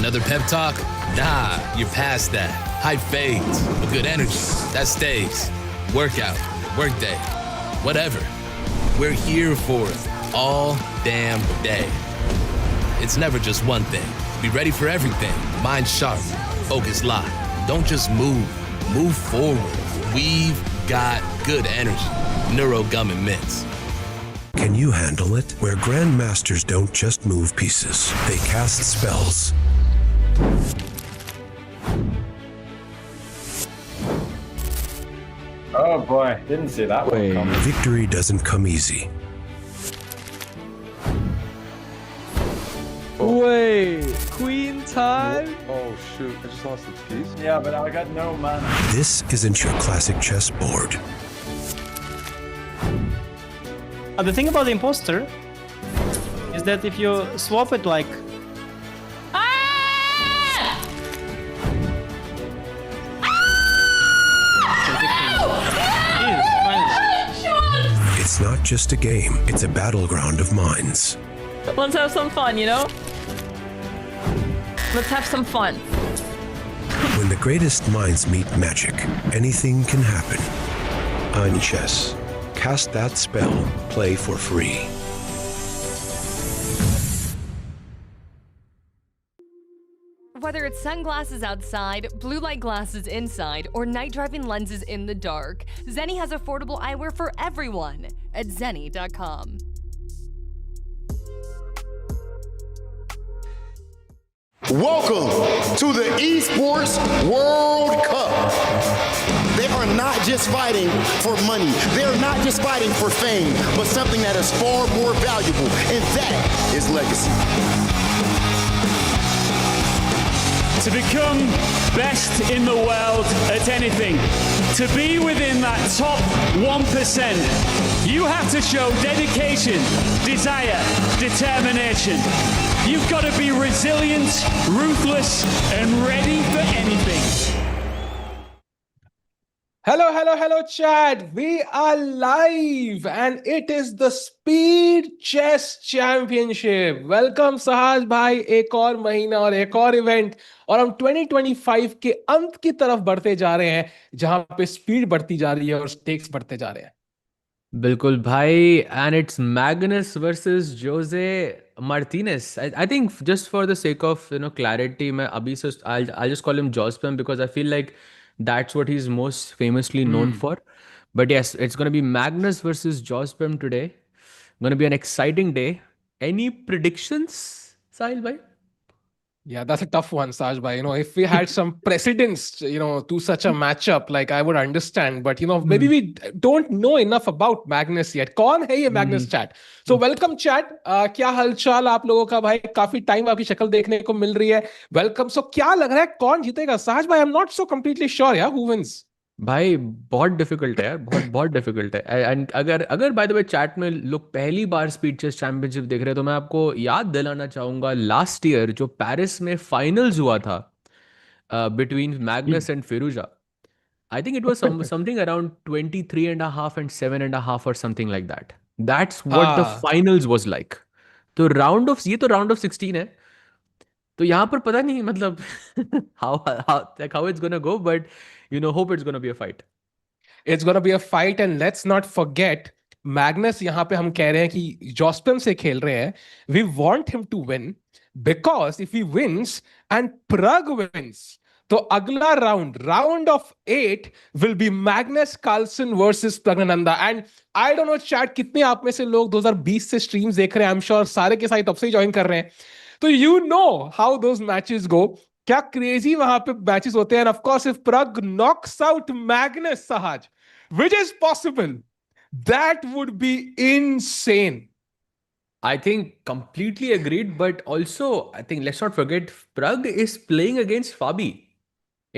Another pep talk? Nah, you're past that. Hype fades, but good energy, that stays. Workout, workday, whatever. We're here for it all damn day. It's never just one thing. Be ready for everything. Mind sharp, focus locked. Don't just move forward. We've got good energy. Neuro Gum and Mints. Can you handle it? Where grandmasters don't just move pieces, they cast spells. Oh boy, didn't see that one coming. Victory doesn't come easy. Wait, queen time? Oh shoot, I just lost the piece. Yeah, but I got no mana. This isn't your classic chessboard. The thing about the imposter is that if you swap it like It's not just a game, it's a battleground of minds. Let's have some fun, you know? Let's have some fun. When the greatest minds meet magic, anything can happen. On Chess, cast that spell, play for free. Whether it's sunglasses outside, blue light glasses inside, or night driving lenses in the dark, Zenni has affordable eyewear for everyone at zenni.com. Welcome to the Esports World Cup. They are not just fighting for money. They're not just fighting for fame, but something that is far more valuable, and that is legacy. To become best in the world at anything, to be within that top 1%, you have to show dedication, desire, determination. You've got to be resilient, ruthless, and ready for anything. Hello, chat. We are live and it is the Speed Chess Championship. Welcome, Sahaj भाई. एक और महीना और एक और event और हम 2025 के अंत की तरफ बढ़ते जा रहे हैं जहां पे स्पीड बढ़ती जा रही है और स्टेक्स बढ़ते जा रहे हैं. बिल्कुल भाई, and it's Magnus versus Jose Martinez. I think just for the sake of clarity, मैं अभी से I'll just call him Jospam because I feel like that's what he's most famously known for. But yes, it's going to be Magnus versus Jospam today. Going to be an exciting day. Any predictions, Sahil bhai? Yeah, that's a tough one, Saj bhai. If we had some precedents, to such a matchup, like I would understand. But, maybe we don't know enough about Magnus yet. कौन है ये Magnus chat? So welcome chat. क्या हालचाल आप लोगों का भाई? काफी टाइम आपकी शक्ल देखने को मिल रही है. Welcome. So क्या लग रहा है कौन जीतेगा? Saj bhai, I'm not so completely sure, yeah, who wins? भाई बहुत डिफिकल्ट है यार, बहुत डिफिकल्ट है. एंड अगर बाय द वे चैट में लोग पहली बार स्पीड चेस चैंपियनशिप देख रहे हैं तो मैं आपको याद दिलाना चाहूंगा लास्ट ईयर जो पेरिस में फाइनल्स हुआ था between Magnus and Firouzja. I think it was something around 23.5 and 7.5 और something like that. That's what the finals was like. तो ये तो राउंड ऑफ 16 है. तो यहाँ पर पता नहीं मतलब how it's gonna go, but hope it's gonna be a fight. It's gonna be a fight, and let's not forget Magnus. यहाँ पे हम कह रहे हैं कि Jospam से खेल रहे हैं. We want him to win because if he wins and Prag wins, तो अगला round of 8 will be Magnus Carlsen versus Pragnananda. And I don't know chat कितने आप में से लोग 2020 से स्ट्रीम्स देख रहे हैं. I'm sure सारे के सारे तब से ही ज्वाइन कर रहे हैं. तो you know how those matches go. क्या क्रेजी वहां पे मैचेस होते हैं. And of course, if Prag knocks out Magnus, Sahaj, which is possible, that would be insane. I think completely agreed, but also I think let's not forget Prag is playing against Fabi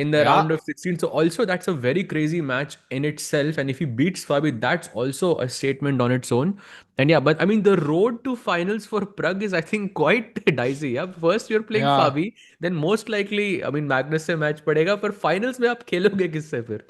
in the round of 16. So also that's a very crazy match in itself. And if he beats Fabi, that's also a statement on its own. And yeah, but I mean, the road to finals for Prag is, I think, quite dicey. Yeah? First you're playing Fabi, then most likely, I mean, Magnus से match पड़ेगा, पर finals में आप खेलोगे किससे फिर,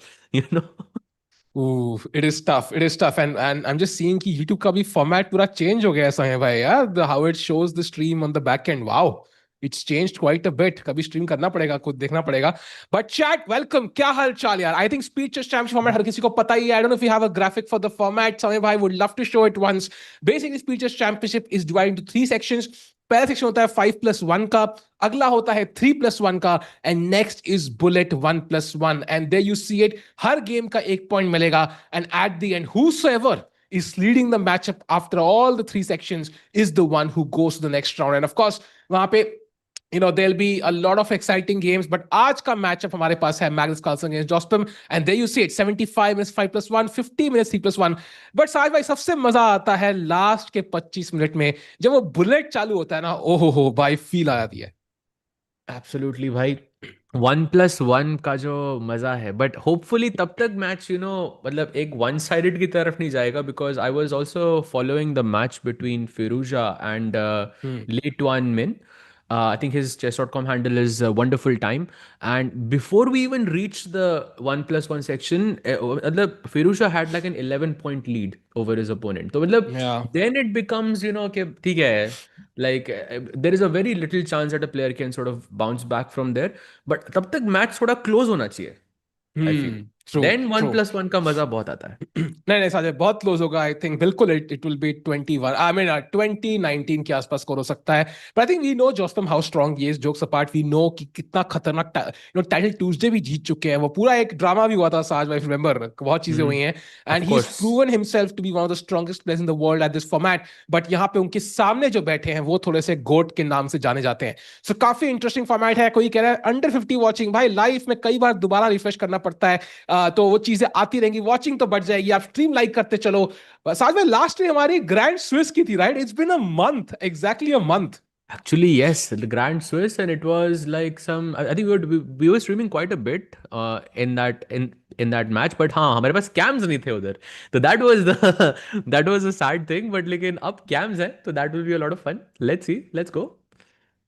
Ooh, it is tough. It is tough. And I'm just seeing कि YouTube का भी format पूरा change हो गया है भाई. Yeah, how it shows the stream on the back end. Wow. It's changed quite a bit. कभी स्ट्रीम करना पड़ेगा, खुद देखना पड़ेगा. बट चैट वेलकम, क्या हाल चाल यार. I think speed chess championship format हर किसी को पता ही है. I don't know if you have a graphic for the format. Samay भाई would love to show it once. Basically speed chess championship is divided into 3 sections. पहला section होता है 5+1 का, अगला होता है 3+1 का, and next is bullet 1+1. And there you see it, हर गेम का एक पॉइंट मिलेगा. And at the end whosoever is leading the matchup after all the 3 sections is the one who goes to the next round. And of course, वहां पे there'll be a lot of exciting games, but आज का matchup हमारे पास है Magnus Carlsen against Jospim, and there you see it, 75 minutes 5+1, 50 minutes 3+1. But साज भाई सबसे मजा आता है लास्ट के 25 मिनट में, जब वो बुलेट चालू होता है ना, ओहो हो भाई, फील आ जाती है. एब्सोल्युटली भाई, 1+1 का जो मजा है, बट होपफुली तब तक मैच मतलब एक वन साइडेड की तरफ नहीं जाएगा, because I was also following the match between Firouzja and Lee Tuan Min. I think his chess.com handle is wonderful time. And before we even reached the 1+1 section, Firuzha had like an 11-point lead over his opponent. So then it becomes, okay, ठीक है, like there is a very little chance that a player can sort of bounce back from there. But तब तक match थोड़ा close होना चाहिए, I feel. Then 1+1 का मजा बहुत आता है. नहीं नहीं साजय, बहुत क्लोज होगा. आई थिंक बिल्कुल it will be 21, I mean 2019 के आसपास स्कोर हो सकता है. But I think we know Jospem how strong he is. Jokes apart, we know कि कितना खतरनाक टाइटल ट्यूसडे भी जीत चुके हैं. वो पूरा एक ड्रामा भी हुआ था साज भाई, रिमेंबर, बहुत चीजें हुई हैं. And he has proven himself to be one of the strongest players in the world at this format. But यहाँ पे उनके सामने जो बैठे हैं वो थोड़े से गोट के नाम से जाने जाते हैं. सो काफी इंटरेस्टिंग फॉर्मेट है. कोई कह रहा है अंडर 50 वॉचिंग. भाई लाइफ में कई बार दोबारा रिफ्रेश करना पड़ता है, तो वो चीजें आती रहेंगी, वॉचिंग तो बढ़ जाएगी. आप स्ट्रीम लाइक करते चलो. साथ में लास्ट में हमारी ग्रैंड स्विस की थी, right? It's been a month, exactly a month. Actually, yes, the Grand Swiss, and it was like some. I think we were streaming quite a bit in that match, but हाँ, हमारे पास cams नहीं थे उधर, तो that was the that was a sad thing. But लेकिन अब cams है, तो that will be a lot of fun. Let's see, let's go.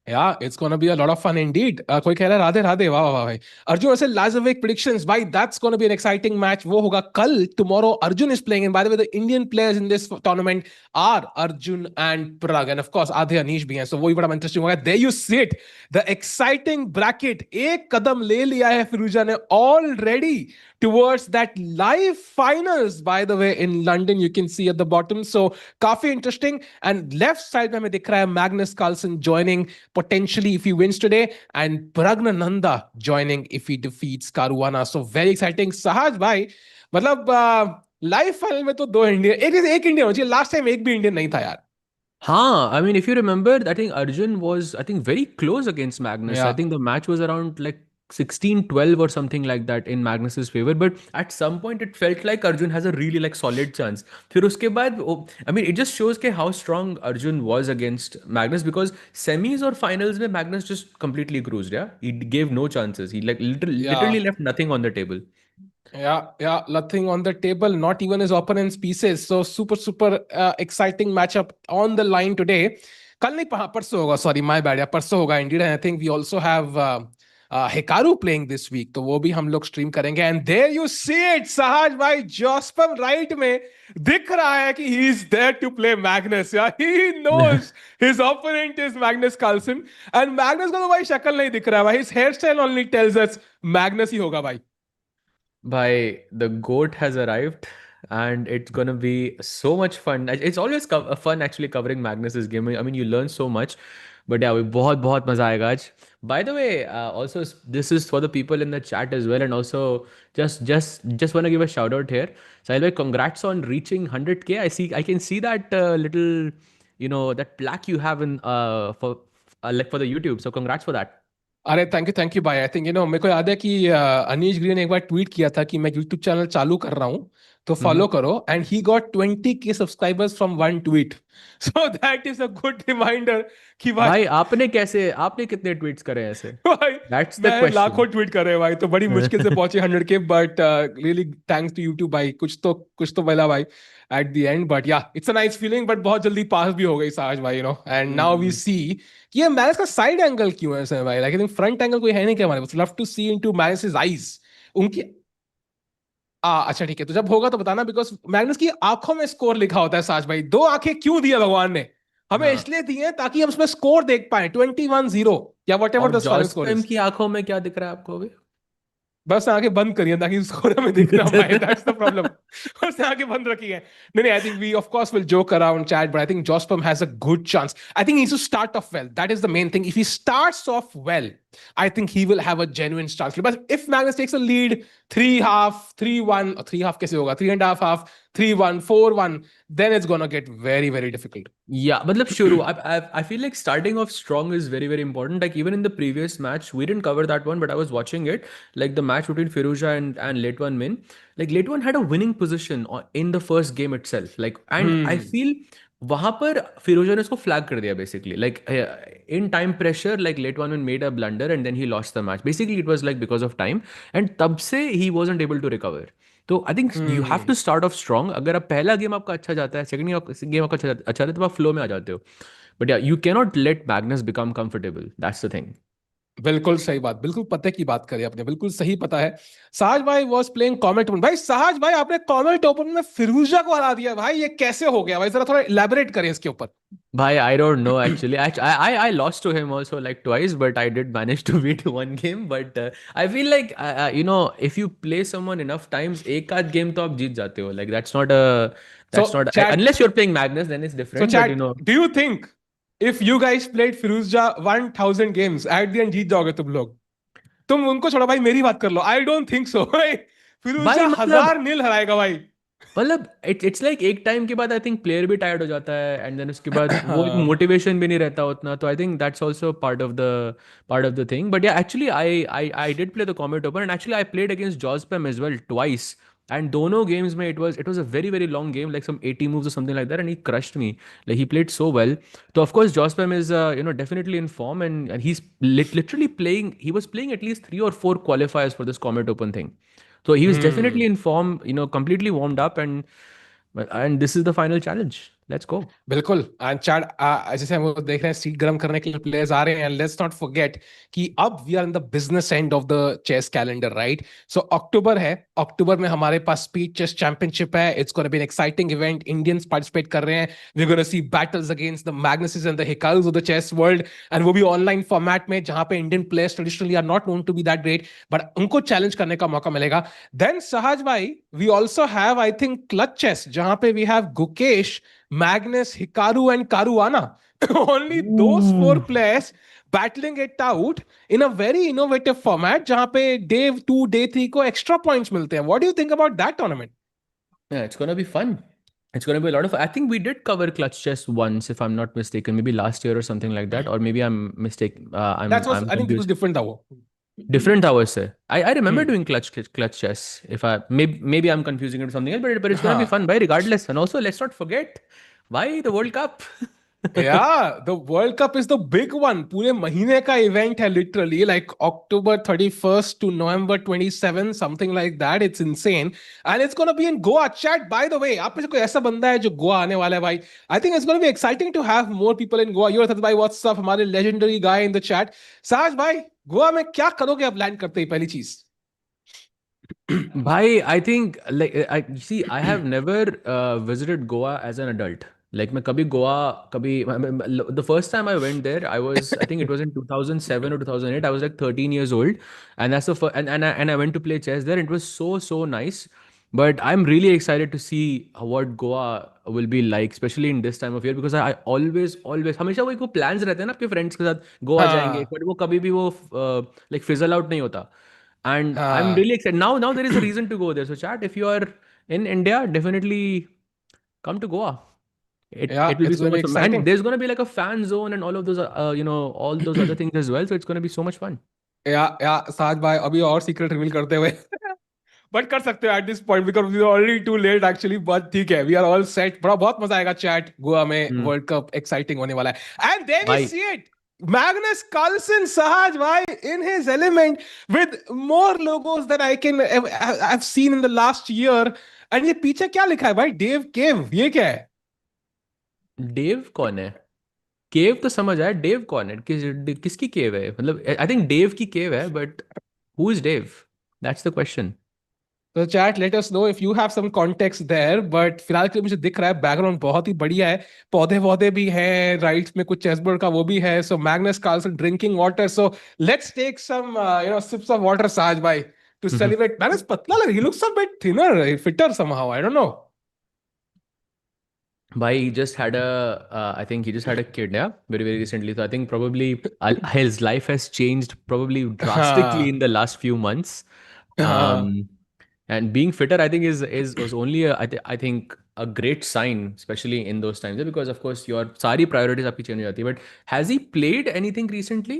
Yeah, it's gonna be a lot of fun indeed. कोई कह रहा है राधे राधे, वाह वाह भाई. अर्जुन वैसे लाजविक predictions, भाई that's gonna be an exciting match. वो होगा कल, tomorrow Arjun is playing, and by the way the Indian players in this tournament are Arjun and Parag, and of course आधे अनीश भी हैं, so वो भी बड़ा interesting होगा. There you see it, the exciting bracket. एक कदम ले लिया है फिरूजा ने already towards that live finals, by the way, in London. You can see at the bottom, so काफी interesting. And left side में हमें दिख रहा है Magnus Carlsen joining potentially if he wins today, and Pragnananda joining if he defeats Caruana. So very exciting. Sahaj bhai, मतलब live final में तो दो इंडियन, एक इंडियन हो चाहिए. लास्ट टाइम एक भी इंडियन नहीं था यार. हाँ, I mean, if you remember, I think Arjun was, I think, very close against Magnus. I think the match was around like 16-12 or something like that in Magnus's favor. But at some point, it felt like Arjun has a really like solid chance. फिर उसके बाद, I mean, it just shows how strong Arjun was against Magnus, because semis or finals में Magnus just completely cruised. Yeah, he gave no chances. He like literally left nothing on the table. Yeah, nothing on the table, not even his opponent's pieces. So super exciting matchup on the line today. कल नहीं, परसों होगा, sorry, my bad. या परसों होगा indeed. And I think we also have Hikaru playing this week, तो वो भी हम लोग स्ट्रीम करेंगे. And there you see it, Sahaj भाई, Jospam right में दिख रहा है कि he is there to play Magnus. Yeah, he knows his opponent is Magnus Carlsen, and Magnus का तो भाई शक्ल नहीं दिख रहा है भाई. His hairstyle only tells us Magnus ही होगा भाई. Bhai, the goat has arrived, and it's gonna be so much fun. It's always fun actually covering Magnus's game. I mean, you learn so much. But yeah, बहुत मजा आएगा आज. By the way, also this is for the people in the chat as well, and also just want to give a shout out here. Sahil bhai, congrats on reaching 100K. I can see that little, that plaque you have in for the YouTube. So congrats for that. अरे thank you भाई. I think मेरे को याद है कि Anish green एक बार tweet किया था कि मैं यूट्यूब चैनल चालू कर रहा हूँ, तो फॉलो करो, and he got 20K subscribers from one tweet. So that is a good reminder कि भाई आपने कितने ट्वीट्स करे ऐसे? भाई दैट्स द क्वेश्चन. लाखों ट्वीट करे भाई, तो बड़ी मुश्किल से पहुंचे 100K, but really thanks to YouTube भाई. कुछ तो मिला भाई at the end. But yeah, it's a nice feeling, but बहुत जल्दी पास भी हो गई साज भाई, and now we see कि ये मैग्नस का साइड एंगल क्यों है ऐसे भाई. Like I think front angle कोई है नहीं क्या हमारे पास. Love to see into Magnus eyes. उनकी अच्छा ठीक है, तो जब होगा तो बताना, बिकॉज मैग्नस की आंखों में स्कोर लिखा होता है साज भाई. दो आंखें क्यों दिया भगवान ने? हमें हाँ। इसलिए दिए हैं ताकि हम उसमें स्कोर देख पाए 21-0 या वट एवर और द फाइनल स्कोर जॉस्पेम इज। की आंखों में क्या दिख रहा है आपको अभी? बस आंखें बंद करिए ताकि स्कोर हमें दिख ना पाए, दैट्स द प्रॉब्लम। बस आंखें बंद रखी है। नहीं नहीं, I think we of course will joke around chat, but I think Jospem has a good chance. I think he needs to start off well, that is the main thing. If he starts off well, I think he will have a genuine start. But if Magnus takes a lead, 3-1, 3-1, or 3-1 कैसे होगा? 3.5, 3-1, 4-1, then it's gonna get very, very difficult. Yeah, मतलब शुरू I feel like starting off strong is very very important. Like even in the previous match, we didn't cover that one, but I was watching it. Like the match between Firuza and Leitwan Min. Like Leitwan had a winning position in the first game itself. Like and I feel वहां पर फिरोजा ने उसको flag कर दिया basically like in time pressure like Le Tuan वन made a blunder and then he lost the match basically it was like because of time and तब से ही वाजंट एबल टू रिकवर तो I think you have to start off strong अगर आप पहला game आपका अच्छा जाता है सेकंड गेम आपका अच्छा रहता है तो आप फ्लो में आ जाते हो बट या you can not let Magnus become comfortable that's the thing बिल्कुल सही बात, बिल्कुल पते की बात करी आपने, बिल्कुल सही पता है। साज भाई वाज प्लेइंग कॉमेट ओपन। भाई साज भाई, आपने कॉमेट ओपन में फिरोजा को हरा दिया भाई, ये कैसे हो गया भाई? जरा थोड़ा इलैबोरेट करें इसके ऊपर। Bhai, I don't know actually. I lost to him also like twice, but I did manage to beat one game. But I feel like you know, if you play someone enough times, एक आध game तो आप जीत जाते हो. Like So that's not chat, unless you're playing Magnus, then it's so different. But you chat, know, do you think if you guys played Firoza 1000 games at the end जीत जाओगे तुम लोग? तुम उनको छोड़ो भाई, मेरी बात कर लो। आई डोंट थिंक सो भाई, भाई फिरोजा मतलब 1000 नील हराएगा भाई। मतलब इट्स लाइक एक टाइम के बाद आई थिंक प्लेयर भी टायर्ड हो जाता है एंड देन उसके बाद वो एक हाँ। मोटिवेशन भी नहीं रहता उतना तो I think that's also part of the thing but yeah actually I did play the Comet Open and actually I played against Jospem as well twice and दोनों गेम्स में it was a very very long game like some 80 moves or something like that and he crushed me like he played so well so of course Jospam is definitely in form and he's literally playing he was playing at least 3 or 4 qualifiers for this Comet Open thing so he was definitely in form, completely warmed up, and this is the final challenge. Let's go. बिल्कुल। And chat, जैसे हम वो देख रहे हैं seat गर्म करने के लिए प्लेयर्स आ रहे हैं, लेट्स नॉट फॉरगेट कि अब we are in the business end of the chess calendar, right? So October है, अक्टूबर में हमारे पास स्पीड चेस चैंपियनशिप है। It's gonna be an exciting event, Indians participate कर रहे हैं। We gonna see battles against the Magnuses and the Hikarus of the chess world, and वो भी ऑनलाइन फॉर्मेट में, जहां पे Indian players traditionally are not known to be that great, but उनको challenge करने का मौका मिलेगा। देन सहज भाई, we also have I think clutch chess, जहां पे we have Gukesh, Magnus, Hikaru, and Caruana. Only those 4 players battling it out in a very innovative format, जहां पे day 2, day 3 को extra points मिलते हैं. What do you think about that tournament? Yeah, it's gonna be fun. It's gonna be a lot of. I think we did cover clutch chess once, if I'm not mistaken, maybe last year or something like that, or maybe I'm mistaken. I'm I think it was confused. different though. Different hours, sir. I remember doing clutch chess. If I maybe I'm confusing it with something else, but it's gonna be हाँ. fun, by regardless. And also, let's not forget why the World Cup. Yeah, the World Cup is the big one. पूरे महीने का event है literally, like October 31st to November 27, something like that. It's insane. And it's gonna be in Goa. Chat, by the way, आप में से कोई ऐसा बंदा है जो गोवा आने वाला है भाई? I think it's gonna be exciting to have more people in Goa. Your भाई, what's up? हमारे legendary guy in the chat. साज भाई, गोवा में क्या करोगे आप लैंड करते ही पहली चीज? Bhai, I think like I see. I have never visited Goa as an adult. Like मैं कभी गोवा कभी the first time I went there I think it was in 2007 or 2008 I was like 13 years old and that's the first and I went to play chess there it was so nice but I'm really excited to see what Goa will be like especially in this time of year because I always हमेशा वो plans रहते हैं ना आपके friends के साथ गोवा जाएंगे हाँ but वो कभी भी वो like fizzle out नहीं होता and I'm हाँ really excited now there is a reason to go there so chat if you are in India definitely come to Goa it yeah, will be it's so gonna be much fun. And exciting. there's going to be like a fan zone and all of those, all those other things as well. So it's going to be so much fun. या साज भाई, अभी और secret reveal करते हुए but कर सकते हो at this point because we are already too late actually, but ठीक है, वी आर ऑल सेट। बड़ा बहुत मजा आएगा चैट, गोवा में Hmm. वर्ल्ड कप एक्साइटिंग होने वाला है। And there we Bye. See it, Magnus Carlsen Sahaj bhai in his element with more logos that I've seen in the last year. And ये पीछे क्या लिखा है भाई? Dave Cave, ये क्या है? Dave कौन है? केव तो समझ आया, डेव कौन है? किसकी केव है? मतलब आई थिंक डेव की केव है but who is Dave? That's the question. तो chat let us know if you have some context there, but फिलहाल के लिए मुझे दिख रहा है बैकग्राउंड बहुत ही बढ़िया है, पौधे वौधे भी हैं, राइट्स में कुछ चेसबोर्ड का वो भी है, so Magnus Carlsen drinking water, so let's take some sips of water Sahaj भाई टू सेलिब्रेट। मैग्नस पतला लग, he looks a bit thinner, fitter somehow, I don't know. Bhai, he just had I think he just had a kid, yeah, very, very recently. So I think probably his life has changed probably drastically in हाँ the last few months. हाँ, Um, and being fitter, I think is was only I think a great sign, especially in those times, yeah, because of course your sari priorities आपकी change हो जाती है. But has he played anything recently?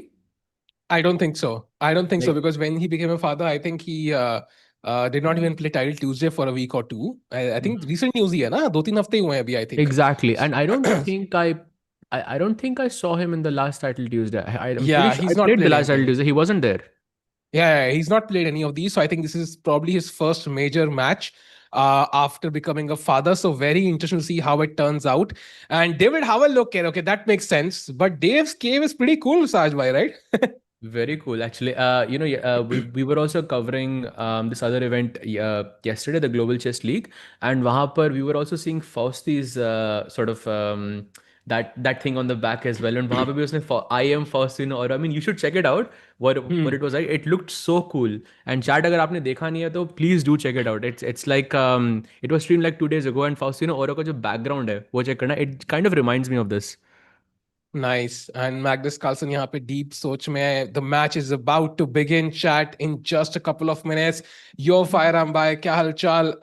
I don't think so. I don't think so Like because when he became a father, I think he did not even play Title Tuesday for a week or two. I think recent news ही है ना, 2-3 हफ्ते ही हुए हैं अभी, I think. exactly, and I don't think I don't think I saw him in the last title Tuesday. I'm pretty Yeah, sure I he's not played the played last title anything. Tuesday. He wasn't there. Yeah, he's not played any of these. So I think this is probably his first major match after becoming a father. So very interesting to see how it turns out. And David Howell, look here. Okay, that makes sense. But Dave's cave is pretty cool, Sajbhai, right? Very cool, actually. We were also covering this other event yesterday, the Global Chess League, and वहाँ पर we were also seeing Fausti's sort of that thing on the back as well. And वहाँ पे भी उसने I am Faustino, or I mean, you should check it out. What it was like, it looked so cool. And chat, अगर आपने देखा नहीं है तो please do check it out. It's like it was streamed like 2 days ago, and Faustino Oro का जो background है वो check करना. It kind of reminds me of this. Nice. And Magnus Carlsen यहाँ पे deep सोच में है. The match is about to begin, chat, in just a couple of minutes. Yo Firearm भाई, क्या हालचाल?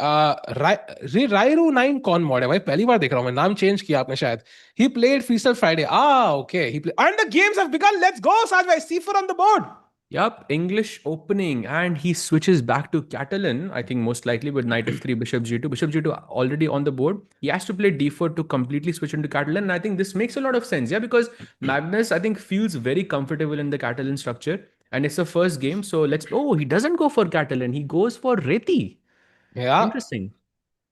रायरू 9 कौन मॉड है भाई? पहली बार देख रहा हूँ मैं, नाम चेंज किया आपने शायद. He played Freestyle Friday. Okay. He played, and the games have begun. Let's go, Saj bhai. C4 on the board. Yup, English opening, and he switches back to Catalan, I think most likely with knight f3, bishop g2. Bishop g2 already on the board. He has to play d4 to completely switch into Catalan, and I think this makes a lot of sense, yeah, because Magnus, I think, feels very comfortable in the Catalan structure, and it's the first game, so let's... Oh, he doesn't go for Catalan, he goes for Reti. Yeah. Interesting.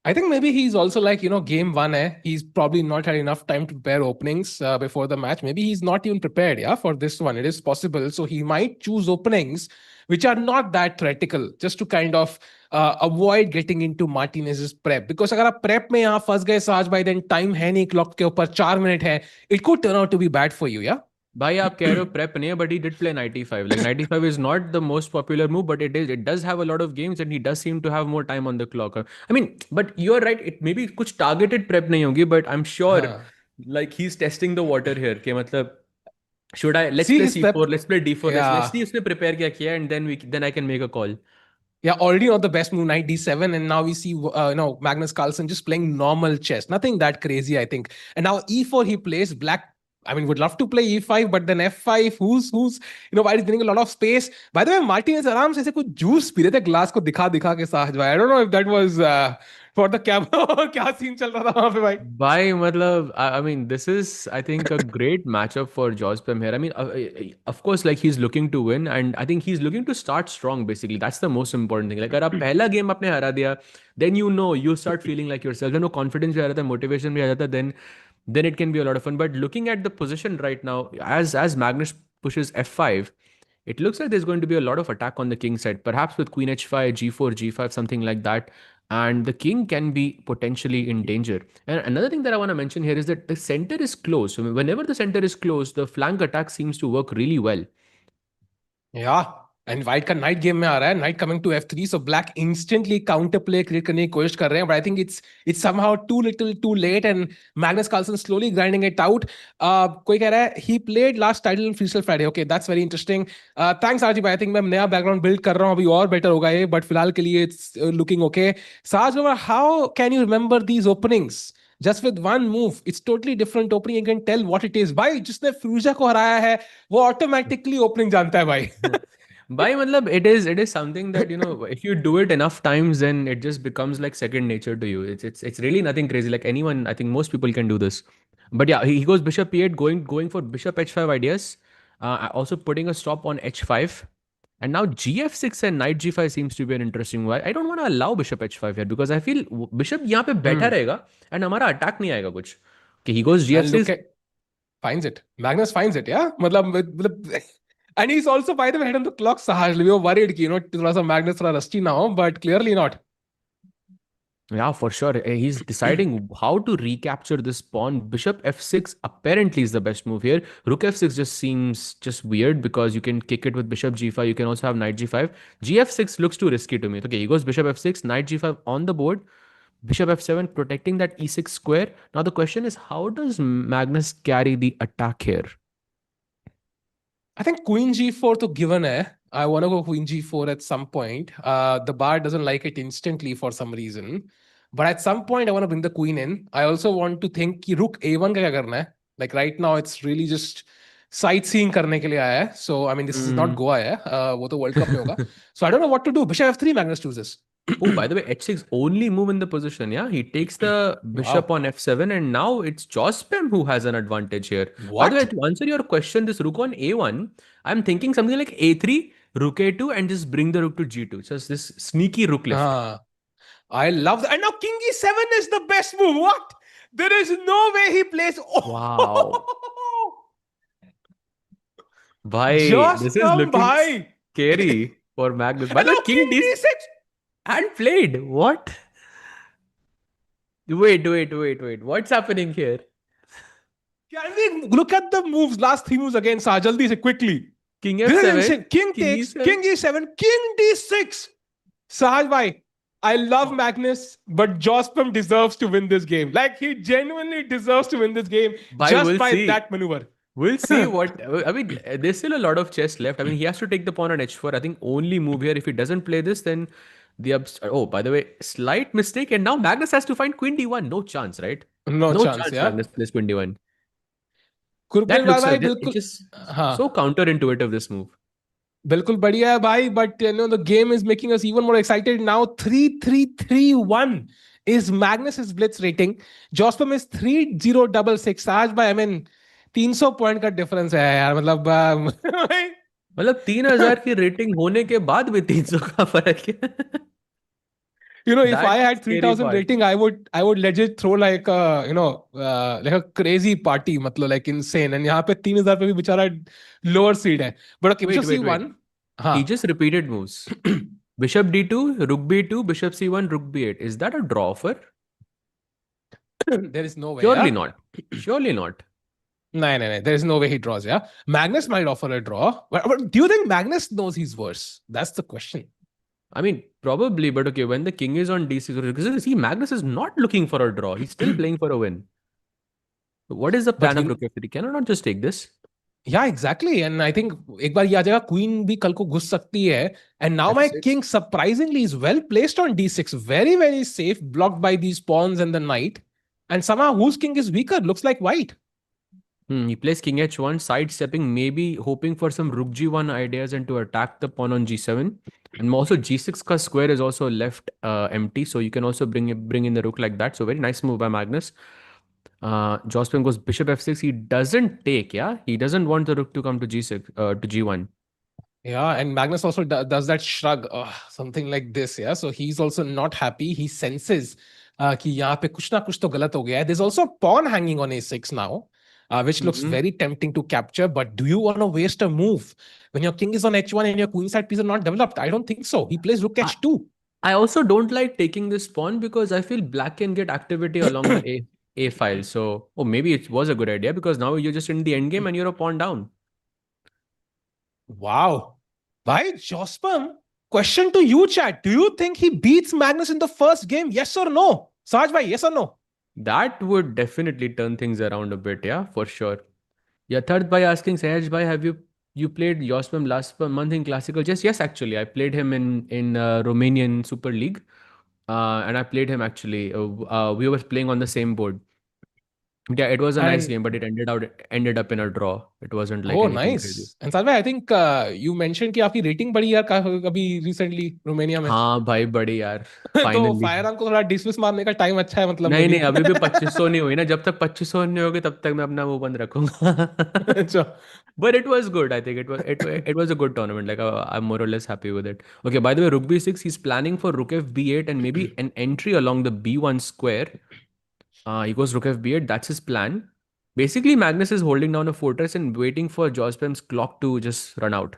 I think maybe he's also like, game one, he's probably not had enough time to prepare openings before the match. Maybe he's not even prepared, yeah, for this one. It is possible. So he might choose openings which are not that theoretical, just to kind of avoid getting into Martinez's prep. Because अगर आप prep में यहाँ फंस गए साज भाई, then time है नहीं, clock के ऊपर 4 मिनट है, it could turn out to be bad for you, yeah? भाई आप कह रहे हो prep नहीं है, but he did play 95. Like 95 is not the most popular move, but it does have a lot of games, and he does seem to have more time on the clock. I mean, but you're right. It maybe कुछ targeted prep नहीं होगी, but I'm sure हाँ. like he's testing the water here. कि मतलब should I let's See play his C4, prep. let's play D4, let's Yeah. see उसने prepare क्या किया, and then I can make a call. Yeah, already not the best move, knight d7, and now we see Magnus Carlsen just playing normal chess, nothing that crazy, I think. And now e4 he plays. Black, I mean, would love to play e5, but then f5. Who's while he's getting a lot of space. By the way, Martinez आराम से ऐसे कुछ juice P रहे थे glass को दिखा दिखा के साथ भाई. I don't know if that was for the camera. क्या scene चल रहा था वहाँ पे भाई? Bhai, matlab, I mean, this is, I think, a great matchup for Jospem here. I mean, of course, like he's looking to win, and I think he's looking to start strong. Basically, that's the most important thing. Like, अगर आप पहला game आपने हरा दिया, then you start feeling like yourself. Then वो confidence भी आ जाता है, motivation भी आ जाता है. Then it can be a lot of fun. But looking at the position right now, as Magnus pushes f5, it looks like there's going to be a lot of attack on the king side, perhaps with queen h5, g4, g5, something like that. And the king can be potentially in danger. And another thing that I want to mention here is that the center is closed. So whenever the center is closed, the flank attack seems to work really well. Yeah. And white का knight game में आ रहा है, knight coming to f3, so black instantly counter play create करने की कोशिश कर रहे हैं, but I think it's somehow too little too late, and Magnus Carlsen slowly grinding it out. कोई कह रहा है he played last title in Freestyle Friday. Okay, that's very interesting. Thanks Arji भाई. I think मैं नया background build कर रहा हूँ, अभी और better होगा ये, but फिलहाल के लिए it's looking okay. Saj, how can you remember these openings? Just with one move, it's totally different opening. You can tell what it is. भाई जिसने फ्यूजा को हराया है वो automatically opening जानता है भाई. Bhai, matlab, it is something that, if you do it enough times, then it just becomes like second nature to you. It's really nothing crazy. Like anyone, I think most people can do this. But yeah, he goes bishop e8, going for bishop h5 ideas. Also putting a stop on h5. And now gf6 and knight g5 seems to be an interesting one. I don't want to allow bishop h5 here because I feel bishop यहाँ पे बैठा रहेगा and हमारा attack नहीं आएगा कुछ. Okay, he goes And look gf6. at finds it. Magnus finds it, yeah. मतलब and he's also by the way head on the clock. Sahaj, we were worried कि थोड़ा सा Magnus थोड़ा rusty ना हो, but clearly not. Yeah, for sure. He's deciding how to recapture this pawn. Bishop f6 apparently is the best move here. Rook f6 just seems just weird because you can kick it with bishop g5. You can also have knight g5. Gf6 looks too risky to me. Okay, he goes bishop f6, knight g5 on the board. Bishop f7 protecting that e6 square. Now the question is, how does Magnus carry the attack here? I think queen g4 to given hai. I want to go queen g4 at some point. The bar doesn't like it instantly for some reason. But at some point, I want to bring the queen in. I also want to think कि rook a1 का क्या करना है. Like right now, it's really just sightseeing करने के लिए आया है. So I mean, this is not Goa है. वो तो World Cup में होगा. So I don't know what to do. Bishop f3, Magnus chooses. Oh, by the way, h6 only move in the position. Yeah, he takes the bishop on f7, and now it's Jospem who has an advantage here. What? By the way, to answer your question, this rook on a1, I'm thinking something like a3, rook a2, and just bring the rook to g2. Just this sneaky rook lift. I love that. And now king e7 is the best move. What? There is no way he plays. Oh. Wow. Bhai, Just this is come, looking bhai. scary for Magnus. By And the way, now king d6. and played. What? Wait. What's happening here? Can we look at the moves, last three moves again, Sah? Jaldi se, quickly. King This is f7. insane. King King takes, e7. king e7, king d6. Sahaj bhai, I love Magnus, but Jospem deserves to win this game. Like, he genuinely deserves to win this game We'll by see. that maneuver. We'll see what. I mean, there's still a lot of chess left. I mean, he has to take the pawn on h4. I think only move here. If he doesn't play this, then oh, by the way, slight mistake. And now Magnus has to find queen d1. No chance, right? No chance, yeah. Magnus plays queen d1. Kurpil That looks bhai, like bilkul. it's just so counterintuitive, this move. बिल्कुल बढ़िया है भाई, but you know the game is making us even more excited now. 3-3-3-1 is Magnus's blitz rating. Jospem is 3066. Sahaj bhai, I mean 300 point का difference है यार, मतलब 3000 की rating होने के बाद भी 300 का फर्क है. You know, if I That's had the scary 3000 part. rating, I would legit throw like a, like a crazy party, मतलब like insane. And यहाँ पे 3000 पे भी बेचारा lower seed है. But okay, Wait, bishop c1. He just repeated moves. Bishop d2, rook b2, bishop c1, rook b8. Is that a draw offer? There is no way. Surely yeah? not. Surely not. No. There is no way he draws, yeah? Magnus might offer a draw. But do you think Magnus knows he's worse? That's the question. I mean, probably, but okay, when the king is on d6, because see, Magnus is not looking for a draw. He's still playing for a win. What is the plan of rook f3? Can I not just take this? Yeah, exactly. And I think एक बार ये आ जाएगा, queen भी कल को घुस सकती है. And now my king surprisingly is well placed on d6. Very, very safe, blocked by these pawns and the knight. And somehow whose king is weaker? Looks like white. He plays king h1, sidestepping, maybe hoping for some rook g1 ideas and to attack the pawn on g7. And also g6 ka square is also left empty, so you can also bring in the rook like that. So very nice move by Magnus. Jospin goes bishop f6. He doesn't take, yeah? He doesn't want the rook to come to g6, to g1. Yeah, and Magnus also does that shrug, something like this, yeah? So he's also not happy. He senses कि यहाँ पे कुछ ना कुछ तो गलत हो गया है. There's also a pawn hanging on a6 now. Which looks very tempting to capture, but do you want to waste a move when your king is on h1 and your queen side piece are not developed? I don't think so. He plays rook h2. I also don't like taking this pawn because I feel black can get activity along the a file. So, maybe it was a good idea because now you're just in the endgame and you're a pawn down. Wow. By Jospem, question to you, chat. Do you think he beats Magnus in the first game? Yes or no? Sahaj bhai, yes or no? That would definitely turn things around a bit, yeah, for sure. Yeah, third by asking, Sahaj bhai, have you played Jospem last month in classical chess? Yes, actually, I played him in Romanian Super League, and I played him actually. We were playing on the same board. Yeah, it was a nice game, but it ended up in a draw. It wasn't like anything nice. crazy. And Sahaj bhai, I think you mentioned कि आपकी rating बढ़ी यार अभी recently Romania में. हाँ भाई बढ़ी यार. तो Finally. फायरआर्म को थोड़ा डिसमिस मारने का टाइम अच्छा है मतलब. नहीं अभी भी 2500 नहीं हुई ना. जब तक 2500 नहीं होगी तब तक मैं अपना वो बंद रखूंगा. But it was good. I think it was a good tournament. Like I'm more or less happy with it. Okay, by the way, rook b6. He's planning for rook f b8 and maybe an entry along the b1 square. He goes rook f b8. That's his plan. Basically, Magnus is holding down a fortress and waiting for Jospem's clock to just run out.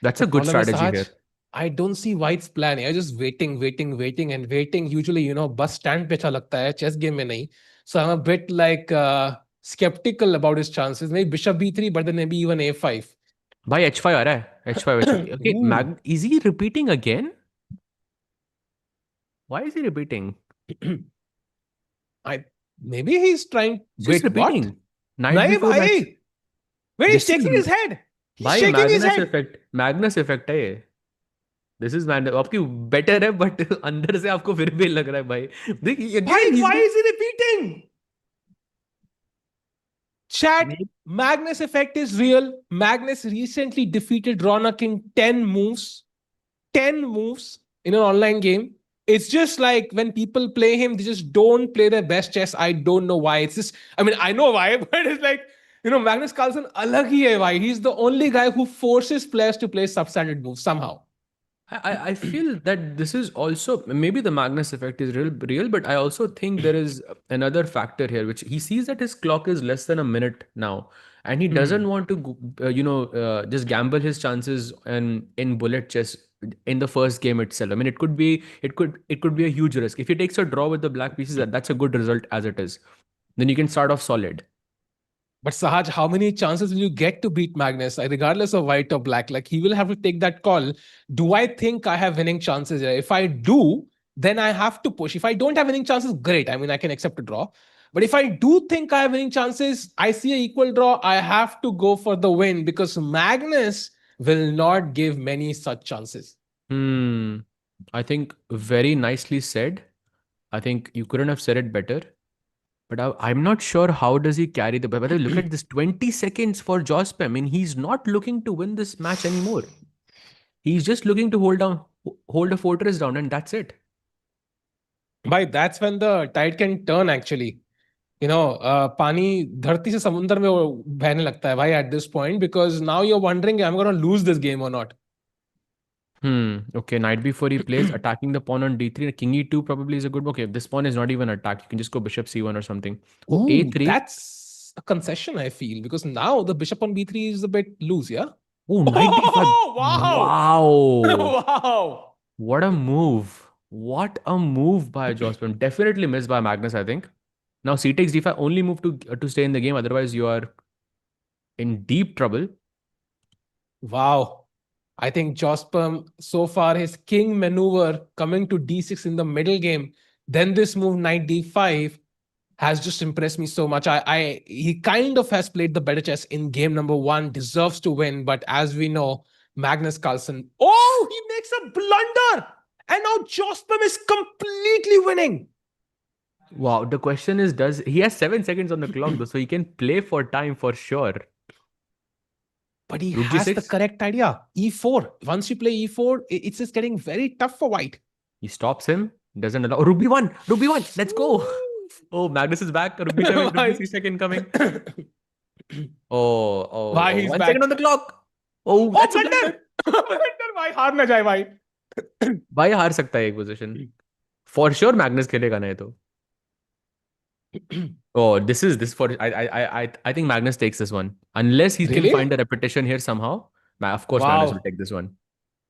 That's a good strategy here. I don't see White's plan. I'm just waiting, and waiting. Usually, bus stand पे अच्छा लगता है, chess game में नहीं. So I'm a bit like skeptical about his chances. Maybe bishop b3, but then maybe even a5. भाई h5 आ रहा है, h5 h5. Okay, Ooh. is he repeating again? Why is he repeating? Maybe he's trying. Just Wait, what? repeating. Knight नहीं b4 match. भाई. Wait, he's This is shaking his head. He's भाई shaking his Magnus head. Effect, Magnus effect है ये. This is man, आपकी better है but अंदर से आपको फिर भी लग रहा है भाई. देखिए again Why is he repeating? Chat, Maybe- Magnus effect is real. Magnus recently defeated Ronak in 10 moves. 10 moves in an online game. It's just like when people play him, they just don't play their best chess. I don't know why. It's just, I mean, I know why, but it's like, Magnus Carlsen alag hi hai why. He's the only guy who forces players to play substandard moves somehow. I feel that this is also maybe the Magnus effect is real, but I also think there is another factor here, which he sees that his clock is less than a minute now, and he doesn't want to just gamble his chances and in bullet chess in the first game itself. I mean, it could be a huge risk if he takes a draw with the black pieces. That's a good result as it is. Then you can start off solid. But Sahaj, how many chances will you get to beat Magnus, regardless of white or black? Like, he will have to take that call. Do I think I have winning chances here? If I do, then I have to push. If I don't have winning chances, great. I mean, I can accept a draw. But if I do think I have winning chances, I see an equal draw, I have to go for the win because Magnus will not give many such chances. I think very nicely said. I think you couldn't have said it better. But I'm not sure how does he carry the. By the way, look at this 20 seconds for Jospe. I mean, he's not looking to win this match anymore. He's just looking to hold a fortress down, and that's it. By that's when the tide can turn actually. पानी धरती से समुंदर में बहने लगता है भाई at this point because now you're wondering, am I going to lose this game or not? Okay, knight b4 he plays, attacking the pawn on d3. King e2 probably is a good. Okay, if this pawn is not even attacked, you can just go bishop c1 or something. Ooh, a3. That's a concession, I feel, because now the bishop on b3 is a bit loose, yeah? Oh, knight d5. Wow! Wow! Wow! What a move. What a move by Jospin. Definitely missed by Magnus, I think. Now c takes d5, only move to stay in the game. Otherwise, you are in deep trouble. Wow. I think Jospin, so far, his king maneuver coming to d6 in the middle game, then this move knight d5 has just impressed me so much. He kind of has played the better chess in game number 1, deserves to win, but as we know, Magnus Carlsen, he makes a blunder! And now Jospin is completely winning. Wow, the question is, he has 7 seconds on the clock though, so he can play for time for sure. But he has the correct idea. E4. Once you play E4, it's just getting very tough for white. He stops him, doesn't allow. Rook b1, Rook b1, let's go. Oh, Magnus is back. Rook b7, Rook b6 second coming. Why he's 1 back. second on the clock. Oh, that's a blunder. Blunder, भाई हार ना जाए भाई. भाई हार सकता है एक पोजीशन. For sure Magnus खेलेगा ना ये तो. Oh, this for I think Magnus takes this one unless he can find a repetition here somehow. Of course, Magnus will take this one.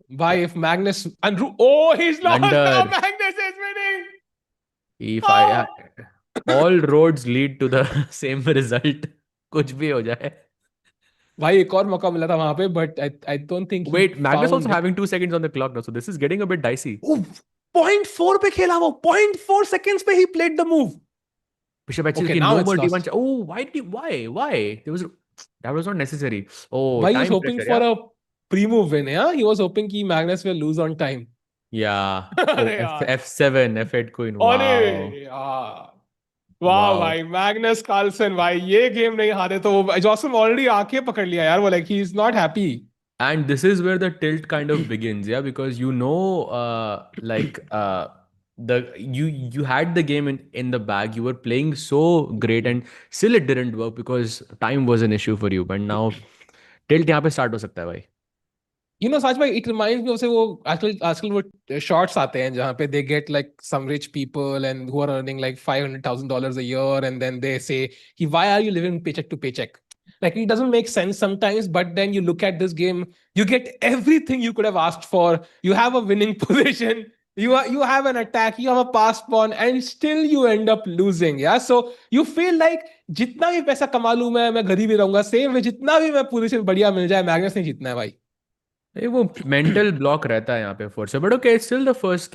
Why if Magnus and he's lost now. Magnus is winning. If all roads lead to the same result, कुछ भी हो जाए. भाई एक और मौका मिला था वहां पे, but I don't think. Wait, Magnus also having 2 seconds on the clock now, so this is getting a bit dicey. 0.4 पे खेला वो, 0.4 seconds पे he played the move. Bishop h6, okay, no more d1. Oh, why? That was not necessary. Oh, why he was hoping for a pre-move win, yeah? He was hoping कि Magnus will lose on time. Yeah. f7, f8 queen. Wow. वाह भाई, Magnus Carlsen भाई, ये game नहीं हारे तो Jocelyn already आंखें पकड़ लिया यार, वो like he is not happy. And this is where the tilt kind of begins, yeah, because you had the game in the bag, you were playing so great, and still it didn't work because time was an issue for you. But now tilt यहाँ पे start हो सकता है भाई. Saj bhai, it reminds me of वो आजकल वो shorts आते हैं जहाँ पे they get like some rich people and who are earning like $500,000 a year, and then they say, why are you living paycheck to paycheck? Like it doesn't make sense sometimes, but then you look at this game, you get everything you could have asked for. You have a winning position, you have an attack, you have a pass pawn, and still you end up losing. Yeah, so you feel like जितना भी पैसा कमा लूं मैं घर ही भी रहूंगा same way जितना भी मैं पोजीशन बढ़िया मिल जाए मैग्नस नहीं जीतना है भाई. ये वो मेंटल ब्लॉक रहता है यहाँ पे फॉर से but okay still the first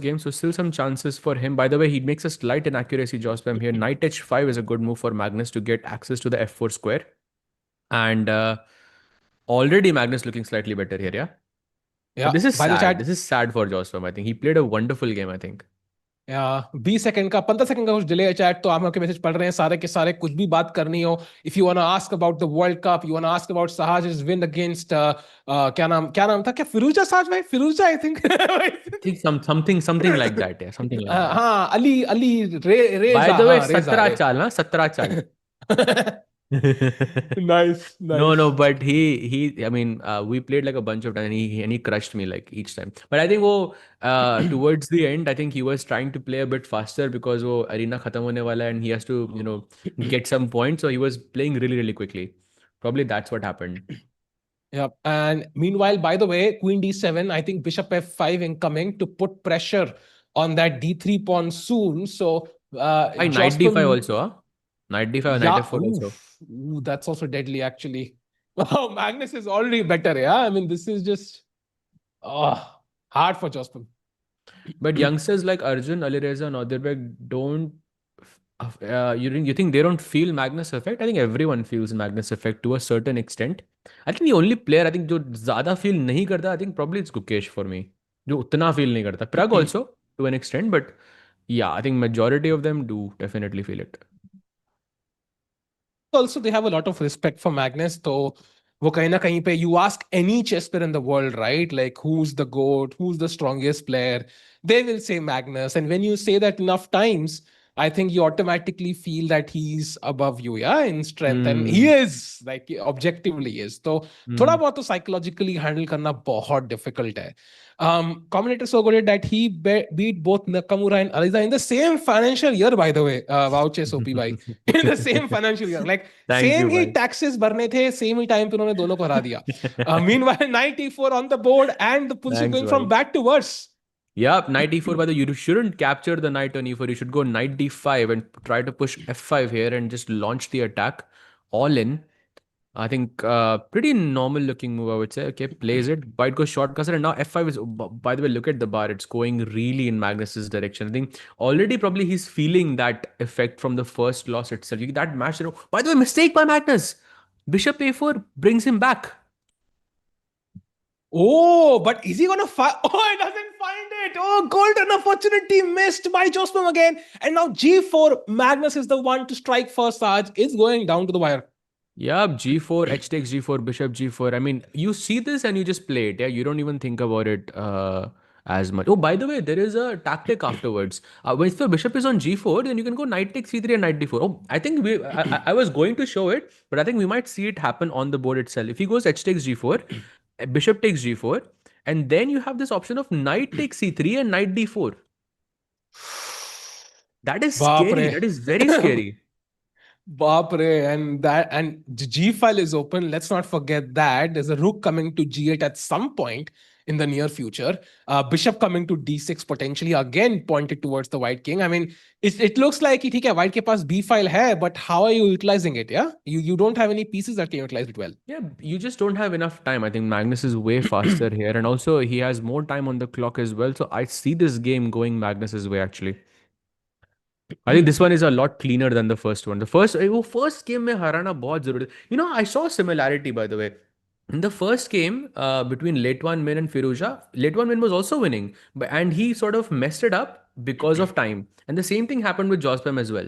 game so still some chances for him by the way he makes a slight inaccuracy Jospam here knight h5 is a good move for Magnus to get access to the f4 square and already Magnus looking slightly better here yeah Yeah, but this is by the sad chat. this is sad for Jospam I think he played a wonderful game I think 20 second का 15 second का कुछ delay है chat तो हम आपके message पढ़ रहे हैं सारे के सारे कुछ भी बात करनी हो if you want to ask about the world cup you want to ask about Sahaj's win against क्या नाम था क्या फिरोजा साज भाई Firouzja I think think something like that yeah something like that हाँ अली रेजा by the way हाँ रेजा 17 चाल ना 17 चाल nice No, but I mean, we played like a bunch of times, and he crushed me like each time. But I think towards the end, I think he was trying to play a bit faster because arena khatam hone wala and he has to get some points, so he was playing really really quickly. Probably that's what happened. Yeah, and meanwhile, by the way, Queen D7, I think Bishop F5 incoming to put pressure on that D3 pawn soon. So, Knight D5 also, huh? Knight D5, yeah, Knight F4 also. ooh, that's also deadly, actually. Wow, Magnus is already better, yeah? I mean, this is just hard for Jospin. But youngsters like Arjun, Alireza, and Odirbek don't. You think they don't feel Magnus effect? I think everyone feels Magnus effect to a certain extent. I think the only player I think जो ज़्यादा feel नहीं करता, I think probably it's Gukesh for me. जो उतना feel नहीं करता. Prag also to an extent, but yeah, I think majority of them do definitely feel it. Also, they have a lot of respect for Magnus. So, वो कहीं ना कहीं पे you ask any chess player in the world, right? Like, who's the GOAT? Who's the strongest player? They will say Magnus. And when you say that enough times, I think you automatically feel that he's above you, yeah, in strength. And he is, like, objectively is. तो थोड़ा बहुत तो psychologically handle करना बहुत difficult है. Commentator so good that he beat both Nakamura and Aliza in the same financial year, by the way. Wow, chess OP bhai. In the same financial year. Like, same he taxes भरने थे, same ही time पे उन्होंने दोनों को हरा दिया. Meanwhile, 94 on the board and the position going from bad to worse. Yeah, knight e4 by the you shouldn't capture the knight on e4. You should go knight d5 and try to push f5 here and just launch the attack all in. I think pretty normal looking move, I would say. Okay, plays it. White goes short cursor, and now f5 is. By the way, look at the bar. It's going really in Magnus's direction. I think already probably he's feeling that effect from the first loss itself. That match. By the way, mistake by Magnus. Bishop a4 brings him back. Oh, but is he gonna find? Oh, he doesn't find it. Oh, golden opportunity missed by Jospin again. And now G4, Magnus is the one to strike first. Saj is going down to the wire. Yeah, G4, H takes G4, Bishop G4. I mean, you see this and you just play it. Yeah, you don't even think about it as much. Oh, by the way, there is a tactic afterwards. If the Bishop is on G4, then you can go Knight takes C3 and Knight D4. Oh, I think I was going to show it, but I think we might see it happen on the board itself. If he goes H takes G4, Bishop takes G4, and then you have this option of Knight takes C3 and Knight D4. That is scary. That is very scary. Bapre, and the G file is open. Let's not forget that there's a rook coming to G8 at some point in the near future. Bishop coming to D6 potentially again pointed towards the white king. I mean, it looks like it. White ke paas B file hai, but how are you utilizing it? Yeah, you don't have any pieces that can utilize it well. Yeah, you just don't have enough time. I think Magnus is way faster here, and also he has more time on the clock as well. So I see this game going Magnus's way actually. I think this one is a lot cleaner than the first one. The first game में हराना बहुत जरूरी. You know, I saw a similarity by the way. In the first game between Leitwan Min and Firouzja, Leitwan Min was also winning, and he sort of messed it up because of time. And the same thing happened with Jospam as well.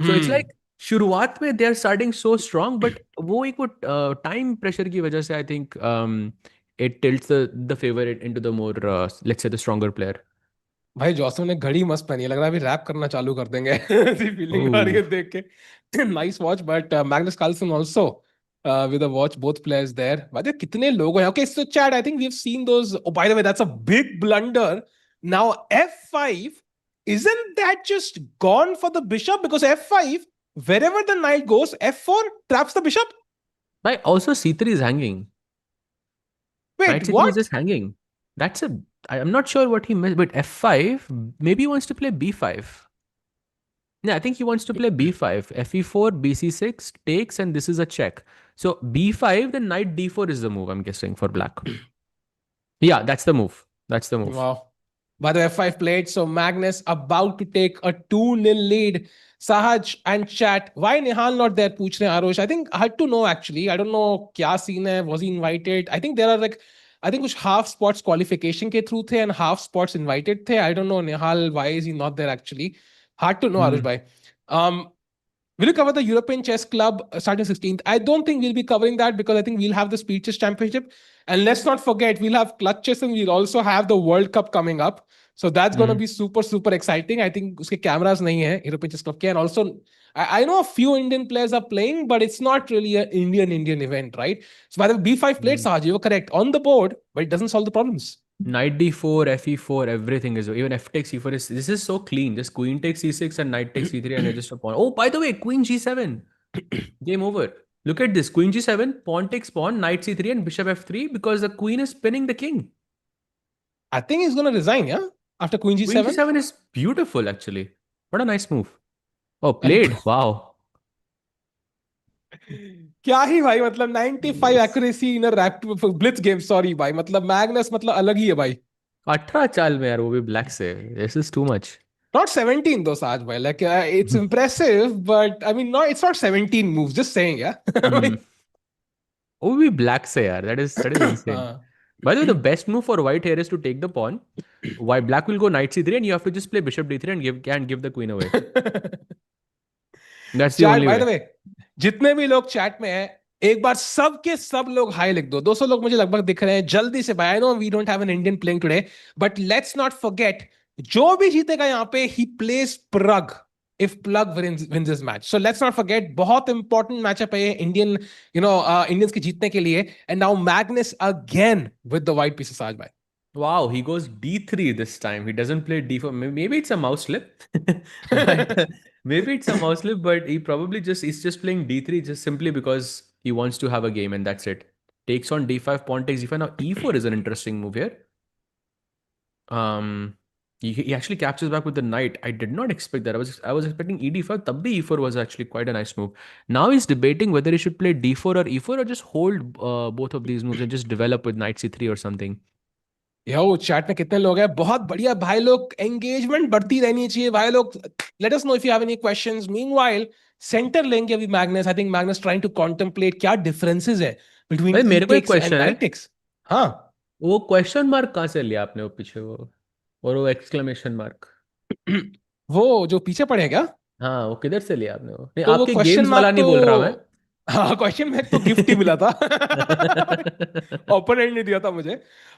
So it's like शुरुआत में they are starting so strong, but वो एक time pressure की वजह से I think it tilts the favorite into the more let's say the stronger player. भाई जॉसम ने घड़ी मस्त पहनी है लग रहा है अभी रैप करना चालू कर देंगे ऐसी फीलिंग आ रही है देख के nice watch but Magnus Carlsen also with a watch both players there but कितने लोग हैं okay so Chad I think we've seen those oh by the way that's a big blunder now f5 isn't that just gone for the bishop because f5 wherever the knight goes, f4 traps the bishop. But also c3 is hanging. Knight Wait, c3 is what? just hanging. That's a. I'm not sure what he missed, but f5. Maybe he wants to play b5. Yeah, I think he wants to play b5, fe4, bc6 takes, and this is a check. So b5, then knight d4 is the move. I'm guessing for black. Yeah, that's the move. That's the move. Wow. By the way, f5 played, so Magnus about to take a 2-0 lead. Sahaj and chat, why Nihal not there? Pooch rahe Arush. I think I had to know actually. I don't know kya scene hai. Was he invited? I think there are like, I think kuch half spots qualification ke through the and half spots invited the. I don't know Nihal, why is he not there actually? Hard to know, Arush bhai. Will you cover the European Chess Club starting 16th? I don't think we'll be covering that because I think we'll have the Speed Chess Championship. And let's not forget, we'll have Clutch Chess and we'll also have the World Cup coming up. So that's going to be super, super exciting. I think uske cameras nahi hai, European Chess Club ke. And also, I know a few Indian players are playing, but it's not really an Indian event, right? So by the way, B5 played, Sahaj, you were correct. On the board, but it doesn't solve the problems. Knight d4, fe4, everything is even f takes e4 is this is so clean. Just queen takes e6 and knight takes e3 and you're just a pawn. Oh, by the way, queen g7. Game over. Look at this. Queen g7, pawn takes pawn, knight c3 and bishop f3 because the queen is pinning the king. I think he's going to resign, yeah? After queen g7. Queen g7 is beautiful actually. What a nice move. Oh, played. Wow. क्या ही भाई मतलब 95 accuracy in a blitz game sorry भाई मतलब Magnus मतलब अलग ही है भाई 18 चाल में यार वो भी ब्लैक से this is too much not 17 though Saj bhai like it's impressive but I mean no it's not 17 moves just saying yeah वो भी ब्लैक से यार that is insane. By the way, the best move for white here is to take the pawn. White black will go knight c3 and you have to just play bishop d3 and give the queen away. That's the only by way. the way जितने भी लोग chat में हैं एक बार सबके सब लोग high लिख दो 200 लोग मुझे लगभग दिख रहे हैं जल्दी से भाई I know we don't have an Indian playing today but let's not forget जो भी जीतेगा यहाँ पे ही place Pragg if Plug wins this match. So let's not forget, बहुत important matchup है Indian, Indians के जीतने के लिए. And now Magnus again with the white pieces, Saj bhai. Wow, he goes d3 this time. He doesn't play d4. Maybe it's a mouse slip. Maybe it's a mouse slip, but he's just playing d3 just simply because he wants to have a game and that's it. Takes on d5, pawn takes d5. Now e4 is an interesting move here. He actually captures back with the knight. I did not expect that. I was expecting ed5. Tab bhi e4 was actually quite a nice move. Now he's debating whether he should play d4 or e4 or just hold both of these moves and just develop with knight c3 or something. Yo chat में कितने लोग हैं बहुत बढ़िया भाई लोग engagement बढ़ती रहनी चाहिए भाई लोग let us know if you have any questions meanwhile center लेंगे अभी Magnus I think Magnus trying to contemplate क्या डिफरेंसेस है बिटवीन मेरे को एक क्वेश्चन है हाँ वो क्वेश्चन मार्क कहाँ से लिया आपने वो पीछे वो और वो एक्सक्लेमेशन मार्क वो जो पीछे पड़े क्या हाँ वो किधर से लिया आपने वो नहीं तो आपके वो गेम्स वाला नहीं बोल रहा मैं हाँ क्वेश्चन मार्क तो गिफ्ट ही मिला था ओपोनेंट ने दिया था मुझे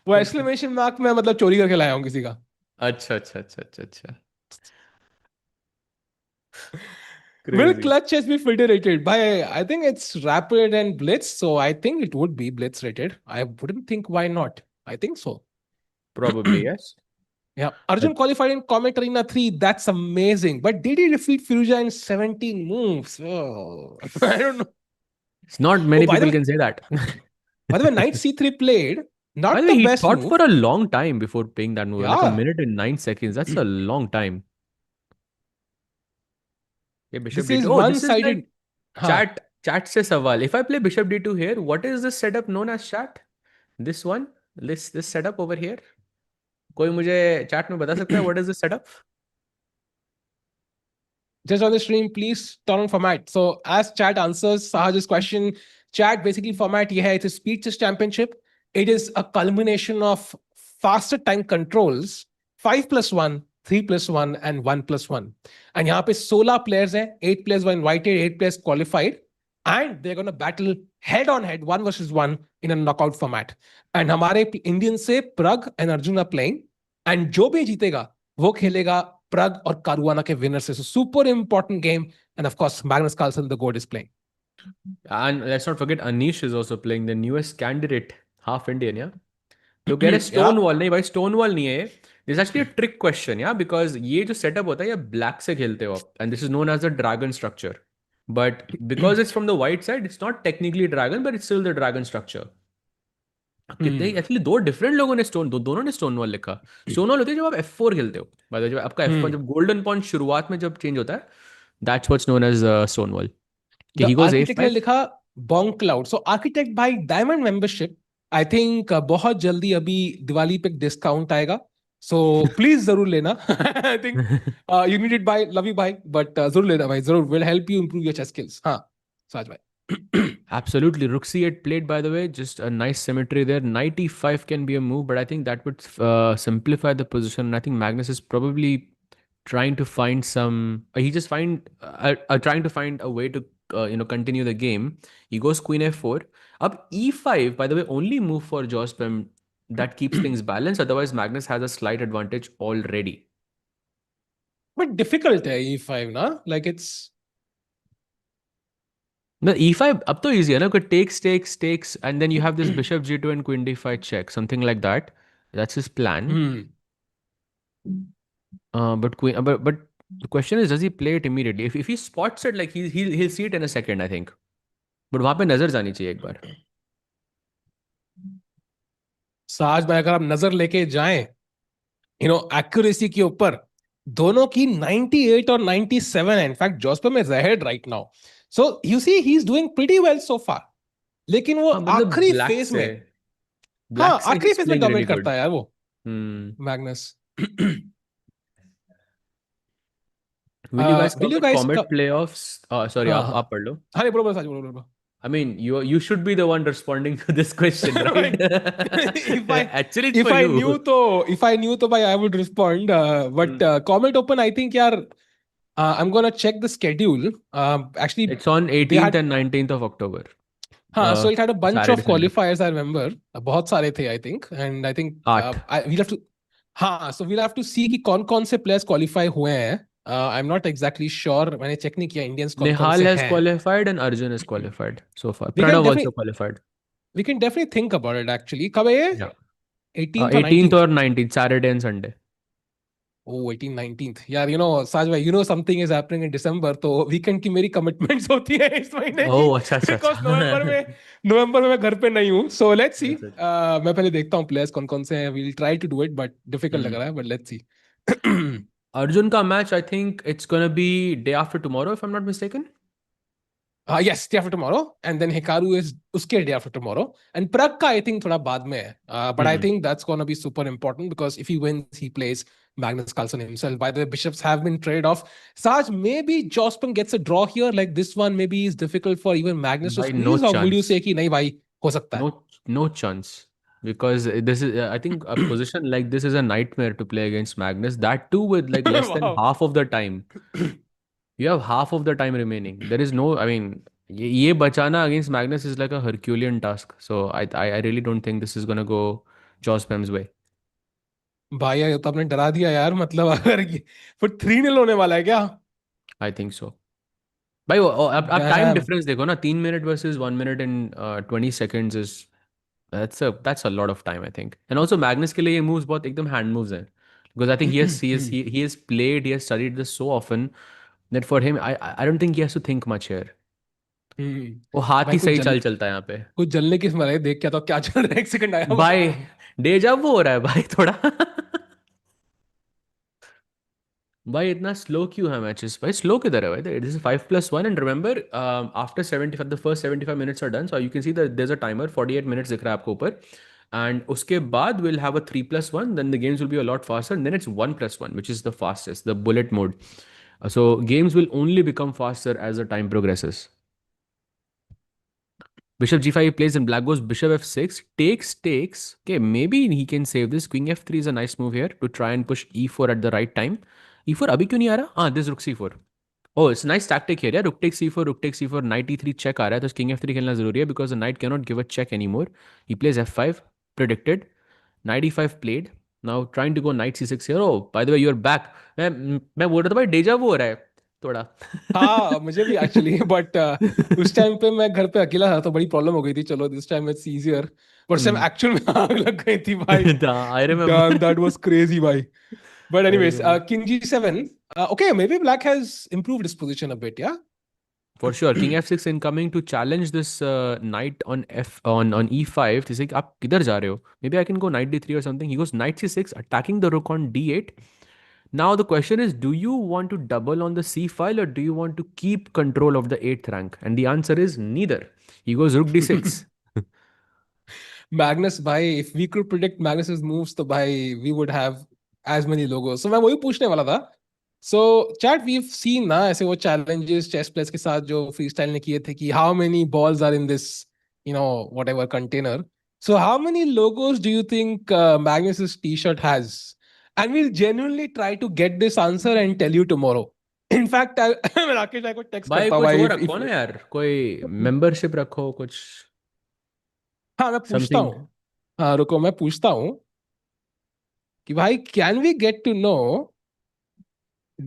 वो एक्सक्लेमेशन मार्क मैं मतलब चोरी करके लाया हूँ किसी का अच्छा अच्छा अच्छा अच्छा अच्छा Will clutch chess be filter rated? By I think it's rapid and blitz, so I think it would be blitz rated. I wouldn't think why not. I think so. Probably yes. Yeah, Arjun qualified in Comet Arena 3. That's amazing. But did he defeat Firuza in 17 moves? Oh, I don't know. It's not many people can say that. By the way, Knight C3 played. Not the he best thought move. for a long time before playing that move. Yeah. Like a minute and 9 seconds. That's a long time. Okay, bishop This is d2. one-sided. Chat se sawal. If I play bishop d2 here, what is this setup known as chat? This one? This setup over here? कोई मुझे chat में बता सकता है what is this setup? Just on the stream, please turn on format. So as chat answers Sahaj's question, chat basically format ये है, it's a speed chess championship. It is a culmination of faster time controls, 5+1, 3+1, and 1+1. And यहाँ पे 16 players हैं, 8 players were invited, 8 players qualified, and they're going to battle head on head, 1 versus 1 in a knockout format. And हमारे Indian से Prag and Arjun are playing, and जो भी जीतेगा वो खेलेगा Prag or Caruana के winner से. So super important game, and of course Magnus Carlsen, the GOAT, is playing. And let's not forget Anish is also playing, the newest candidate, half Indian, yeah. तो कह रहे Stonewall नहीं भाई Stonewall नहीं है. This is actually a trick question, yeah, because ये जो setup होता है ये black से खेलते हो आप, and this is known as the dragon structure. But because it's from the white side, it's not technically dragon, but it's still the dragon structure. कितने एक्चुअली दो डिफरेंट लोगों ने दोनों ने स्टोन वॉल लिखा. स्टोन वॉल होती है जब आप F4 खेलते हो. मतलब जब आपका F1 जब गोल्डन पॉन शुरुआत में जब चेंज होता है, that's what's known as stone wall. कि द ही गोज आर्किटेक्ट ने A5. लिखा बॉन्ग क्लाउड. सो आर्किटेक्ट भाई डायमंड मेंबरशिप आई थिंक बहुत जल्दी अभी दिवाली पे डिस्काउंट आएगा. सो प्लीज जरूर लेना. I think you need it भाई. लव यू भाई. बट जरूर लेना भाई. जरूर will help you improve your chess skills. हाँ साज भाई. Absolutely. Rook C8 played, by the way, just a nice symmetry there. Knight E5 can be a move, but I think that would simplify the position. And I think Magnus is probably trying to find some. He just trying to find a way to continue the game. He goes Queen F4. Up E5, by the way, only move for Jospem that keeps things balanced. Otherwise, Magnus has a slight advantage already. But difficult है E5 ना. Like it's. No, E5 up to easy है ना. Takes, and then you have this bishop G2 and queen D5 check, something like that. That's his plan. But the question is, does he play it immediately? If he spots it, like he'll see it in a second, I think. But वहाँ पे नजर जानी चाहिए एक बार. साज भाई अगर आप नजर लेके जाएं एक्यूरेसी के ऊपर, दोनों की 98 और 97 है. इनफैक्ट जोस्पर में ahead right now. So you see he is doing pretty well so far. लेकिन वो आखिरी फेज में, हाँ आखिरी फेज में डोमिनेट करता है यार वो Magnus. Will you guys will you cover guys Comet playoffs? Sorry, आप पढ़ लो. हाँ बोलो बोलो साज बोलो. I mean, you should be the one responding to this question, right? Actually, it's if for I you. if I knew, तो I would respond. But Comet Open, I think, यार, I'm gonna check the schedule. Actually, it's on 18th and 19th of October. हाँ, so it had a bunch Saturday, of qualifiers. I remember, बहुत सारे थे, I think, and I think we'll have to. हाँ, so we'll have to see कि कौन से players qualify हुए हैं. I'm not exactly sure. मैंने check नहीं किया Indians कौन से Nihal has हैं. qualified and Arjun is qualified so far. Pranav also qualified. We can definitely think about it actually. कब है ये? Yeah. 18th or 18th or 19th, Saturday and Sunday. Oh, 18th, 19th. यार, साज भाई, something is happening in December, तो weekend की मेरी commitments होती है इस महीने की. Oh, अच्छा. Because नवंबर में मैं घर पे नहीं हूँ. So let's see. मैं पहले देखता हूँ players कौन से हैं. We'll try to do it, but difficult लग रहा है. But let's see. Arjun का match, I think it's gonna be day after tomorrow, if I'm not mistaken. Yes, day after tomorrow, and then Hikaru is उसके day after tomorrow, and Prag का I think थोड़ा बाद में है. But I think that's gonna be super important because if he wins, he plays Magnus Carlsen himself. By the way, bishops have been traded off. Saj, maybe Jospin gets a draw here. Like this one, maybe is difficult for even Magnus to squeeze. Or will you say कि नहीं भाई हो सकता है? No chance. Because this is, I think, a position like this is a nightmare to play against Magnus. That too with like less than half of the time. You have half of the time remaining. There is no, I mean, ये बचाना against Magnus is like a Herculean task. So I really don't think this is gonna go Jospam's way. भाई ये तो आपने डरा दिया यार. मतलब अगर फिर 3-0 होने वाला है क्या? I think so. भाई आप टाइम डिफरेंस देखो ना. 3 minutes versus 1 minute and 20 seconds is that's a lot of time, I think. And also Magnus के लिए ये moves बहुत एकदम hand moves हैं. Because I think he has played, he has studied this so often that for him I don't think he has to think much here. वो हाथ ही सही चलता है यहाँ पे. कुछ जलने की स्मेल है. देख क्या तो क्या चल रहा है. एक सेकंड आया भाई. डेजा वो हो रहा है भाई थोड़ा. भाई इतना स्लो क्यों है मैचेस. भाई स्लो किधर है भाई. This is 5+1 and remember after 75 the first 75 minutes are done. So you can see that there is a timer 48 minutes दिख रहा है आपको ऊपर. एंड उसके बाद will have a 3+1. Then the games will be a lot faster. Then it's 1+1 which is the fastest, the bullet mode. So games will only become faster as the time progresses. Bishop g5 plays and black goes bishop f6. Takes. Okay, maybe he can save this. Queen f3 is a nice move here to try and push e4 at the right time. e4 अभी क्यों नहीं आ रहा? This rook c4. Oh, it's a nice tactic here. Yeah, rook takes c4, knight e3 check आ रहा है. तो king f3 खेलना जरूरी है because the knight cannot give a check anymore. He plays f5, predicted. Knight e5 played. Now trying to go knight c6 here. Oh, by the way, you're back. मैं बोल रहा था भाई डेजा वो हो रहा है थोड़ा. हाँ मुझे भी एक्चुअली. बट उस टाइम पे मैं घर पे अकेला था तो बड़ी प्रॉब्लम हो गई थी. चलो this time it's easier. But same actual में आग लग गई थी भाई. I remember. That was crazy भाई. But anyways, king g7. Okay, maybe black has improved his position a bit, yeah? For sure, King F6 incoming to challenge this knight on on E5. He's like, "आप किधर जा रहे हो? Maybe I can go knight D3 or something." He goes knight C6, attacking the rook on D8. Now the question is, do you want to double on the C file or do you want to keep control of the 8th rank? And the answer is neither. He goes rook D6. Magnus भाई, if we could predict Magnus's moves तो भाई we would have as many logos. So मैं वही पूछने वाला था. So chat, we've seen ना ऐसे वो challenges chess players के साथ जो freestyle ने किए थे कि how many balls are in this, whatever container. So how many logos do you think Magnus's t-shirt has? And we'll genuinely try to get this answer and tell you tomorrow. In fact, मैं राकेश भाई को text भाई करता हूँ कुछ भाई वो if रखो ना यार, कोई मेंबरशिप रखो कुछ. हाँ मैं पूछता Something. हूँ. हाँ रुको मैं पूछता हूँ कि भाई can we get to know,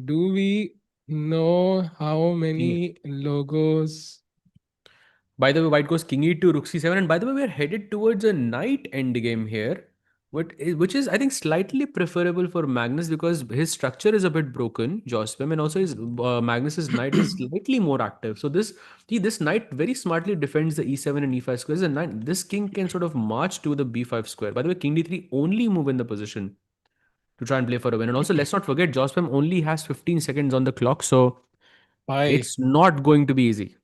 do we know how many logos? By the way, white goes king e2, rook c7, and by the way, we're headed towards a knight endgame here, which is I think slightly preferable for Magnus because his structure is a bit broken, Jospim, and also his Magnus's knight is slightly more active. So this knight very smartly defends the e7 and e5 squares, and this king can sort of march to the b5 square. By the way, king d3 only move in the position to try and play for a win. And also, let's not forget, Jospim only has 15 seconds on the clock, so Bye. it's not going to be easy.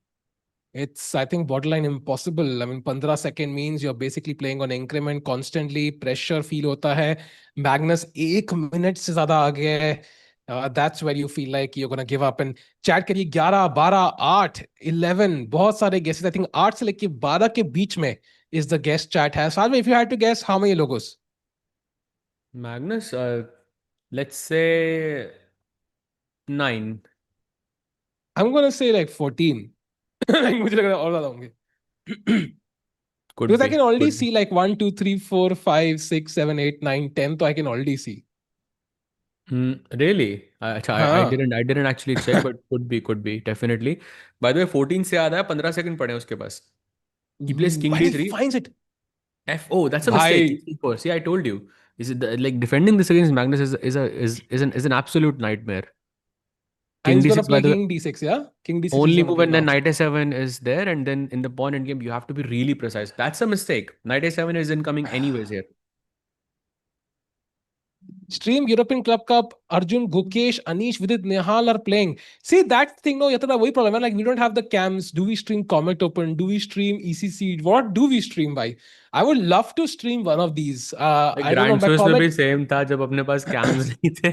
It's, I think, borderline impossible. I mean, 15 second means you're basically playing on increment constantly. Pressure feel होता है. Magnus 1 minute से ज़्यादा आगे है. That's where you feel like you're gonna give up. And chat करिए 11, 12, 8, 11. बहुत सारे guesses. I think 8 से लेके 12 के बीच में is the guess chat has. Salve, if you had to guess, how many logos? Magnus, let's say 9. I'm gonna say like 14. Like, मुझे लग रहा है और ज़्यादा होंगे. Could Because I be. can already Could be. see like 1, 2, 3, 4, 5, 6, 7, 8, 9, 10. So I can already see. Really? I हाँ. didn't actually check, but could be, definitely. By the way, 14 से याद है 15 सेकंड पड़े हैं उसके पास. He plays king When he d3. finds it. Oh, that's a mistake. भाई. King c4. See, I told you. Is it like defending this against Magnus is an absolute nightmare. And King he's gonna d6, by play the way, King D6, yeah? King D6 he's only gonna move play and then now. knight a7 is there, and then in the pawn endgame you have to be really precise. That's a mistake. Knight a7 is incoming anyways here. Stream European Club Cup, Arjun, Gukesh, Anish, Vidit, Nehal are playing. See that thing, no, yata वही problem है. Like we don't have the cams. Do we stream Comet Open? Do we stream ECC? What do we stream by? I would love to stream one of these. I don't know, grand by shows में भी Comet. Same था जब अपने पास camps नहीं थे.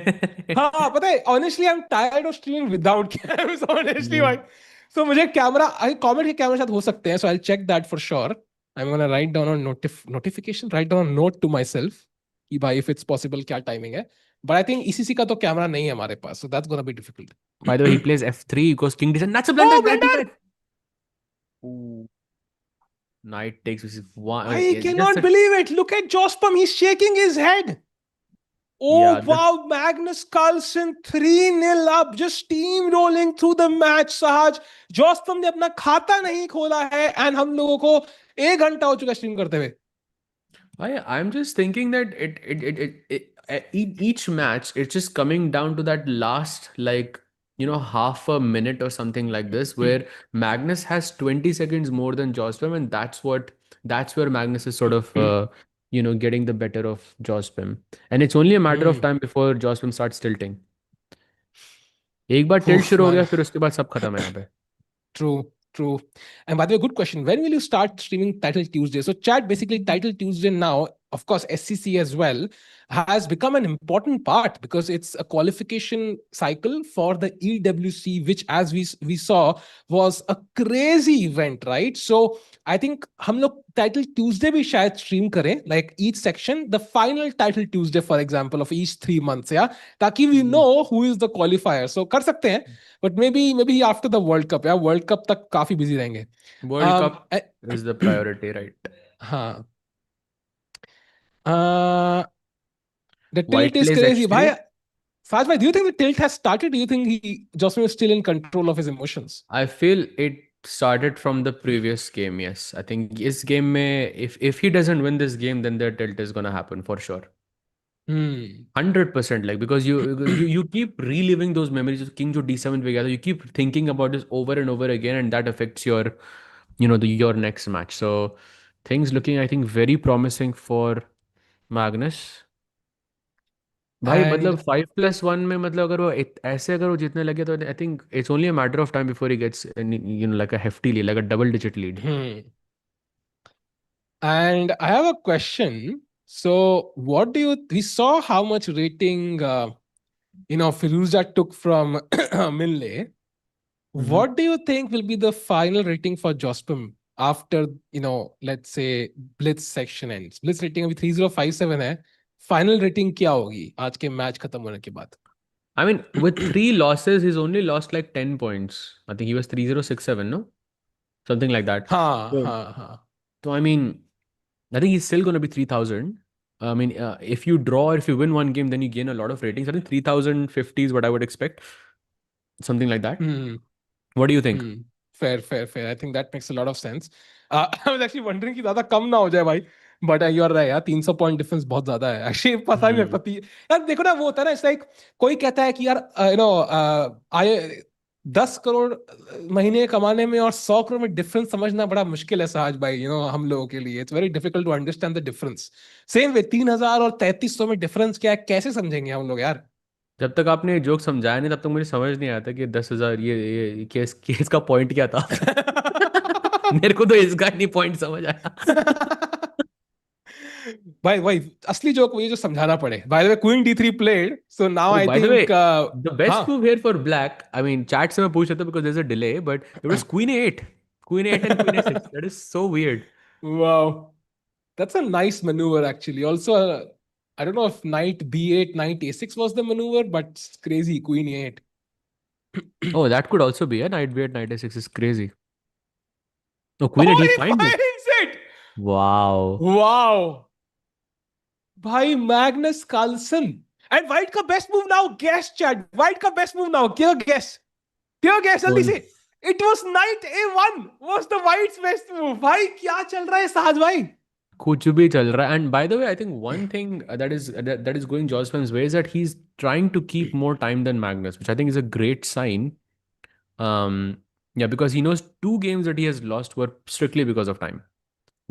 हाँ पता है, honestly I'm tired of streaming without cams. Honestly भाई. So मुझे कैमरा, Comet के कैमरा साथ हो सकते हैं. So I'll check that for sure. I'm gonna write down a notification, write down a note to myself कि भाई if it's possible क्या timing है. But I think ECC का तो कैमरा नहीं है हमारे पास, so that's gonna be difficult. By the way, he plays f3, goes king d7. That's a blunder. Oh, blunder! Ooh. Knight takes one. I cannot believe it. Look at Jospam. He's shaking his head. Oh, Yeah, wow. Magnus Carlsen 3-0 up. Just steamrolling through the match, Sahaj. Jospam ने अपना खाता नहीं खोला है and हम लोगों को 1 घंटा हो चुका स्ट्रीम करते हुए. I'm just thinking that each match, it's just coming down to that last, like, half a minute or something like this, where Magnus has 20 seconds more than Jospim, and that's where Magnus is sort of, getting the better of Jospim. And it's only a matter of time before Jospim starts tilting. एक बार tilt शुरू हो गया, फिर उसके बाद सब खत्म है यहाँ पे. True. And by the way, good question. When will you start streaming Title Tuesday? So chat, basically Title Tuesday now, of course, SCC as well, has become an important part because it's a qualification cycle for the EWC, which as we saw was a crazy event, right? So I think हम लोग Title Tuesday भी शायद stream करें, like each section, the final Title Tuesday, for example, of each 3 months, yeah? ताकि we know who is the qualifier. So कर सकते हैं. But maybe after the World Cup, yeah, World Cup तक काफी busy रहेंगे. World Cup is the priority, right? हाँ. The tilt White is plays crazy. h3. Bhai, Saj bhai, do you think the tilt has started? Do you think Jocelyn is still in control of his emotions? I feel it started from the previous game, yes. I think this game if he doesn't win this game, then the tilt is gonna happen for sure. 100%, like, because you keep reliving those memories of king to d7 together. You keep thinking about this over and over again, and that affects your, your next match. So things looking, I think, very promising for Magnus. भाई And मतलब 5+1 में, मतलब अगर वो ऐसे अगर वो जीतने लगे तो I think it's only a matter of time before he gets like a hefty lead, like a double digit lead. And I have a question. So, what do you? We saw how much rating Firuza took from Minley. What do you think will be the final rating for Jospim after let's say Blitz section ends? Blitz rating अभी 3057 है. Final rating क्या होगी आज के match खत्म होने के बाद? I mean, with 3 losses, he's only lost like 10 points. I think he was 3067, no? Something like that. हाँ So, हाँ हाँ. so I mean, I think he's still going to be 3000. I mean, if you draw or if you win one game, then you gain a lot of ratings. I think 3050 is what I would expect. Something like that. What do you think? Fair, fair, fair. I think that makes a lot of sense. I was actually wondering कि ज्यादा कम ना हो जाए भाई. But you are right यार, 300 point difference बहुत ज्यादा है. Actually पता नहीं लगता यार. देखो ना, वो होता है ना, इट्स लाइक कोई कहता है कि यार आए 10 करोड़ महीने कमाने में और 100 करोड़ में डिफरेंस समझना बड़ा मुश्किल है सहज भाई. हम लोगों के लिए it's very difficult to understand the difference. Same way 3000 और 3300 में डिफरेंस क्या है, कैसे समझेंगे हम लोग यार? जब तक आपने ये जोक समझाया नहीं, तब तक मुझे समझ नहीं आता कि 10,000 ये केस केस का पॉइंट क्या था. मेरे को तो इसका नहीं पॉइंट समझ आया. भाई भाई असली जोक वही जो समझाना पड़े. Bye the way queen D3 played, so now Oh, I by the way, think the best हाँ. move here for black, I mean, chat से मैं पूछ रहा था because there's a delay, but it was queen a8. Queen a8 and queen a6. That is so weird. Wow, that's a nice maneuver actually. Also, I don't know if knight B8, knight A6 was the maneuver, but it's crazy. Queen A8. Oh, that could also be a knight b8, knight a6 is crazy. Oh, queen 8, Oh, he he finds it. finds it! Wow. Wow. भाई Magnus Carlsen. And white का best move now. Guess chat. White का best move now. क्या guess? क्या guess जल्दी कौन? से. It was knight A1 was the white's best move. भाई क्या चल रहा है साहज भाई? कुछ भी चल रहा है. And by the way, I think one thing that is going Jospin's way is that he's trying to keep more time than Magnus, which I think is a great sign. Um, yeah, because he knows 2 games that he has lost were strictly because of time.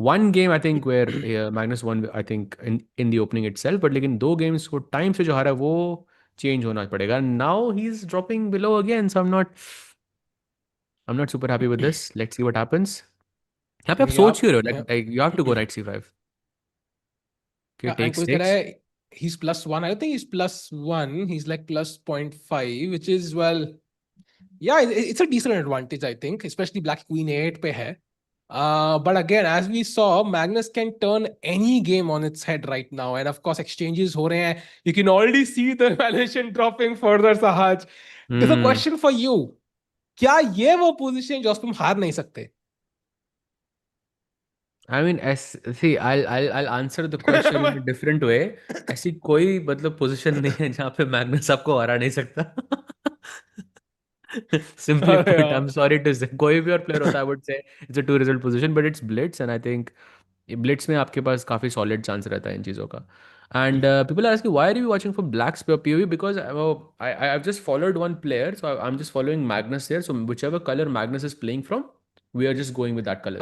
One game I think where Magnus won, I think in the opening itself, but लेकिन 2 games को time से जो हारा वो change होना पड़ेगा. Now he's dropping below again, so I'm not super happy with this. Let's see what happens. यहाँ पे आप सोच क्यों रहे हो? Like you have to go knight c5. Okay, and takes कोई कह रहा takes. है he's +1. I don't think he's +1. He's like +0.5, which is, well, yeah, it's a decent advantage, I think, especially black queen A8 पे है. But again, as we saw, Magnus can turn any game on its head right now. And of course, exchanges हो रहे हैं. You can already see the valuation dropping further, Sahaj. There's a question for you. क्या ये वो position जो तुम हार नहीं सकते? I mean, see, I'll answer the question in a different way. ऐसी कोई मतलब position नहीं है जहाँ पे Magnus आपको हरा नहीं सकता. Simply अरे put, यार. I'm sorry to say, कोई भी और player होता, I would say it's a 2 result position, but it's blitz, and I think blitz में आपके पास काफी solid chance रहता है इन चीजों का. And people are asking, why are you watching for Black's POV? Because I've just followed one player, so I'm just following Magnus here. So whichever color Magnus is playing from, we are just going with that color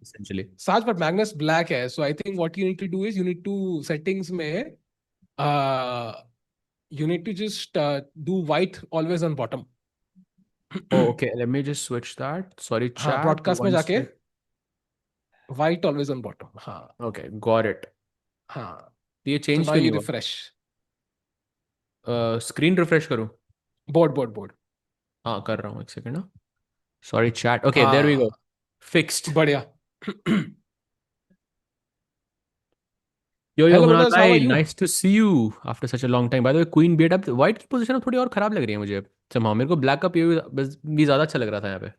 essentially. Saj, but Magnus black है, so I think what you need to do is you need to settings में you need to just do white always on bottom. Oh, okay. Let me just switch that. Sorry, हाँ, chat. broadcast में One जाके sec. white always on bottom. हाँ Okay, got it. हाँ. ये So change now क्यों you नहीं हुआ? refresh. Screen refresh करूँ? Board. हाँ, कर रहा हूँ, एक सेकंड ना. Sorry, chat. Okay, there we go. हाँ Fixed. बढ़िया. Yo, Hello Hunal brothers, how are bhai, you? nice to see you after such a long time. By the way, Queen B8 अब white की position अब थोड़ी और खराब लग रही है मुझे. somehow मेरे को black का POV भी ज्यादा अच्छा लग रहा था यहाँ पे.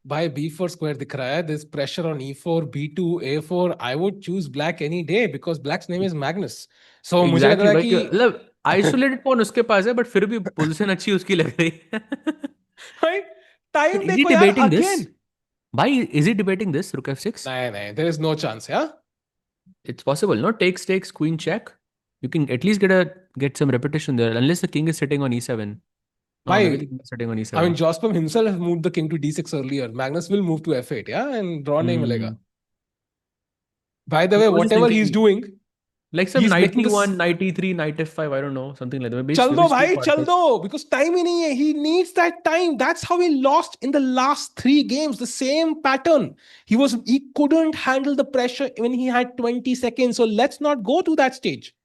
भाई B4 square दिख रहा है. There's pressure on E4, B2, A4. I would choose black any day because black's name is Magnus. So मुझे लग Exactly रहा है भाई, कि मतलब isolated pawn उसके पास है, but फिर भी पोजीशन अच्छी उसकी लग रही है. भाई But टाइम is he देखो यार debating this? Again. Bhai, is he debating this? Rook f6? नहीं, there is no chance, yeah. It's possible, no? Takes, queen check. You can at least get some repetition there, unless the king is sitting on e7. Oh, maybe the Bhai, king is sitting on I mean, e7. Jospam himself moved the king to d6 earlier. Magnus will move to f8, yeah, and draw nahi Hmm. milega. By the I way, was just whatever he's thinking, doing, like some he's knight making e1, this. knight e3, knight f5. I don't know, something like that. चल Maybe दो speak भाई part चल दो because time ही नहीं है. He needs that time. That's how he lost in the last 3 games. The same pattern. He couldn't handle the pressure when he had 20 seconds. So let's not go to that stage.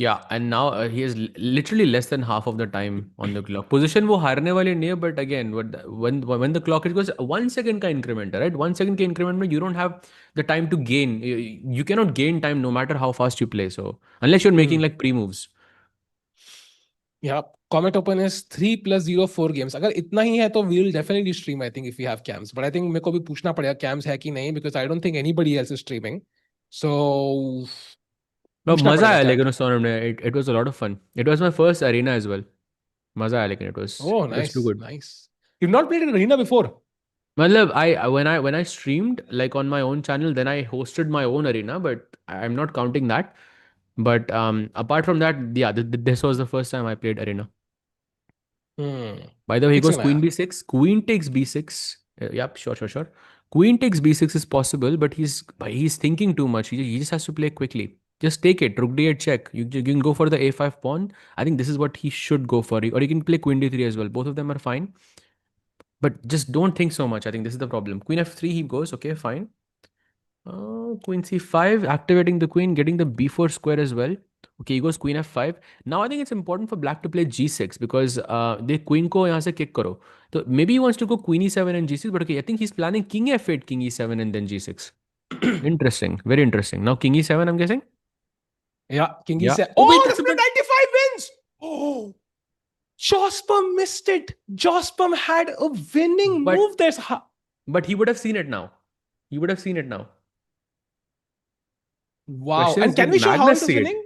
Yeah, and now he has literally less than half of the time on the clock. Position वो हारने वाली नहीं है, but again, when the clock, it goes 1 second का increment है, right? 1 second के increment में you don't have the time to gain. You cannot gain time no matter how fast you play. So unless you're making like pre-moves. Yeah, Comet Open is 3+0 4 games. अगर इतना ही है तो we will definitely stream. I think if we have cams, but I think मेरे को भी पूछना पड़ेगा cams है कि नहीं because I don't think anybody else is streaming. So No, पूछना मजा पड़ेगा आया chat. लेकिन उस tournament में. It was a lot of fun. It was my first arena as well. मजा आया लेकिन Oh, it was too nice, good. nice. You've not played in arena before. मतलब when I streamed like on my own channel, then I hosted my own arena, but I'm not counting that. But apart from that, yeah, this was the first time I played arena. By the way, he Six goes and queen a b6, queen takes b6. Yep, sure. Queen takes b6 is possible, but he's thinking too much. He just has to play quickly. Just take it. Rook d8 check. You can go for the a5 pawn. I think this is what he should go for. Or you can play queen d3 as well. Both of them are fine. But just don't think so much. I think this is the problem. Queen f3 he goes. Okay, fine. Queen c5, activating the queen, getting the b4 square as well. Okay, he goes queen f5. Now I think it's important for black to play g6 because the queen को यहाँ से kick करो. So maybe he wants to go queen e7 and g6, but okay, I think he's planning king f8, king e7, and then g6. Interesting, very interesting. Now king e7, I'm guessing. Yeah, King Yeah. E7. Oh wait, Oh, that's the a split bit. 95 wins. Oh, Jospam missed it. Jospam had a winning But move. but he would have seen it now. He would have seen it now. Wow. Question And is, can did we show how Magnus it was see it? winning?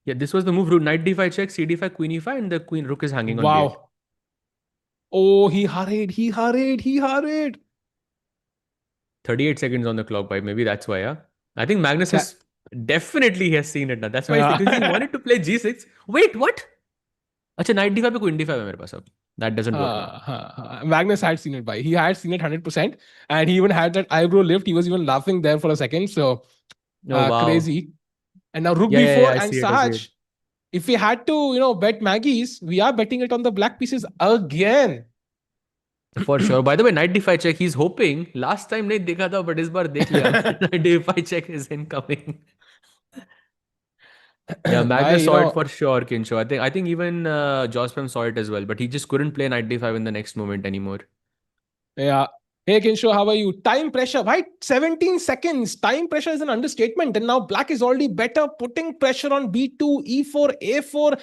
Yeah, this was the move. Rook knight d5 check, c d5, queen e5, and the queen rook is hanging on b8. Wow. Oh, he hurried. 38 seconds on the clock, by maybe that's why. Yeah, I think Magnus Ca- has definitely has seen it now. That's why because he Yeah. wanted to play g6. Wait, what? अच्छा knight d5 पे queen d5 है मेरे पास अब. That doesn't work now. Magnus had seen it by. He had seen it 100%. And he even had that eyebrow lift. He was even laughing there for a second. So Oh wow. crazy. And now Rook Yeah. B4 I and see it. I see it. Sahaj. If we had to, bet Maggie's, we are betting it on the black pieces again. For sure. By the way, knight d5 check. He's hoping. Last time नहीं देखा था, but इस बार देख लिया. Knight d5 check is incoming. Yeah, Bhai, Magnus saw it for sure, Kinsho. I think even Jospam saw it as well, but he just couldn't play knight d5 in the next moment anymore. Yeah. Hey, Kinsho, how are you? Time pressure, right? 17 seconds. Time pressure is an understatement. And now black is already better, putting pressure on B2, E4, A4.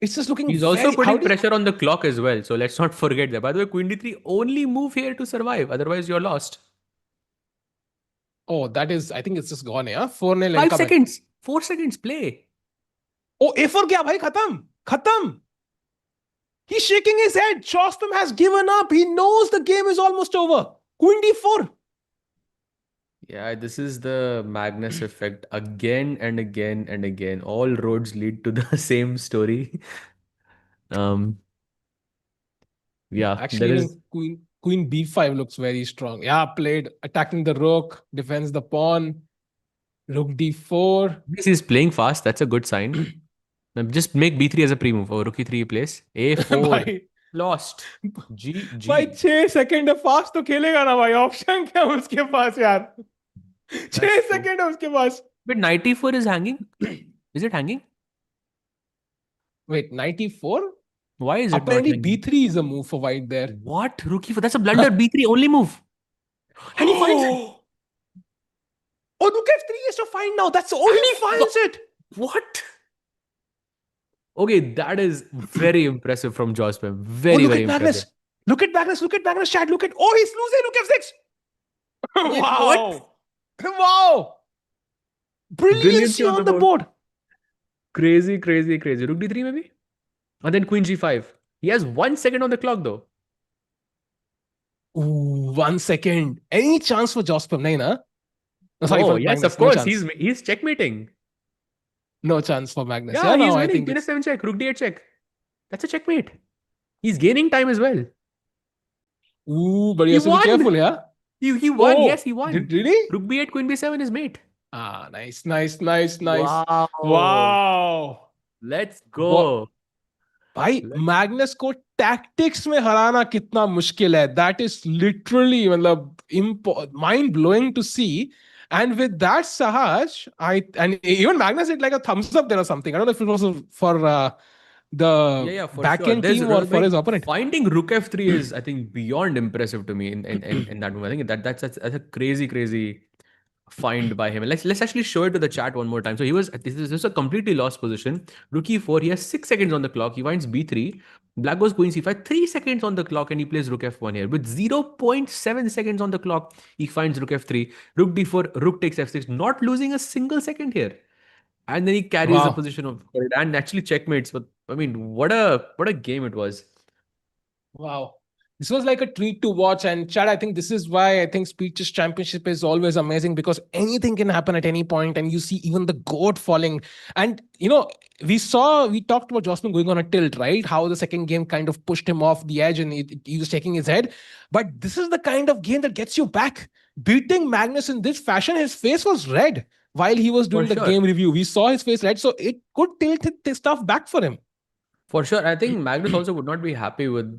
It's just looking He's also very... putting pressure on the clock as well, so let's not forget that. By the way, queen d3 only move here to survive, otherwise you're lost. Oh, that is... I think it's just gone, yeah? 4-0 5 incoming. seconds. 4 seconds, play. Oh, A4 gaya, bhai, khatam. He's shaking his head. Jospam has given up. He knows the game is almost over. Queen D4. Yeah, this is the Magnus effect again and again and again. All roads lead to the same story. Yeah, Actually, there is. even Queen B5 looks very strong. Yeah, played attacking the rook, defends the pawn. Rook D4. He's playing fast. That's a good sign. Now just make B3 as a pre-move. Oh, rook E3 place. A4. भाई Lost. GG. भाई 6 second fast तो खेलेगा ना भाई option क्या है उसके पास यार 6 सेकंड है उसके पास But knight E4 is hanging. Is it hanging? wait 94 Why is it not apparently hanging? B3 is a move for white there What? Rook E4. That's a blunder. B3 only move. And he finds it. Oh, Rook F3 is to find now. That's all he finds it. What? Okay, that is very impressive from Jospam. Oh, Very, very impressive. Look at Magnus, chat. Look at. Oh, he's losing. Look F6. Wait, Wow. what? Wow. Brilliancy on the board. Crazy. Rook D3 maybe? And then Queen G5. He has 1 second on the clock though. Ooh, 1 second. Any chance for Jospam? Nahin, na? Oh, yes, of course. He's checkmating. No chance for Magnus. Yeah, Yeah, he's no, I winning. think Queen it's... f7 check, rook d8 check. That's a checkmate. He's gaining time as well. Ooh, but he He has to be won. careful, yeah? He won. Oh, Yes, he won. did he? Rook b8, queen b7 is mate. Ah, nice, nice, nice, nice. Wow. Wow. Let's What? go. भाई Magnus को tactics में हराना कितना मुश्किल है that is literally मतलब mind blowing to see and with that Sahaj and even Magnus did like a thumbs up there or something. I don't know if it was for the Yeah, for back sure. end team or for his opponent. Finding rook f3 is, I think, beyond impressive to me in that move. I think that's a crazy find by him. Let's actually show it to the chat one more time. So this is a completely lost position. Rook e4. He has 6 seconds on the clock. He finds b3. Black goes queen c5. 3 seconds on the clock, and he plays rook f1 here. With 0.7 seconds on the clock, he finds rook f3. Rook d4. Rook takes f6. Not losing a single second here. And then he carries the Wow. position of and actually checkmates. But I mean, what a game it was. Wow. This was like a treat to watch. And Chad, I think this is why I think Speed Chess Championship is always amazing because anything can happen at any point and you see even the goat falling. And, you know, we talked about Jocelyn going on a tilt, right? How the second game kind of pushed him off the edge and he was taking his head. But this is the kind of game that gets you back. Beating Magnus in this fashion, his face was red while he was doing the game review. We saw his face red. So it could tilt his stuff back for him. For sure, I think Magnus also would not be happy with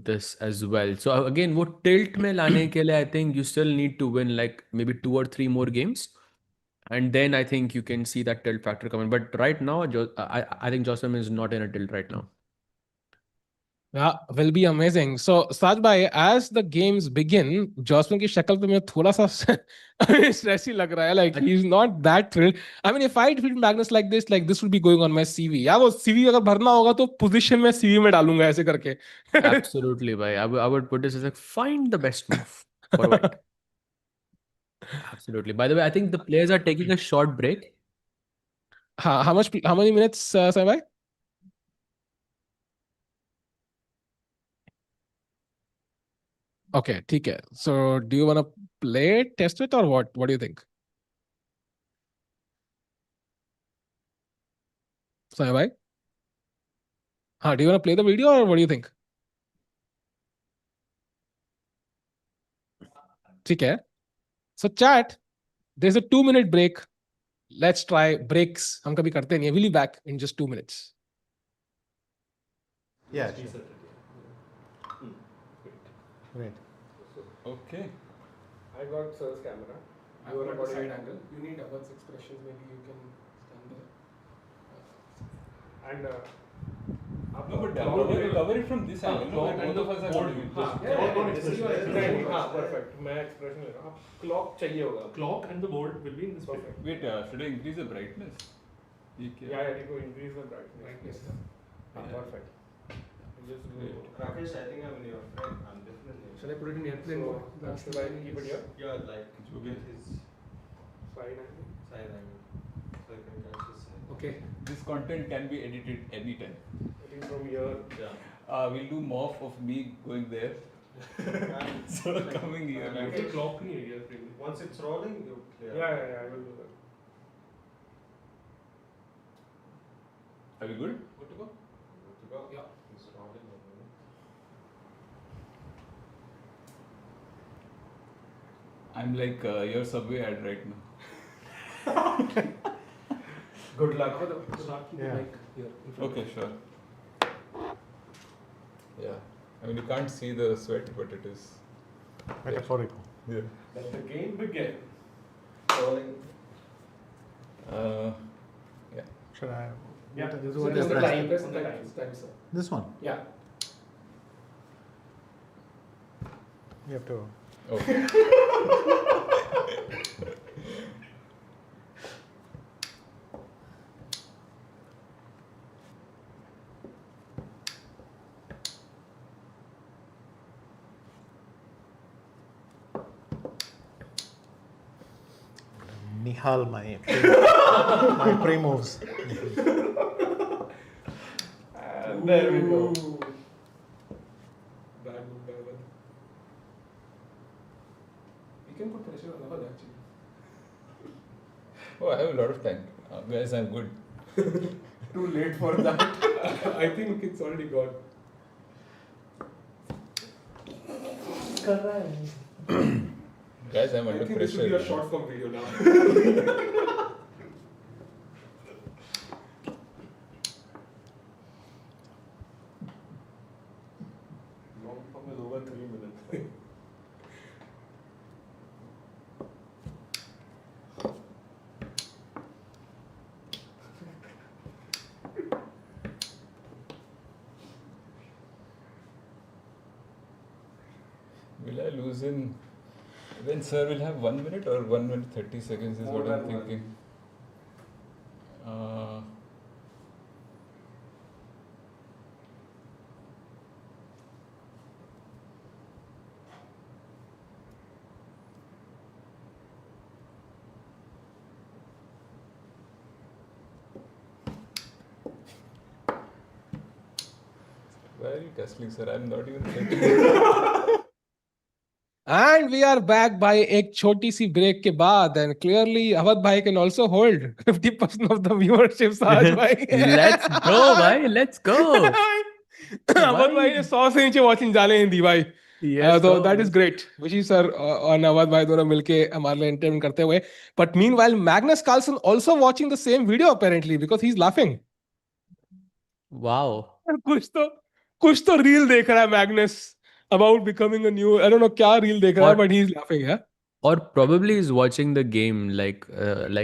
this as well. So again, वो tilt में लाने के लिए, I think you still need to win like maybe 2 or 3 more games, and then I think you can see that tilt factor coming. But right now, I think Jocelyn is not in a tilt right now. Yeah, will be amazing. So, Saj bhai, as the games begin, Jocelyn की शक्ल पे मैं थोड़ा सा stressy लग रहा है. Like he's not that thrilled. I mean, if I defeat Magnus like this will be going on my CV. या वो CV अगर भरना होगा तो position में CV में डालूंगा ऐसे करके. Absolutely, bhai. I would put this as like find the best move for white. Absolutely. By the way, I think the players are taking a short break. How many minutes, Sai bhai? Okay, ठीक है. So, do you want to play it, test it, or what? What do you think? Sai bhai? Do you want to play the video, or what do you think? ठीक है. So, chat, there's a 2-minute break. Let's try breaks. हम कभी करते नहीं. We'll be back in just 2 minutes. Yeah. Great. Okay. I got Sir's camera. I got a side angle. You need Avan's expressions. Maybe you can stand there. And No, but cover it from this angle. No, both of us are going to perfect. मैं expression ले रहा हूँ. Clock चाहिए होगा. Clock and the board will be in this perfect. Wait, should I increase the brightness? Yeah, you go increase the brightness. Perfect. Rakesh, I think I'm your friend. I'm definitely. Should I put it in airplane mode? That's the line. Keep it here. Yeah, like Okay. his Side angle. side angle, so I can catch his side. Okay. This content can be edited anytime. I think from here. Yeah. We'll do morph of me going there. So coming here. Okay, clock नहीं है airplane. Once it's rolling, you clear. Yeah, I will do that. Are we good? Good to go? Good to go? Yeah. It's rolling. I'm like your subway ad right now. Good luck. Yeah. Okay, sure. Yeah. I mean, you can't see the sweat, but it is. Metaphorical. Yeah. Let the game begin. Rolling. Yeah. Should I? Yeah. This So one this is is the press. time. Press the time, sir. This one. Yeah. You have to. Okay. Nihal my my pre moves. There we go. Bad move, bad one. We can put pressure on Avan actually. Oh, I have a lot of time. Guys, I'm good. Too late for that. I think it's already gone. Guys, I'm I under think this will pressure. be a short form video now. Long form is over 3 minutes. Will I lose in? Then sir will have 1 minute or 1 minute 30 seconds is More what I'm than one. thinking. Why are you castling, sir? I'm not even thinking. And we are back by एक छोटी सी break के बाद and clearly Awadh भाई can also hold 50% of the viewership आज भाई Let's go, bhai. Let's go. Awadh भाई ने 100 से नीचे वॉचिंग डाले हिंदी भाई Yes, तो bro. that is great विशी सर और अवध भाई दोनों मिलके हमारे लिए एंटरटेन करते हुए but meanwhile Magnus Carlsen also watching the same video apparently because he's laughing Wow. कुछ तो रील देख रहा है Magnus about becoming a new I don't know क्या रील देख रहा है Or but he's laughing yeah or probably is watching the game like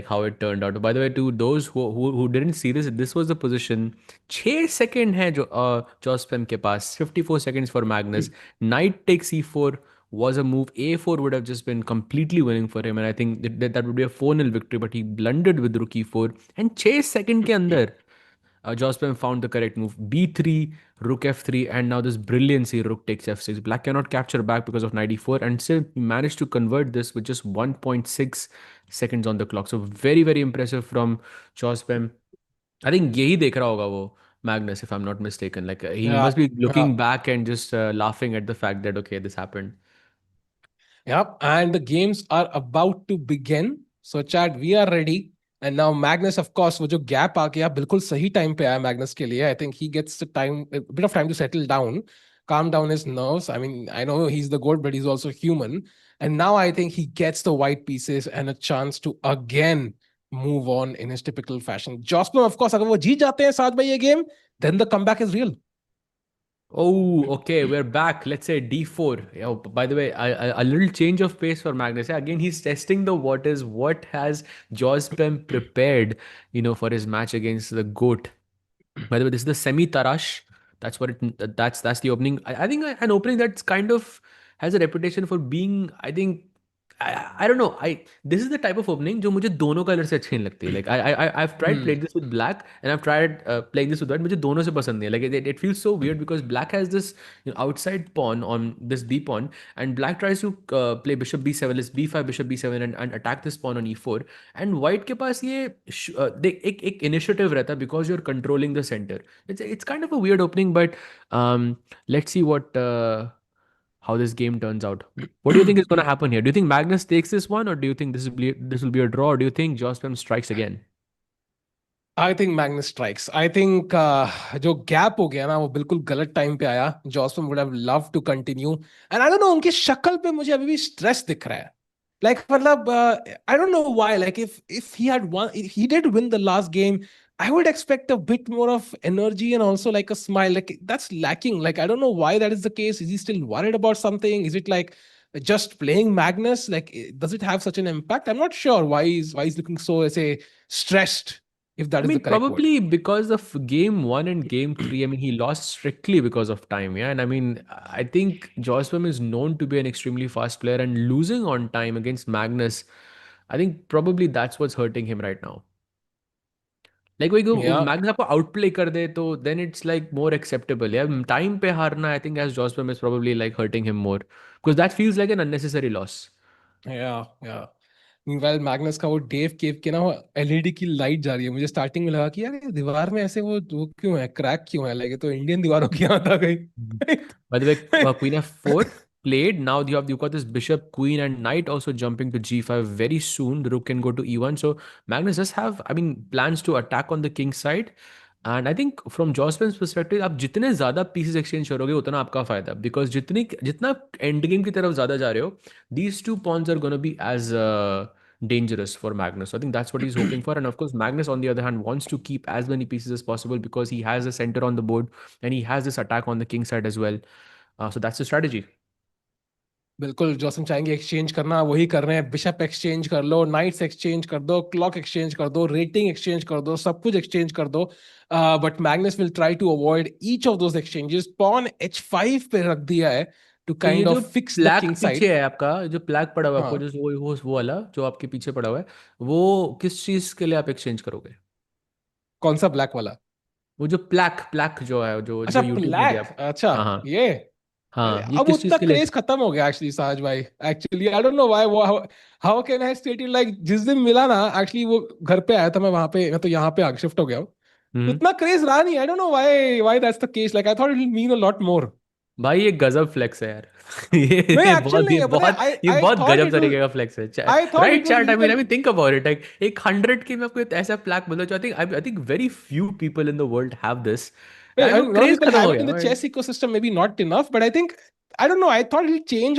how it turned out. By the way, to those who didn't see this, this was the position. 6 second है जो जॉस्पेम के पास. 54 seconds for Magnus. Knight takes e4 was a move. A4 would have just been completely winning for him, and I think that would be a 4-0 victory. But he blundered with rook e4, and 6 second के अंदर Jospem found the correct move. B3, rook f3, and now this brilliancy, rook takes f6. Black cannot capture back because of knight e4, and still managed to convert this with just 1.6 seconds on the clock. So very, very impressive from Jospem. I think यही देख रहा होगा वो Magnus, if I'm not mistaken. Like he yeah must be yeah looking back and just laughing at the fact that okay, this happened. Yep, and the games are about to begin. So chat, we are ready. And now Magnus, of course, वो जो gap आ गया बिल्कुल सही time पे आया Magnus के लिए. I think he gets the time, a bit of time to settle down, calm down his nerves. I mean, I know he's the goat, but he's also human. And now I think he gets the white pieces and a chance to again move on in his typical fashion. Josper, of course, अगर वो जीत जाते हैं साथ में ये game, then the comeback is real. Oh, okay, we're back. Let's say D4. Oh, by the way, a little change of pace for Magnus. Yeah, again, he's testing the waters. What has Jospem prepared, for his match against the GOAT? By the way, this is the semi Tarash. That's what that's the opening. I think an opening that's kind of has a reputation for being, I think, I don't know. This is the type of opening जो मुझे दोनों colour से अच्छी नहीं लगती. Like I've tried playing this with black and I've tried playing this with white. मुझे दोनों से पसंद नहीं है. Like it feels so weird because black has this outside pawn on this b pawn and black tries to play bishop b7, let's b5 bishop b7 and attack this pawn on e4 and white के पास ये एक initiative रहता है because you're controlling the center. It's kind of a weird opening, but let's see how this game turns out. What do you think is going to happen here? Do you think Magnus takes this one, or do you think this will be a draw? Or do you think Jospem strikes again? I think Magnus strikes. I think जो gap हो गया ना वो बिल्कुल गलत time पे आया. Jospem would have loved to continue. And I don't know उनकी शक्ल पे मुझे अभी भी stress दिख रहा है. Like मतलब I don't know why. Like if he had won, if he did win the last game, I would expect a bit more of energy and also like a smile. Like that's lacking. Like I don't know why that is the case. Is he still worried about something? Is it like just playing Magnus? Like does it have such an impact? I'm not sure why he's looking so say stressed. If that I is mean, the correct word. probably because of game one and game three. I mean, he lost strictly because of time. Yeah. And I mean, I think Jospem is known to be an extremely fast player and losing on time against Magnus, I think probably that's what's hurting him right now. Like वही को Yeah. Magnus आपको Outplay कर दे तो then it's like more acceptable. Yeah, time पे हारना I think as Jospem is probably like hurting him more because that feels like an unnecessary loss. Yeah. Meanwhile, Magnus का वो Dave केव के ना वो एलईडी की लाइट जा रही है. मुझे स्टार्टिंग में लगा कि यार ये दीवार में ऐसे वो क्यों है क्रैक क्यों है लाइक तो इंडियन दीवारों की यहाँ आ गई. By the way, Queen f4. played. Now you've got this bishop, queen, and knight also jumping to g5 very soon. The rook can go to e1. So Magnus does have, I mean, plans to attack on the king side. And I think from Jospin's perspective, आप जितने ज़्यादा pieces exchange करोगे उतना आपका फायदा, because जितना end game की तरफ ज़्यादा जा रहे हो, these two pawns are going to be as dangerous for Magnus. So I think that's what he's hoping for. And of course, Magnus, on the other hand, wants to keep as many pieces as possible because he has a center on the board and he has this attack on the king side as well. So that's the strategy. बिल्कुल Jason चाहेंगे exchange करना, वही कर रहे हैं. Bishop exchange कर लो, nights exchange कर दो, क्लॉक एक्सचेंज कर दो, रेटिंग एक्सचेंज कर दो, सब कुछ एक्सचेंज कर दो. But Magnus will try to avoid each of those exchanges. Pawn h5 पे रख दिया है टू तो ये काइंड जो of fix the black king पीछे साइड. है आपका, जो ब्लैक पड़ा हुआ है आपको, हाँ, जो वो वाला जो आपके पीछे पड़ा हुआ है, वो किस चीज के लिए आप एक्सचेंज करोगे? कौन सा ब्लैक वाला? वो जो ब्लैक ब्लैक जो है, जो अच्छा, जो यूट्यूब में दिया ब्लैक. आप. अच्छा, हाँ हाँ. ये हाँ, ये अब किस चीज उतना के लिए? क्रेज खत्म हो गया एक्चुअली साज भाई. Actually I don't know why. How can I state it like, जिस दिन मिला ना, एक्चुअली वो घर पे आया था, मैं वहां पे, मैं तो यहाँ पे आगे शिफ्ट हो गया हूँ. हम्म. उतना क्रेज रहा नहीं. आई don't know why that's the case. Like I thought it will mean a lot more. भाई ये गजब फ्लेक्स है यार. नहीं, ये एक्चुअली बहुत नहीं ये है, पता है. बहुत आई ये आई बहुत थॉट गजब इट विल तरीके का फ्लेक्स है. I thought right it will chat, I even. Mean think about it. एक 100 के में आपको एक ऐसा फ्लैग मिला जो I think very few people in the world have this. यार वो lot of क्रेज people खत्म have हो it in गया the भाई. chess ecosystem, maybe not enough, but I think, I don't know, I thought it'll change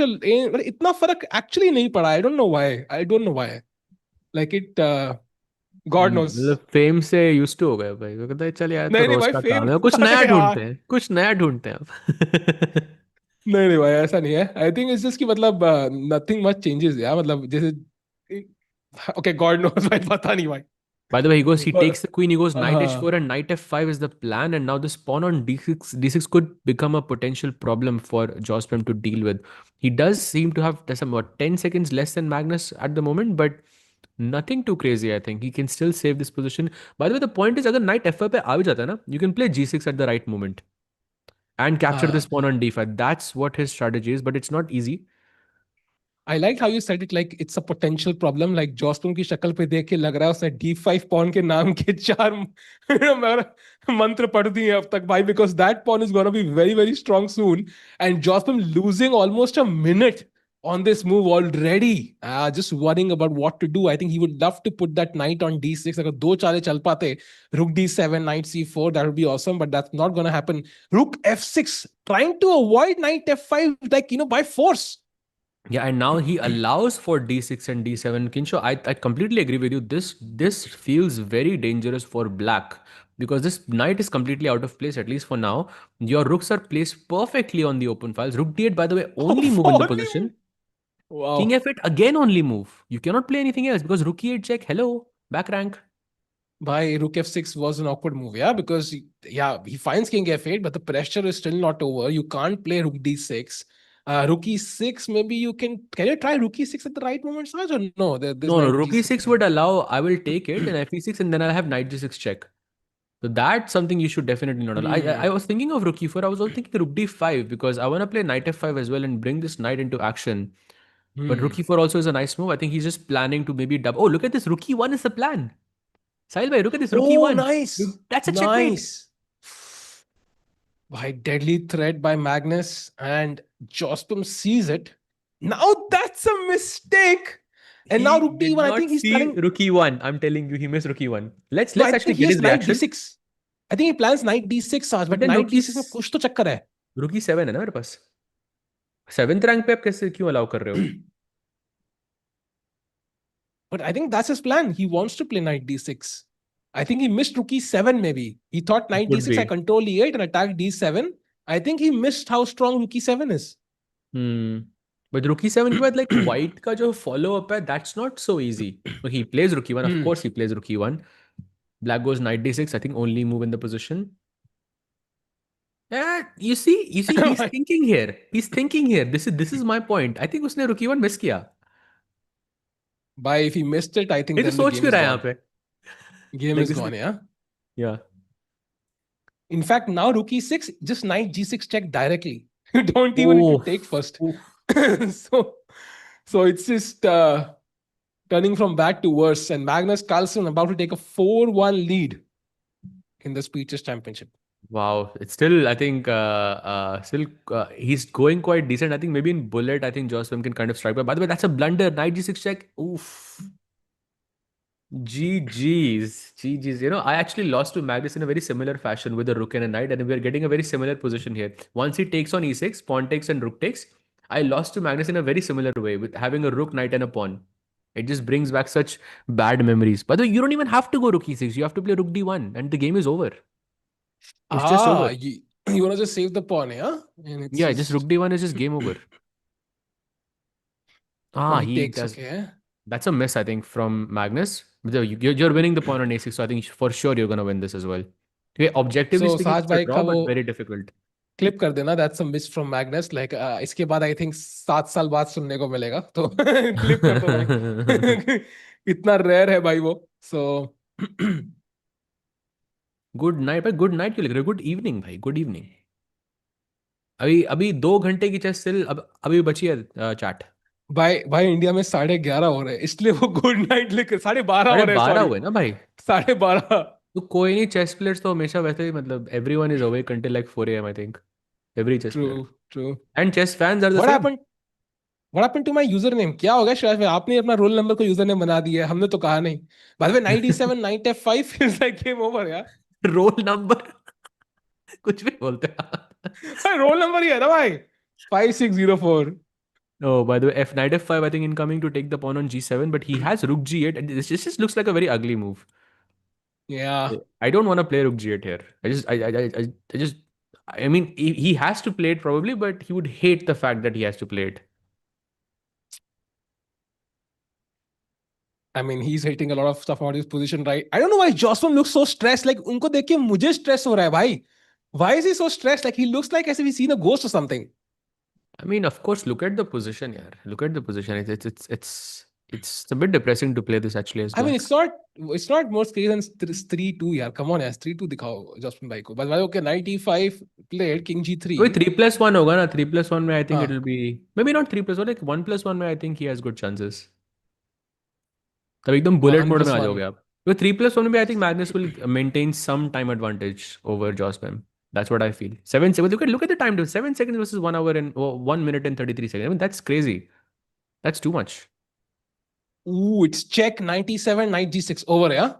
but इतना फर्क actually नहीं पड़ा. I don't know why. I don't know why. Like it, God knows. मतलब fame से use to हो गए भाई. वो कहता है चल यार, तो नहीं नहीं रोज भाई, का फेम. काम है, कुछ नया अरे ढूंढते यार, हैं, कुछ नया ढूंढते हैं अब. नहीं नहीं भाई, ऐसा नहीं है. आई थिंक इट्स जस्ट कि मतलब नथिंग मच चेंजेस यार. मतलब जैसे, ओके, गॉड नोस भाई, पता नहीं भाई. By the way, he पर takes the queen, he goes knight h4 हाँ, and knight f5 is the plan. And now this pawn on d6 could become a potential problem for Jospin to deal with. He does seem to have some what 10 seconds less than Magnus at the moment, but nothing too crazy. I think he can still save this position. By the way, the point is, अगर knight f5 पे आ भी जाता है ना, you can play g6 at the right moment and capture this हाँ. pawn on d5. That's what his strategy is, but it's not easy. I liked how you said it like it's a potential problem. Like Joston की शक्ल पे देख के लग रहा है उसने D5 pawn के नाम के 4 मंत्र पढ़ दिए अब तक भाई, because that pawn is gonna be very very strong soon, and Jospin losing almost a minute on this move already. Just worrying about what to do. I think he would love to put that knight on D6. अगर दो चालें चल पाते, rook D7, knight C4, that would be awesome, but that's not gonna happen. Rook F6, trying to avoid knight F5 like, by force. Yeah, and now he allows for d6 and d7. Kinsho, I completely agree with you. This feels very dangerous for black because this knight is completely out of place, at least for now. Your rooks are placed perfectly on the open files. Rook d8, by the way, only move in the Only. position. King Wow. f8, again only move. You cannot play anything else because rook e8 check. Hello, back rank. By rook f6 was an awkward move, yeah, because he finds king f8, but the pressure is still not over. You can't play rook d6. Rook e6, maybe you can you try rook e6 at the right moment, Saj, or no? There's No, knight rook g6. e6 would allow, I will take it, and f e6, and then I'll have knight g6 check. So that's something you should definitely not allow. I was thinking of rook e4. I was also thinking rook d5 because I want to play knight f5 as well and bring this knight into action. But rook e4 also is a nice move. I think he's just planning to maybe double. Oh, look at this. Rook e1 is the plan. Sahil bhai, look at this. Rook Oh, e1. nice. That's a checkmate. Nice. By deadly threat by Magnus, and Jospin sees it. Now that's a mistake. And now He rook did d1, I not think he's see planning. rook e1. I'm telling you, he missed rook e1. Let's No, I actually think he get has his knight reaction. d6. I think he plans knight d6, Saj, But but then knight rook d6 में कुछ तो चक्कर है. rook e7 है ना मेरे पास. 7th rank पे आप कैसे क्यों allow कर रहे हो? But I think that's his plan. He wants to play knight d6. I think he missed rook e7 maybe. He thought knight Could d6, I be. control e8 and attack d7. I think he missed how strong rook e7 is. But rook e7 के बाद like white का जो follow up है, that's not so easy. So he plays rook e1. Of course he plays rook e1. Black goes knight d6. I think only move in the position. Yeah, you see, he's thinking here. He's thinking here. This is my point. I think उसने rook e1 miss किया. If he missed it, I think ये तो then the सोच game क्यों is रहा है यहाँ gone. पे? Game Like is this gone, yeah. Yeah. In fact, now rook e6, just knight g6 check directly. You don't even need to Oof. take first. Oof. So it's just turning from bad to worse. And Magnus Carlsen about to take a 4-1 lead in the Speeches Championship. Wow, it's still, I think, he's going quite decent. I think maybe in bullet, I think Jospin can kind of strike. But by the way, that's a blunder. Knight g6 check. Oof. GG's. GG's. You know, I actually lost to Magnus in a very similar fashion with a rook and a knight, and we're getting a very similar position here. Once he takes on e6, pawn takes and rook takes. I lost to Magnus in a very similar way with having a rook, knight, and a pawn. It just brings back such bad memories. By the way, you don't even have to go rook e6. You have to play rook d1, and the game is over. It's just Ah, over. you want to just save the pawn, yeah? And it's Yeah, just rook just d1 is just game over. oh, Ah, he he takes. does. Okay. That's a miss, I think, from Magnus. You're winning the pawn on a6, so I think for sure you're gonna win this as well. Okay, objectively So speaking, साज it's a भाई का draw, वो but very difficult. Clip कर देना, that's a miss from Magnus, like इसके बाद I think 7 साल बाद सुनने को मिलेगा, तो क्लिप कर दो भाई। इतना रेयर है भाई वो, सो गुड नाइट भाई, गुड नाइट क्यों लिख रहे हो? गुड इवनिंग भाई, गुड इवनिंग। अभी अभी 2 घंटे की चेस स्टिल अब अभी बची है चैट। भाई भाई इंडिया में 11:30 हो रहे हैं, इसलिए वो गुड नाइट लिख 12:30 हो साढ़े रहे हैं, बारह सॉरी, हुए ना भाई। 12:30। तो कोई नहीं, चेस प्लेयर्स तो हमेशा वैसे ही, मतलब everyone is awake until like 4 a.m. I think, every chess true, player true. And chess fans are the what same. Happened what happened to my username? क्या हो गया शिवाज भाई, आपने अपना रोल नंबर को यूजर नेम बना दिया है, हमने तो कहा नहीं। By the way 97 knight F5 is like game over यार। रोल नंबर कुछ भी बोलते हैं। भाई रोल नंबर ही है ना भाई, 5604। Oh, by the way, F knight F5, I think incoming to take the pawn on G7, but he has rook G8, and this just looks like a very ugly move. Yeah. I don't want to play rook G8 here. I just, I mean, he has to play it probably, but he would hate the fact that he has to play it. I mean, he's hitting a lot of stuff about his position, right? I don't know why Joseph looks so stressed. Like, उनको देख के मुझे stress हो रहा है भाई. Why is he so stressed? Like, he looks like as if he's seen a ghost or something. I mean, of course, look at the position here. Look at the position. It's a bit depressing to play this actually as I mean, black. it's not more scary than 3-2 यार. Come on यार, 3-2 दिखाओ Joseph भाई को. But भाई okay, knight e5 played, king g3. वही 3+1 होगा ना, 3+1 में I think हाँ. it'll be maybe not 3+1, like 1+1 में I think he has good chances. तब एकदम बुलेट One मोड में plus आ one. जाओगे आप। तो 3+1 में भी I think Magnus will maintain some time advantage over Jospem. That's what I feel. 7 seconds. Look at the time difference. 7 seconds versus 1 hour and 1 minute and 33 seconds. I mean, that's crazy. That's too much. Ooh, it's check 97, knight g6 over, yeah?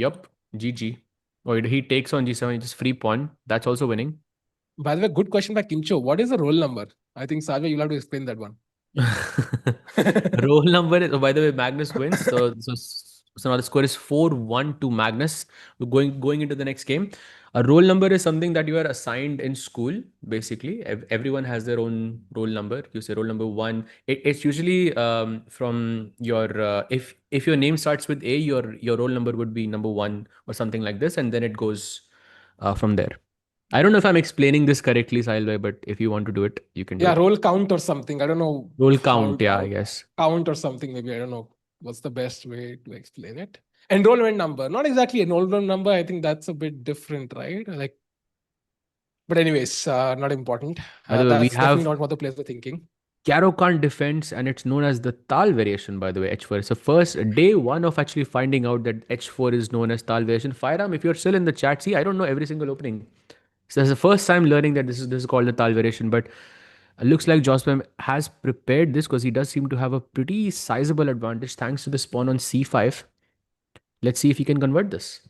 Yup. GG. Oh, he takes on G7, just free pawn. That's also winning. By the way, good question by Kimcho. What is the roll number? I think Sajay, you'll have to explain that one. Roll number is, oh, by the way, Magnus wins. So now the score is 4-1 to Magnus. We're going into the next game. A roll number is something that you are assigned in school. Basically, everyone has their own roll number. You say roll number one. It's usually from your if your name starts with A, your roll number would be number one or something like this, and then it goes from there. I don't know if I'm explaining this correctly, Sahil, but if you want to do it, you can do Yeah, it. roll count or something. I don't know. Roll count, yeah, I guess. Count or something, maybe. I don't know what's the best way to explain it. Enrollment number. Not exactly enrollment number. I think that's a bit different, right? Like, but anyways, not important. By the way, we That's definitely have not what the players were thinking. Caro-Kann defense, and it's known as the Tal variation, by the way, H4. So first, day one of actually finding out that H4 is known as Tal variation. Firearm, if you're still in the chat, see, I don't know every single opening. So that's the first time learning that this is called the Tal variation. But looks like Jospem has prepared this because he does seem to have a pretty sizable advantage thanks to the pawn on C5. Let's see if he can convert this.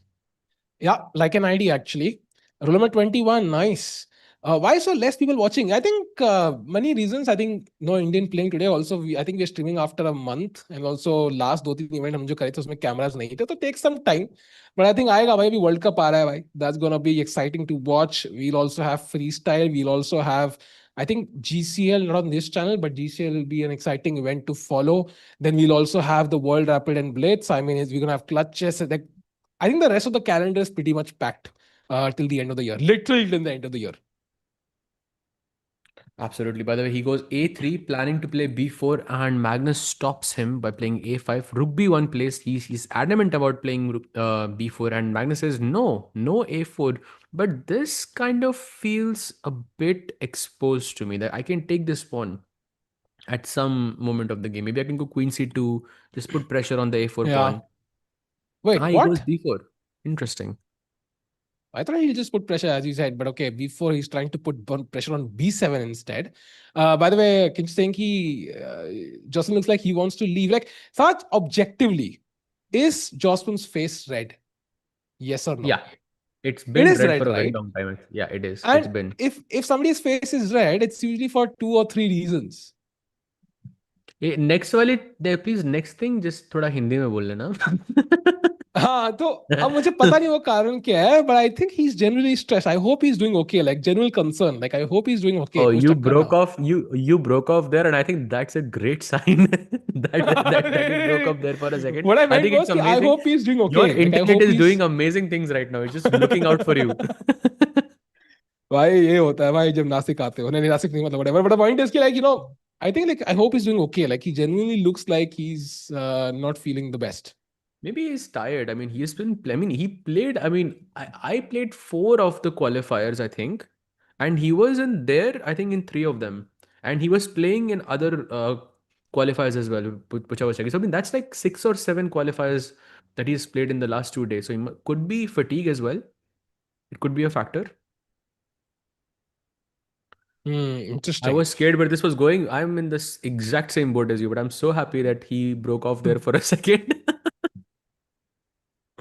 Yeah, like an ID actually. Rule number 21, nice. Why so less people watching? I think many reasons. I think no Indian playing today. Also, I think we're streaming after a month, and also last 2-3 event हम जो करे थे उसमें cameras नहीं थे, तो take some time. But I think आएगा भाई, अभी World Cup आ रहा है भाई. That's gonna be exciting to watch. We'll also have freestyle. We'll also have, I think, GCL, not on this channel, but GCL will be an exciting event to follow. Then we'll also have the World Rapid and Blitz. I mean, we're gonna have clutches. Like, I think the rest of the calendar is pretty much packed till the end of the year. Literally till the end of the year. Absolutely. By the way, he goes a3, planning to play b4, and Magnus stops him by playing a5. Rook b1 plays. He's adamant about playing b4, and Magnus says no, no a4. But this kind of feels a bit exposed to me that I can take this pawn at some moment of the game. Maybe I can go queen c2, just put pressure on the a4 Yeah. pawn. Wait, He goes what? b4. Interesting. I thought he'll just put pressure, as you said, but okay, before he's trying to put pressure on B7 instead. By the way, Kinch saying Jocelyn looks like he wants to leave. Like, such objectively, is Jocelyn's face red? Yes or no? Yeah, it's It been is red red, for a very right? long time. Yeah, it is. It's And been. if somebody's face is red, it's usually for 2 or 3 reasons. Next वाले please next thing just थोड़ा हिंदी में बोल लेना हाँ तो अब मुझे पता नहीं वो कारण क्या है, but I think he's generally stressed. I hope he's doing okay, like genuine concern. Like I hope he's doing okay. Oh, कुछ you टक्कर broke ना हो. off. You broke off there, and I think that's a great sign that you broke off there for a second. What I I meant think was it's कि I amazing. hope he's doing Your okay. Like I internet hope is he's doing amazing things right now. It's just looking out for you. भाई ये होता है भाई जब नासिक आते हो. नहीं नासिक नहीं मतलब whatever. But the point is कि like I think like I hope he's doing okay. Like he genuinely looks like he's not feeling the best. Maybe he's tired. I mean, he's been. I mean, he played. I mean, I played 4 of the qualifiers, I think, and he was in there. I think in 3 of them, and he was playing in other qualifiers as well, which I was checking. So I mean, that's like 6 or 7 qualifiers that he's played in the last 2 days. So he could be fatigue as well. It could be a factor. I Interesting. was scared where this was going. I'm in this exact same boat as you, but I'm so happy that he broke off there for a second.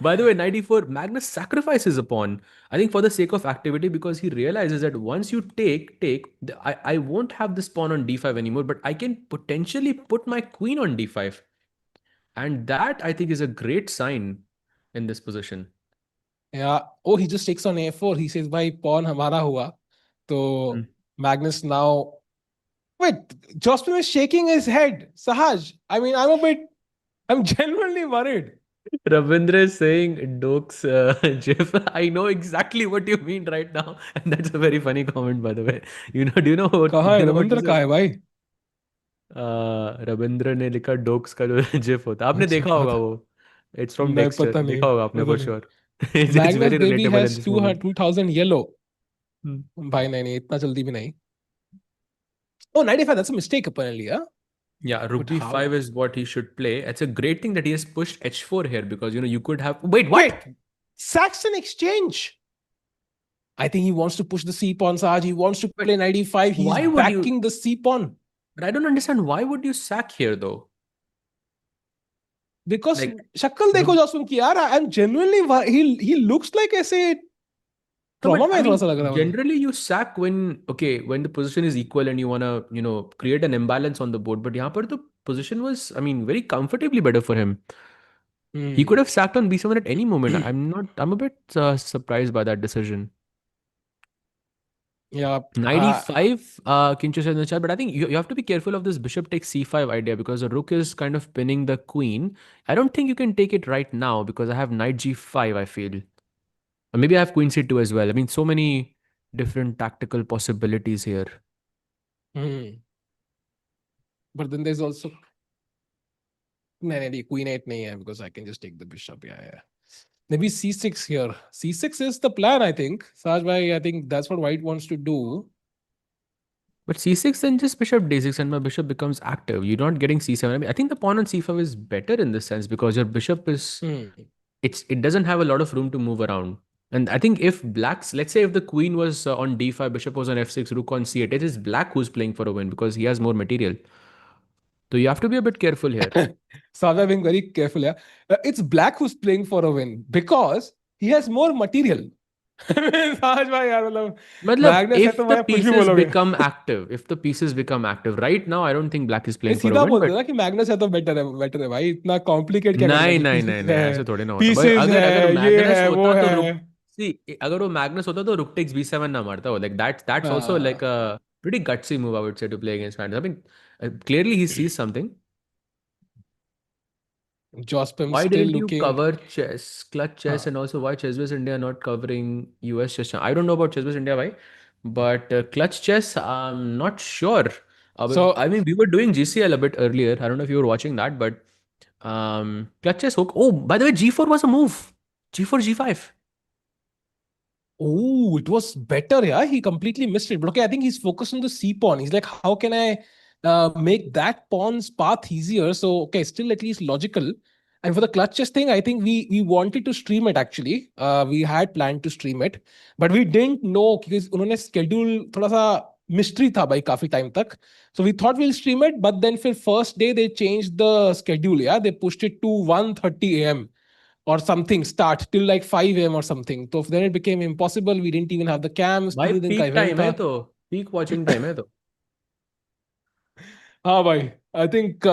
By the way, 94, Magnus sacrifices a pawn. I think for the sake of activity, because he realizes that once you I won't have this pawn on d5 anymore, but I can potentially put my queen on d5. And that I think is a great sign in this position. Yeah. Oh, he just takes on a4. He says, "भाई pawn हमारा हुआ." So Magnus now. Wait, Jospin is shaking his head. Sahaj, I mean, I'm genuinely worried. Ravindra is saying Dokes Jeff. I know exactly what you mean right now, and that's a very funny comment, by the way. Do you know what? कहाँ है you know what Ravindra this कहाँ is? है भाई? रविंद्र ने लिखा डोक्स का जो GIF होता है आपने अच्छा देखा होगा पता वो इट्स फ्रॉम नहीं डेक्स्टर पता नहीं देखा होगा आपने पता फॉर नहीं. Sure it's Magnus very baby relatable in has this moment 2000 yellow. भाई नहीं इतना जल्दी भी नहीं. Oh, 95, that's a mistake apparently, huh? Yeah, rook But how? d5 is what he should play. It's a great thing that he has pushed h4 here because you could have wait what? Wait, Saxon exchange. I think he wants to push the c pawn, Saj. He wants to play 95. He's Why would you? backing the c pawn But I don't understand why would you sack here though? because Like शक्ल देखो rook जोस्विन की यार. I'm genuinely he looks like ऐसे No, trauma but I में थोड़ा mean, सा लग रहा है मुझे. generally you sack when the position is equal and you wanna, create an imbalance on the board. But यहाँ पर the position was, I mean, very comfortably better for him. He could have sacked on b7 at any moment. I'm a bit surprised by that decision. Yeah. 95, Kincho said in the chat, but I think you have to be careful of this bishop takes c5 idea because the rook is kind of pinning the queen. I don't think you can take it right now because I have knight g5, I feel. Or maybe I have queen c2 as well. I mean, so many different tactical possibilities here. But then there's also no, queen 8 nahi hai because I can just take the bishop. Yeah. Maybe c6 here. C6 is the plan, I think. Saj bhai, I think that's what white wants to do. But c6 then just bishop d6 and my bishop becomes active. You're not getting c7. I mean, I think the pawn on c5 is better in this sense because your bishop is it doesn't have a lot of room to move around. And I think if let's say if the queen was on d5, bishop was on f6, rook on c8, it is black who's playing for a win because he has more material. So you have to be a bit careful here. Savya being very careful here. It's black who's playing for a win because he has more material. Saj bhai yaar, Matlab, if the pieces become active, right now I don't think black is playing for a सीधा win. बोलते ना कि Magnus है तो better है भाई. इतना complicate क्या नहीं ऐसे थोड़े ना होता. पीसेस अगर है ये मैग्नस है वो होता तो है. रुक अगर वो मैग्नस होता तो रुक टेक्स b7 ना मारता हो. Like that's also like a pretty gutsy move, I would say, to play against Magnus. I mean, clearly he sees something. Jospim Why still didn't you looking. cover clutch chess, and also why ChessBase India not covering US chess? I don't know about ChessBase India why, but clutch chess, I'm not sure. So I mean, we were doing GCL a bit earlier. I don't know if you were watching that, but clutch chess. Oh, by the way, G4 was a move. G4, G5. Oh, it was better, yeah. He completely missed it. But okay, I think he's focused on the C pawn. He's like, how can I make that pawn's path easier? So, okay, still at least logical. And for the clutches thing, I think we wanted to stream it actually. We had planned to stream it, but we didn't know because उन्होंने schedule थोड़ा सा mystery था भाई काफी time तक. So we thought we'll stream it, but then for first day they changed the schedule. Yeah, they pushed it to 1:30 a.m. or something, start till like 5 a.m. or something. So then it became impossible. We didn't even have the cams. भाई पूरे दिन का peak event time है था. तो, peak watching time है तो। हाँ भाई, आई थिंक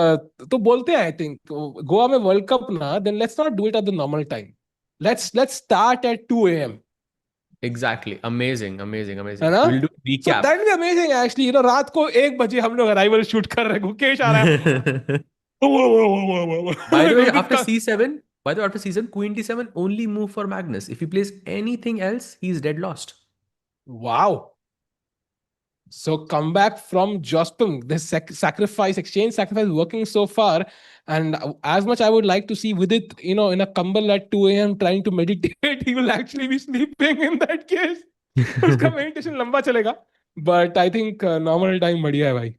तो बोलते हैं आई थिंक गोवा में वर्ल्ड कप ना, then let's not do it at the normal time, let's start at 2 a.m. Exactly, amazing amazing है अमेजिंग, ना? Will do so recap. That be amazing actually, रात को 1 बजे हम लोग अराइवल शूट कर रहे हैं, गुकेश आ रहा है। By the way, गुरकीत after का C7, by the way, after C7, Queen D7 only move for Magnus. If he plays anything else, he's dead lost. wow. So comeback from Jospin, the sacrifice, exchange sacrifice working so far. And as much I would like to see with it, in a Kumble at 2 a.m. trying to meditate, he will actually be sleeping in that case. उसका meditation लंबा चलेगा. But I think normal time बढ़िया है भाई.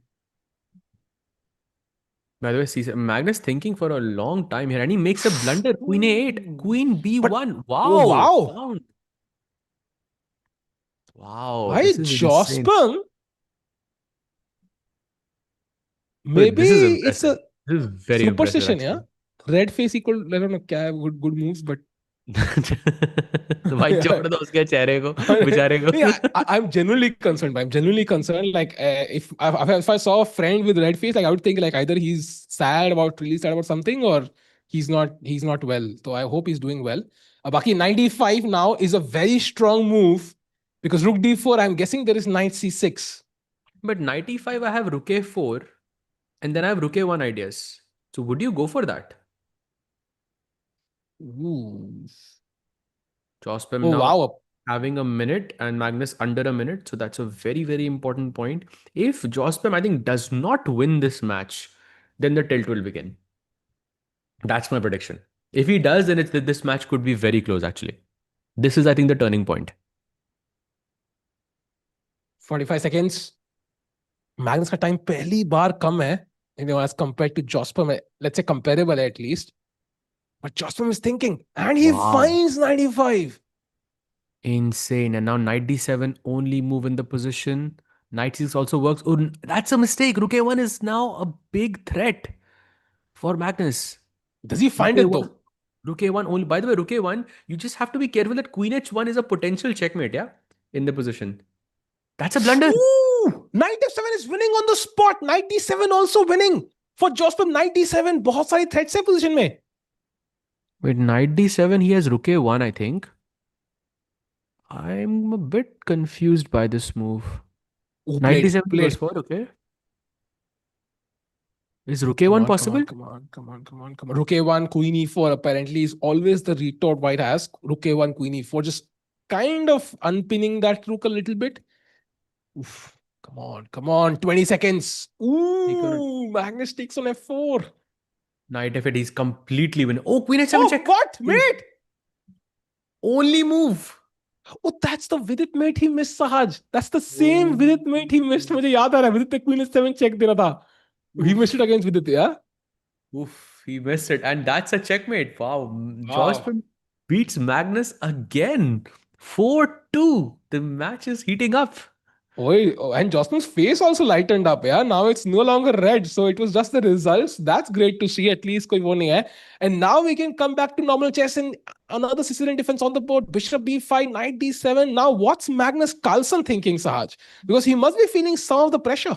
By the way, C7, Magnus thinking for a long time here, and he makes a blunder. Queen A8, Queen B1. Oh Wow. wow. Found. Wow, भाई this is insane. Jospin, Wait, maybe this is it's a impressive. This is very impressive, superstition, yeah. actually. Red face equal, I don't know क्या है, good moves, but तो भाई छोड़ दो उसके चेहरे को, बेचारे को। yeah, I'm genuinely concerned. I'm genuinely concerned. Like, if I saw a friend with red face, like I would think like either he's really sad about something, or he's not well. So I hope he's doing well. Baki 95 now is a very strong move because Rook D4. I'm guessing there is Knight C6. But knight e5, I have rook a4, and then I have rook a1 ideas. So would you go for that? Ooh. Jospem Oh now wow. having a minute and Magnus under a minute. So that's a very, very important point. If Jospem, I think, does not win this match, then the tilt will begin. That's my prediction. If he does, then this match could be very close, actually. This is, I think, the turning point. 45 seconds. Magnus का time पहली बार कम है, as compared to Jospem. Let's say comparable at least. But Jospem is thinking, and he finds 95. Insane. And now knight d7, only move in the position. Knight c6 also works. Oh, that's a mistake. Rook a1 is now a big threat for Magnus. Does he find it though? Rook a1 only. By the way, Rook a1, you just have to be careful that Queen h1 is a potential checkmate, yeah? In the position. That's a blunder. Ooh! Knight f7 is winning on the spot. Knight d7 also winning. For Jospem, Knight d7, बहुत सारी threats है position में. Wait, knight d7, he has rook a1, I think. I'm a bit confused by this move. Ooh, Knight played, d7 played. goes for, okay. Is rook a1 possible? Come on. Rook a1, queen e4 apparently is always the retort white has. Rook a1, queen e4, just kind of unpinning that rook a little bit. Oof. Come on. 20 seconds. Ooh, Magnus takes on f4. Knight f8, he's completely winning. Oh, queen h7 check. What? Mate? Only move. Oh, that's the Vidit mate he missed, Sahaj. That's the same Vidit mate he missed. मुझे याद आ रहा है, Vidit ने queen h7 check देना था. He missed it against Vidit, yeah? Oof, he missed it. And that's a checkmate. Wow. Jospin beats Magnus again. 4-2. The match is heating up. Oh, and Jospin's face also lightened up, yeah? Now it's no longer red. So it was just the results. That's great to see. At least koi wo nahi hai. And now we can come back to normal chess and another Sicilian defense on the board. Bishop b5, knight d7. Now what's Magnus Carlsen thinking, Sahaj? Because he must be feeling some of the pressure.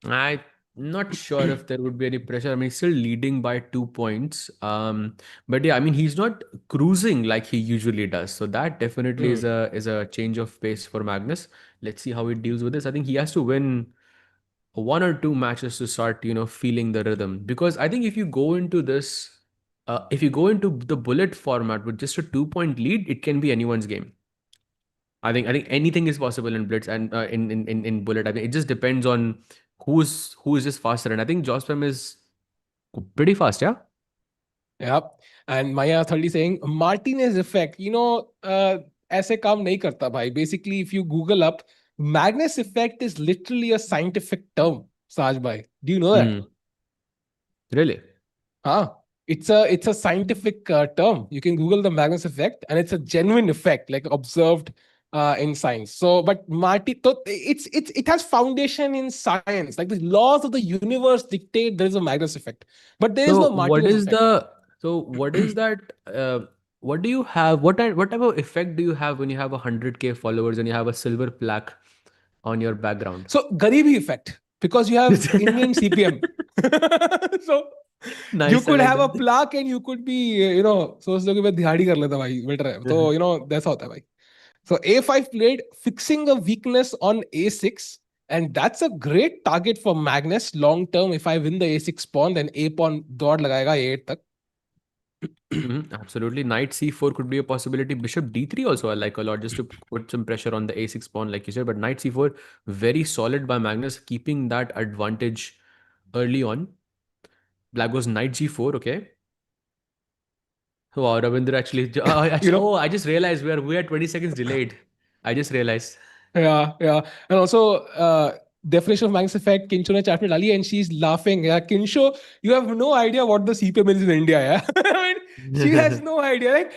I'm not sure if there would be any pressure. I mean, he's still leading by 2 points. But yeah, I mean, he's not cruising like he usually does. So that definitely is a change of pace for Magnus. Let's see how he deals with this. I think he has to win 1 or 2 matches to start, feeling the rhythm. Because I think if you go into this, if you go into the bullet format with just a 2-point lead, it can be anyone's game. I think anything is possible in blitz and in bullet. I think it just depends on who is just faster. And I think Jospem is pretty fast, yeah? Yep. And Maya 30 saying Martinez effect. ऐसे काम नहीं करता भाई. Basically, if you Google up, Magnus effect is literally a scientific term, Saj bhai. Do you know that? Really? हाँ. it's a scientific term. You can Google the Magnus effect, and it's a genuine effect, like observed in science. So, but it has foundation in science. Like the laws of the universe dictate there is a Magnus effect, but there is So no what Martinez is effect. what is that? What do you have? What type of effect do you have when you have 100K followers and you have a silver plaque on your background? So Garibi effect, because you have Indian CPM. So you Nice, I could like have a that. plaque and you could be, सोच लो कि मैं दिहाड़ी कर लेता भाई better है. तो that's होता है भाई. So A5 played fixing a weakness on A6, and that's a great target for Magnus long term. If I win the A6 pawn, then A pawn दौड़ लगाएगा A8 तक. Absolutely. Knight c4 could be a possibility. Bishop d3 also I like a lot, just to put some pressure on the a6 pawn, like you said. But knight c4, very solid by Magnus, keeping that advantage early on. Black goes knight g4, okay. Wow, Ravindra actually, I just realized we are 20 seconds delayed. I just realized. Yeah. And also, definition of Magnus effect, Kinsho ne chat mein dali and she's laughing. Yeah, Kinsho, you have no idea what the CPM is in India. Yeah, I mean, she has no idea. Like,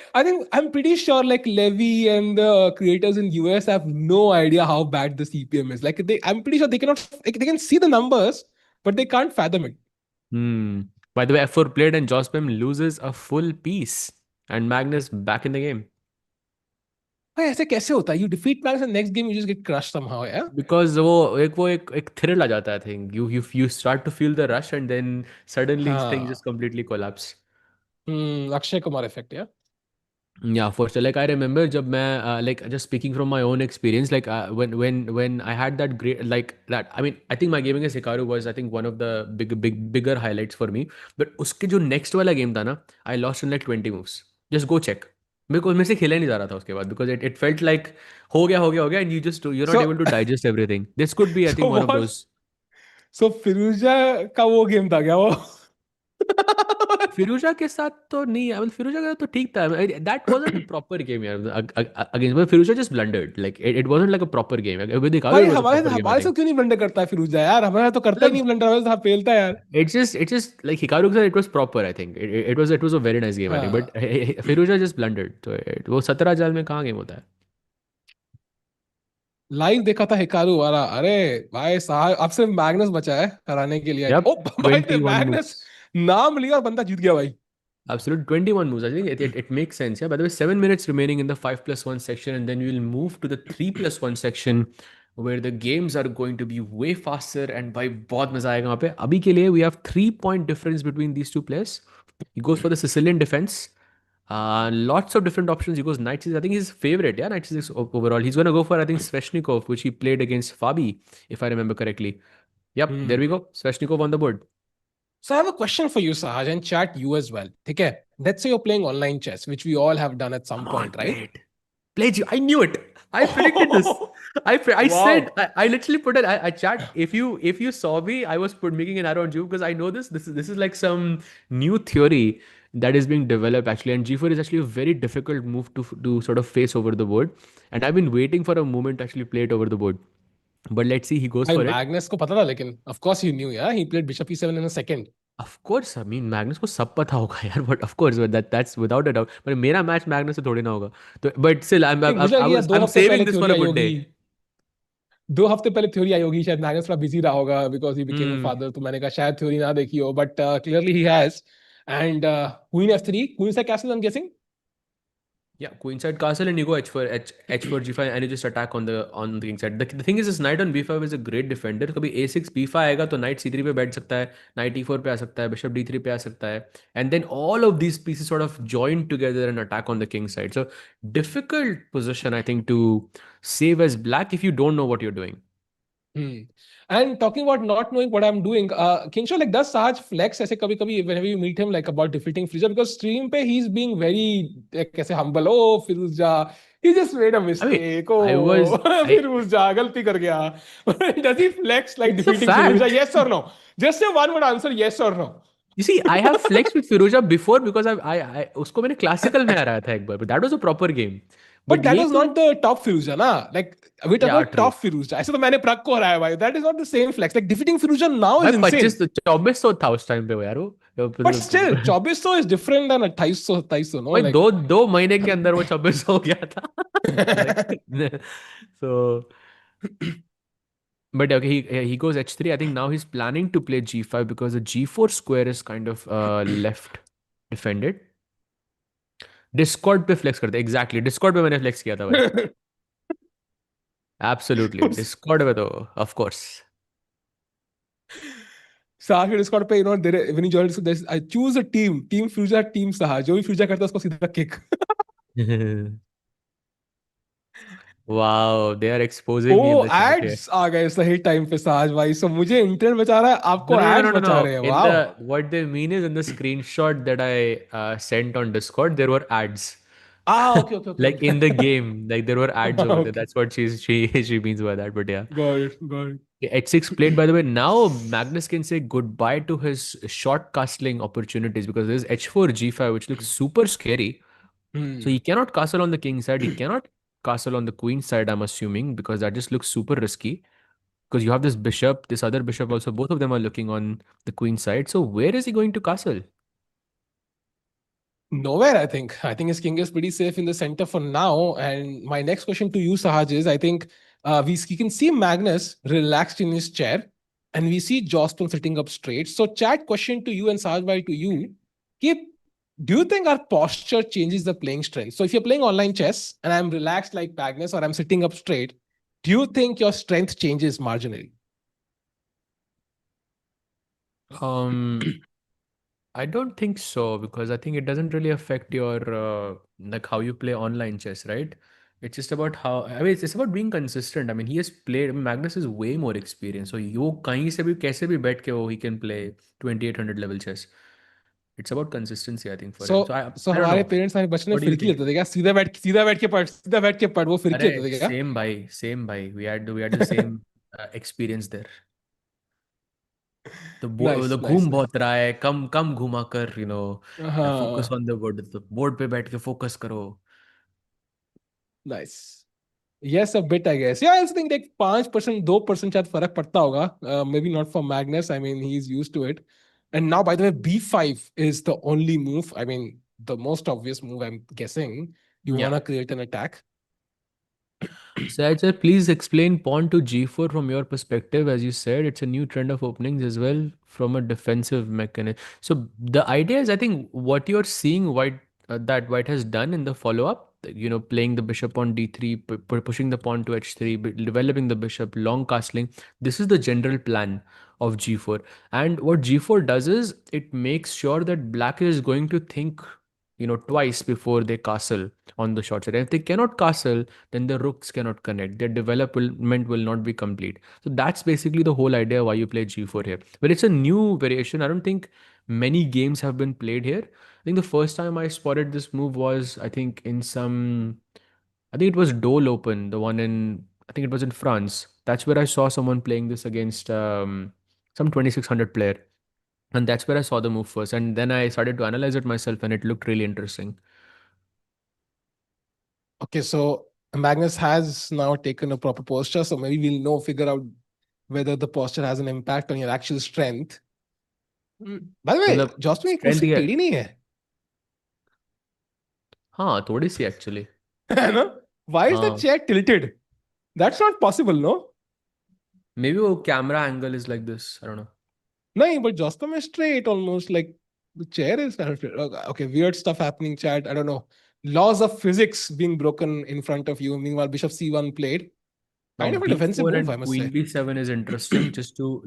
I'm pretty sure like Levy and the creators in US have no idea how bad the CPM is. Like, I'm pretty sure they cannot, like, they can see the numbers, but they can't fathom it. By the way, f4 played and Jospem loses a full piece. And Magnus back in the game. भाई ऐसे कैसे होता है? You defeat Magnus and next game you just get crushed somehow, yeah? Because वो एक thrill आ जाता है, I think. You start to feel the rush and then suddenly things हाँ. just completely collapse. Akshay Kumar effect, yeah? Yeah, for sure. Like I remember जब मैं like just speaking from my own experience, like when I had that great like that. I mean, I think my gaming as Hikaru was, I think, one of the bigger highlights for me. But उसके जो next वाला game था ना, I lost in like 20 moves. Just go check. Because मेरे से खेला ही नहीं जा रहा था उसके बाद, because it felt like हो गया and you're not So, able to digest everything. This could be, I think, so one of what? those. So फिरोजा का वो गेम था क्या वो? फिरोजा के साथ तो नहीं, I mean, फिरोजा का तो ठीक था. That wasn't a proper game यार. Against, but Firoza just blundered. Like it wasn't like a proper game. With Hikaru भाई it was a हमारे proper game, I हमारे से think. क्यों नहीं ब्लंडर करता है फिरोजा यार? हमारे तो करता ही नहीं मतलब ब्लंडर, हमारे तो फेलता है यार. it's just like Hikaru said, it was proper, I think. It was a very nice game, I think. But हाँ. फिरोजा just blundered. तो वो 17 जाल में कहाँ गेम होता है? लाइव देखा था हिकारू वाला. अरे भाई साहब, अब सिर्फ मैग्नस बचा है हराने के लिए. Yep, ओ भाई 21 मैग्नस moves. नाम लिया और बंदा जीत गया भाई. Absolute 21 moves. I think it makes sense. Yeah. By the way, 7 minutes remaining in the 5+1 section, and then we'll move to the 3+1 section where the games are going to be way faster. And by बहुत मजा आएगा वहाँ पे. अभी के लिए we have 3 point difference between these two players. He goes for the Sicilian defense. Lots of different options. He goes knight c6. I think his favorite. Yeah, knight c6 overall. He's gonna go for, I think, Sveshnikov, which he played against Fabi, if I remember correctly. Yep, there we go. Sveshnikov on the board. So I have a question for you, Sahaj, and chat you as well. ठीक है? Let's say you're playing online chess, which we all have done at some point, right? Played. Played you. I knew it. I predicted this. I Wow. said I literally put it. I chat. If you saw me, I was making an arrow on you because I know this. This is like some new theory that is being developed actually. And G4 is actually a very difficult move to sort of face over the board. And I've been waiting for a moment to actually play it over the board. But let's see. He goes भाई for it. Magnus को पता था, लेकिन of course you knew, yeah? He played bishop e7 in a second. Of course, I mean Magnus को सब पता होगा यार, but of course, but that's without a doubt. But मेरा मैच मैग्नस से थोड़ी ना होगा. तो but still, मुझे लगा ये दो I'm हफ्ते पहले saving this for theory a I good होगी. day. 2 हफ्ते पहले थ्योरी आई होगी, शायद मैग्नस थोड़ा बिजी रहा होगा because he became a father. तो मैंने कहा शायद थ्योरी ना देखी हो, but clearly he has. And queen f3, queen से castle, I am guessing. Yeah, queenside castle and you go h4 g5 and you just attack on the king side. The thing is, this knight on b5 is a great defender. कभी a6 b5 आएगा तो knight c3 पे बैठ सकता है, knight e4 पे आ सकता है, bishop d3 पे आ सकता है, and then all of these pieces sort of join together and attack on the king side. So difficult position, I think, to save as black if you don't know what you're doing. And talking about not knowing what I'm doing, Kinshaw, like, does Sahaj flex ऐसे कभी कभी whenever you meet him, like about defeating Firuza? Because stream पे he's being very कैसे humble. Oh Firuza, he just made a mistake. Firuza गलती कर गया. Does he flex like It's a defeating fact. Firuza? Yes or no? Just say one word answer, yes or no. You see, I have flexed with Firoza before because I उसको मैंने classical में हराया था एक बार, but that was a proper game. But that ये was तो not the top Firuza, na? Like we're talking yeah, about true. top Firuza. ऐसे तो मैंने प्रग को हराया भाई. That is not the same flex. Like defeating Firuza now भाई is insane. 2500 था उस टाइम पे वो यार वो But still, 2400 is different than 2800, 2700, no? भाई Like दो महीने के अंदर वो 2600 हो गया था. Like, so but okay, he goes h3. I think now he's planning to play g5 because the g4 square is kind of left defended. Discord पे flex करते exactly. Discord पे मैंने flex किया था भाई. Absolutely. Discord पे तो of course. Sahaj के Discord पे, you know, when you join, I choose a team. Team Firuza, Team Sahaj. जो भी Firuza करता है उसको सीधा kick. Wow, they are exposing me in Oh, the chat here. ads आ गए सही टाइम पे Sahaj भाई. So मुझे इंटरनेट बचा रहा है, No, आपको no, no, ads no, no, बचा no. रहे हैं. In Wow. the what they mean is in the screenshot that I sent on Discord, there were ads. Ah, okay, okay, okay, Like in the okay. game, like there were ads over there. Okay. That's what she means by that. But yeah. Got it, got it. H6 played, by the way. Now Magnus can say goodbye to his short castling opportunities because there's H4 G5, which looks super scary. So he cannot castle on the king side. He cannot castle on the queen side, I'm assuming, because that just looks super risky. Because you have this bishop, this other bishop also, both of them are looking on the queen side. So where is he going to castle? Nowhere, I think. I think his king is pretty safe in the center for now. And my next question to you, Sahaj, is I think we can see Magnus relaxed in his chair and we see Joston sitting up straight. So, chat question to you and Sahaj bhai to you. Keep, do you think our posture changes the playing strength? So, if you're playing online chess and I'm relaxed like Magnus or I'm sitting up straight, do you think your strength changes marginally? I don't think so because I think it doesn't really affect your like how you play online chess, right? It's just about how I mean it's about being consistent. I mean he has played. I mean, Magnus is way more experienced, so you कहीं से भी कैसे भी बैठ के वो he can play 2800 level chess. It's about consistency, I think, for him. So So I don't हमारे know. Parents हमें बचपन में What do you फिरकी think? लेते थे क्या? सीधा बैठ के पढ़ वो फिरकी अरे लेते थे क्या? same भाई. We had the same experience there. Nice, तो nice, घूम nice. बहुत रहा है कम कम घुमा कर फोकस हाँ, ऑन द बोर्ड तो बोर्ड पे बैठ के फोकस करो. nice. Yes, a bit, I guess. Yeah, I also think like 5%, 2% शायद फर्क पड़ता होगा. Maybe not for Magnus. I mean, he's used to it. And now, by the way, B5 is the only move. I mean, the most obvious move, I'm guessing. You Yeah. want to create an attack. Sir, please explain pawn to g4 from your perspective. As you said, it's a new trend of openings as well from a defensive mechanism. So the idea is, I think, what you're seeing that white has done in the follow-up, playing the bishop on d3, pushing the pawn to h3, developing the bishop, long castling. This is the general plan of g4. And what g4 does is it makes sure that black is going to think, twice before they castle on the short side. And if they cannot castle, then the rooks cannot connect. Their development will not be complete. So that's basically the whole idea why you play g4 here. But it's a new variation. I don't think many games have been played here. I think the first time I spotted this move was, I think it was Dole Open, the one I think it was in France. That's where I saw someone playing this against some 2600 player. And that's where I saw the move first. And then I started to analyze it myself and it looked really interesting. Okay, so Magnus has now taken a proper posture. So maybe figure out whether the posture has an impact on your actual strength. By the way, मतलब Josh में strength कुर्सी ही है. टेढ़ी नहीं है. हाँ थोड़ी सी actually. No? Why is the हाँ. chair tilted? That's not possible, no? Maybe वो camera angle is like this. I don't know. No, but Joscom is straight almost. Like the chair is kind of okay. Weird stuff happening, chat. I don't know. Laws of physics being broken in front of you. Meanwhile, Bishop C1 played. Now Kind of a defensive b4 move, I and must queen say. b7 is interesting. Just to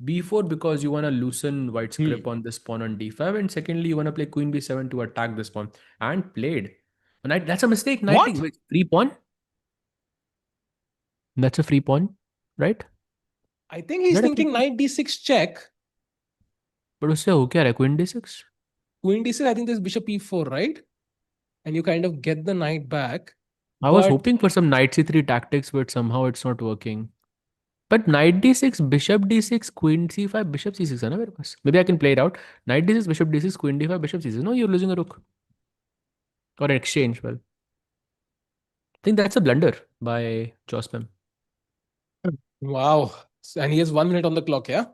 b4 because you want to loosen white's grip on this pawn on d5, and secondly you want to play queen b7 to attack this pawn. And played. Knight, that's a mistake. Knight What? wait, free pawn. That's a free pawn, right? I think Is he's that a free thinking pawn? knight d6 check. But उससे हो क्या रहा है queen d6? Queen d6, I think there's bishop e4, right? And you kind of get the knight back. I was But hoping for some knight c3 tactics, but somehow it's not working. But knight d6, bishop d6, queen c5, bishop c6 है ना मेरे पास. Maybe I can play it out. Knight d6, bishop d6, queen d5, bishop c6. No, you're losing a rook. Or an exchange, well. think that's a blunder by Jospin. Wow. And he has 1 minute on the clock, yeah?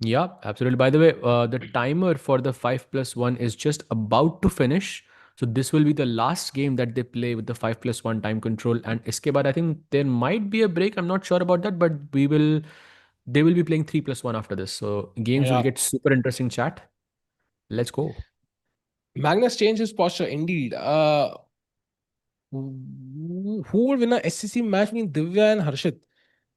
Yeah, absolutely. By the way, the timer for the 5+1 is just about to finish. So this will be the last game that they play with the 5+1 time control. And iske baad, I think there might be a break. I'm not sure about that, but they will be playing 3+1 after this. So games will Yeah. get super interesting, chat. Let's go. Magnus changed his posture, indeed. Who would win a SCC match between Divya and Harshit?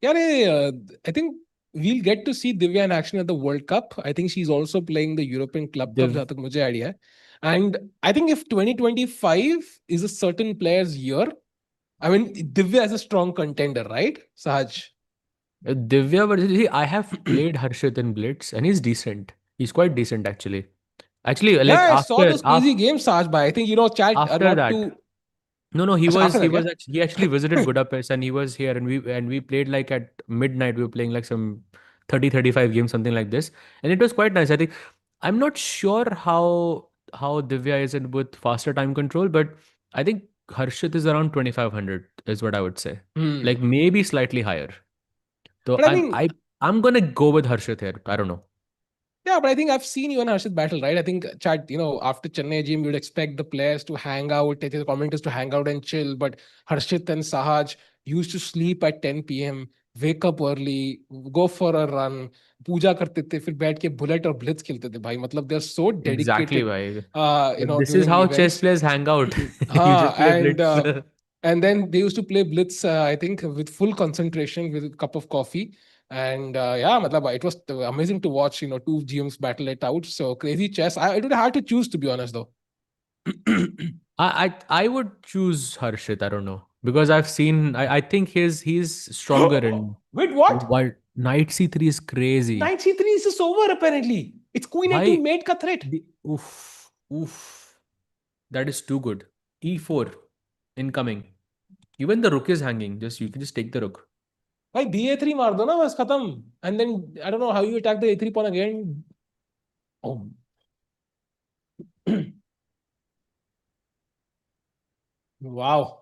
Yeah, I think we'll get to see Divya in action at the World Cup. I think she's also playing the European Club Cup, Div जहाँ तक मुझे idea है. And I think if 2025 is a certain player's year, I mean, Divya is a strong contender, right, Sahaj? Divya versus I have played Harshit in Blitz and he's decent. He's quite decent actually. Actually, Yeah, like I saw those crazy games, Sahaj, but I think, chat after not that. to... No, After that, yeah? he actually visited Budapest and he was here and we played like at midnight. We were playing like some 35 games, something like this. And it was quite nice. I think I'm not sure how Divya is in with faster time control, but I think Harshit is around 2500 is what I would say. Like Hmm. maybe slightly higher. So But I mean, I'm gonna go with Harshit here. I don't know. yeah, but I think I've seen you and Harshit battle, right? I think, Chad, after Chennai game, you'd expect the players to hang out, the commenters to hang out and chill. But Harshit and Sahaj used to sleep at 10 p.m., wake up early, go for a run, पूजा करते थे, फिर बैठ के bullet और Blitz खेलते थे भाई. मतलब they're so Exactly, dedicated, bhai. But this is during how chess events. players hang out. You हाँ, just play blitz. and then they used to play blitz, I think, with full concentration with a cup of coffee. And yeah, matlab, it was amazing to watch, two GMs battle it out. So crazy chess. It would be hard to choose, to be honest, though. I would choose Harshit. I don't know because I've seen. I think he's stronger in Wait, what? what knight c3 is crazy. Knight c3 is just over, apparently. It's queen a2 Why? mate ka threat. Oof. That is too good. e4 incoming. Even the rook is hanging. You can just take the rook. भाई ba3 मार दो ना, बस खत्म. And then I don't know how you attack the a3 pawn again. Oh. Wow.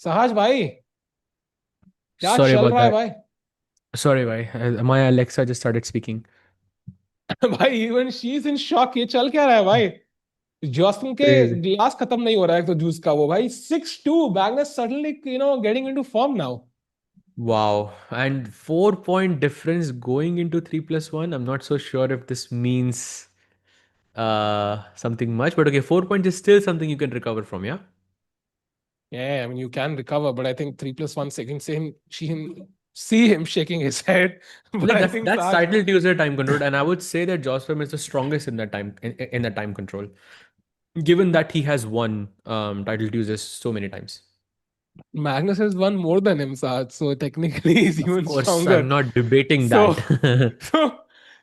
Sahaj भाई, क्या Sorry चल about रहा है that. भाई? Sorry, bhai. My Alexa just started speaking. भाई even she is in shock. ये चल क्या रहा है भाई? जॉस्टिन के Crazy. ग्लास खत्म नहीं हो रहा है तो जूस का वो भाई. 6-2. Magnus suddenly getting into form now. Wow. And 4 point difference going into 3+1. I'm not so sure if this means something much, but okay, 4 points is still something you can recover from, yeah? Yeah, I mean you can recover, but I think 3+1 second see him shaking his head. But Like I think that's Saj, title user time control, and I would say that Jospem is the strongest in that in that time control, given that he has won title users so many times. Magnus has won more than him, Saj, so technically he's Of even course, I'm stronger. not debating So, that. so,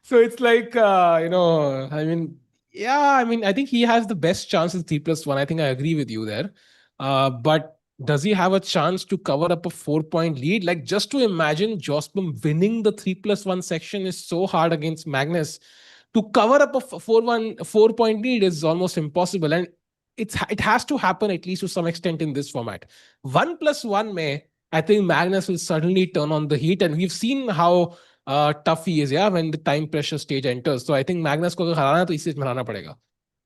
so it's like I mean, yeah, I mean, I think he has the best chances 3+1. I think I agree with you there. But does he have a chance to cover up a 4 point lead? Like, just to imagine Jospin winning the 3+1 section is so hard against Magnus. To cover up a 4-point lead is almost impossible. And it has to happen at least to some extent in this format. 1+1 may, I think Magnus will suddenly turn on the heat, and we've seen how tough he is, yeah, when the time pressure stage enters. So I think Magnus को अगर हराना है तो इस stage में हराना पड़ेगा.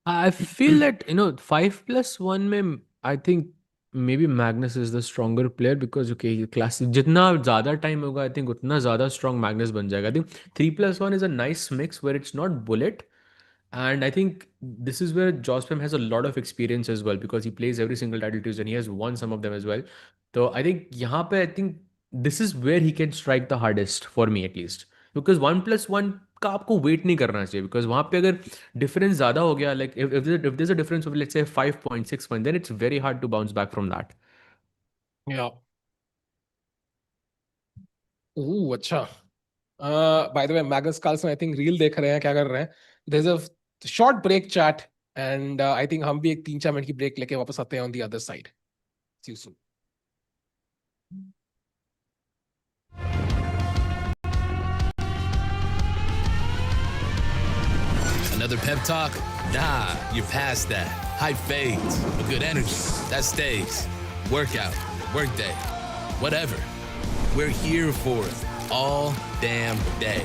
I feel that 5+1 में I think maybe Magnus is the stronger player because okay class जितना ज़्यादा time होगा I think उतना ज़्यादा strong Magnus बन जाएगा. I think 3+1 is a nice mix where it's not bullet, and I think this is where Jospem has a lot of experience as well because he plays every single title Tuesday and he has won some of them as well. So I think यहाँ पे I think this is where he can strike the hardest for me at least. Because 1+1 का आपको wait नहीं करना चाहिए because वहाँ पे अगर डिफरेंस ज़्यादा हो गया like if there's a difference of let's say 5 point 6 point then it's very hard to bounce back from that. Yeah. ओह अच्छा. By the way, Magnus Carlsen, I think reel देख रहे हैं, क्या कर रहे हैं? There's a short break chat, and I think हम भी एक 3-4 मिनट की break लेके वापस आते हैं on the other side. See you soon. Another pep talk? Nah, you're past that. High fades, but good energy, that stays. Workout, workday, whatever. We're here for it all damn day.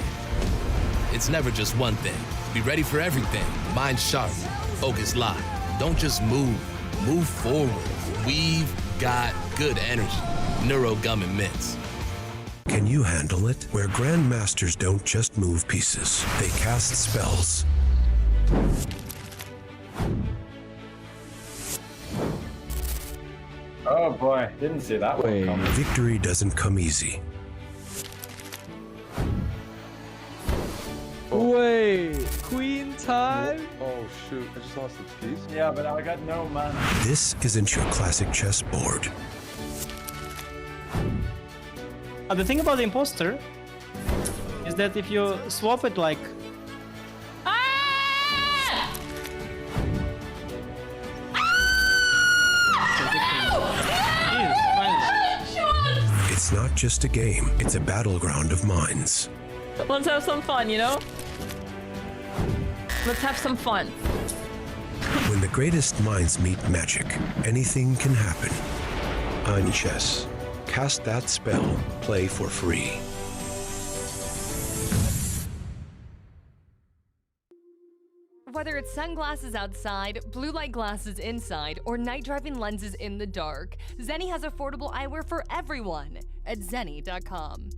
It's never just one thing. Be ready for everything. Mind sharp, focus locked. Don't just move forward. We've got good energy. Neuro Gum and Mints. Can you handle it? Where grandmasters don't just move pieces, they cast spells. Oh boy, didn't see that one coming. Victory doesn't come easy. Wait, queen time? Oh shoot, I just lost the piece. Yeah, but I got no mana. This isn't your classic chessboard. The thing about the imposter is that if you swap it like It's not just a game, it's a battleground of minds. Let's have some fun, you know? Let's have some fun. When the greatest minds meet magic, anything can happen. On Chess, cast that spell, play for free. Whether it's sunglasses outside, blue light glasses inside, or night driving lenses in the dark, Zenni has affordable eyewear for everyone at Zenni.com.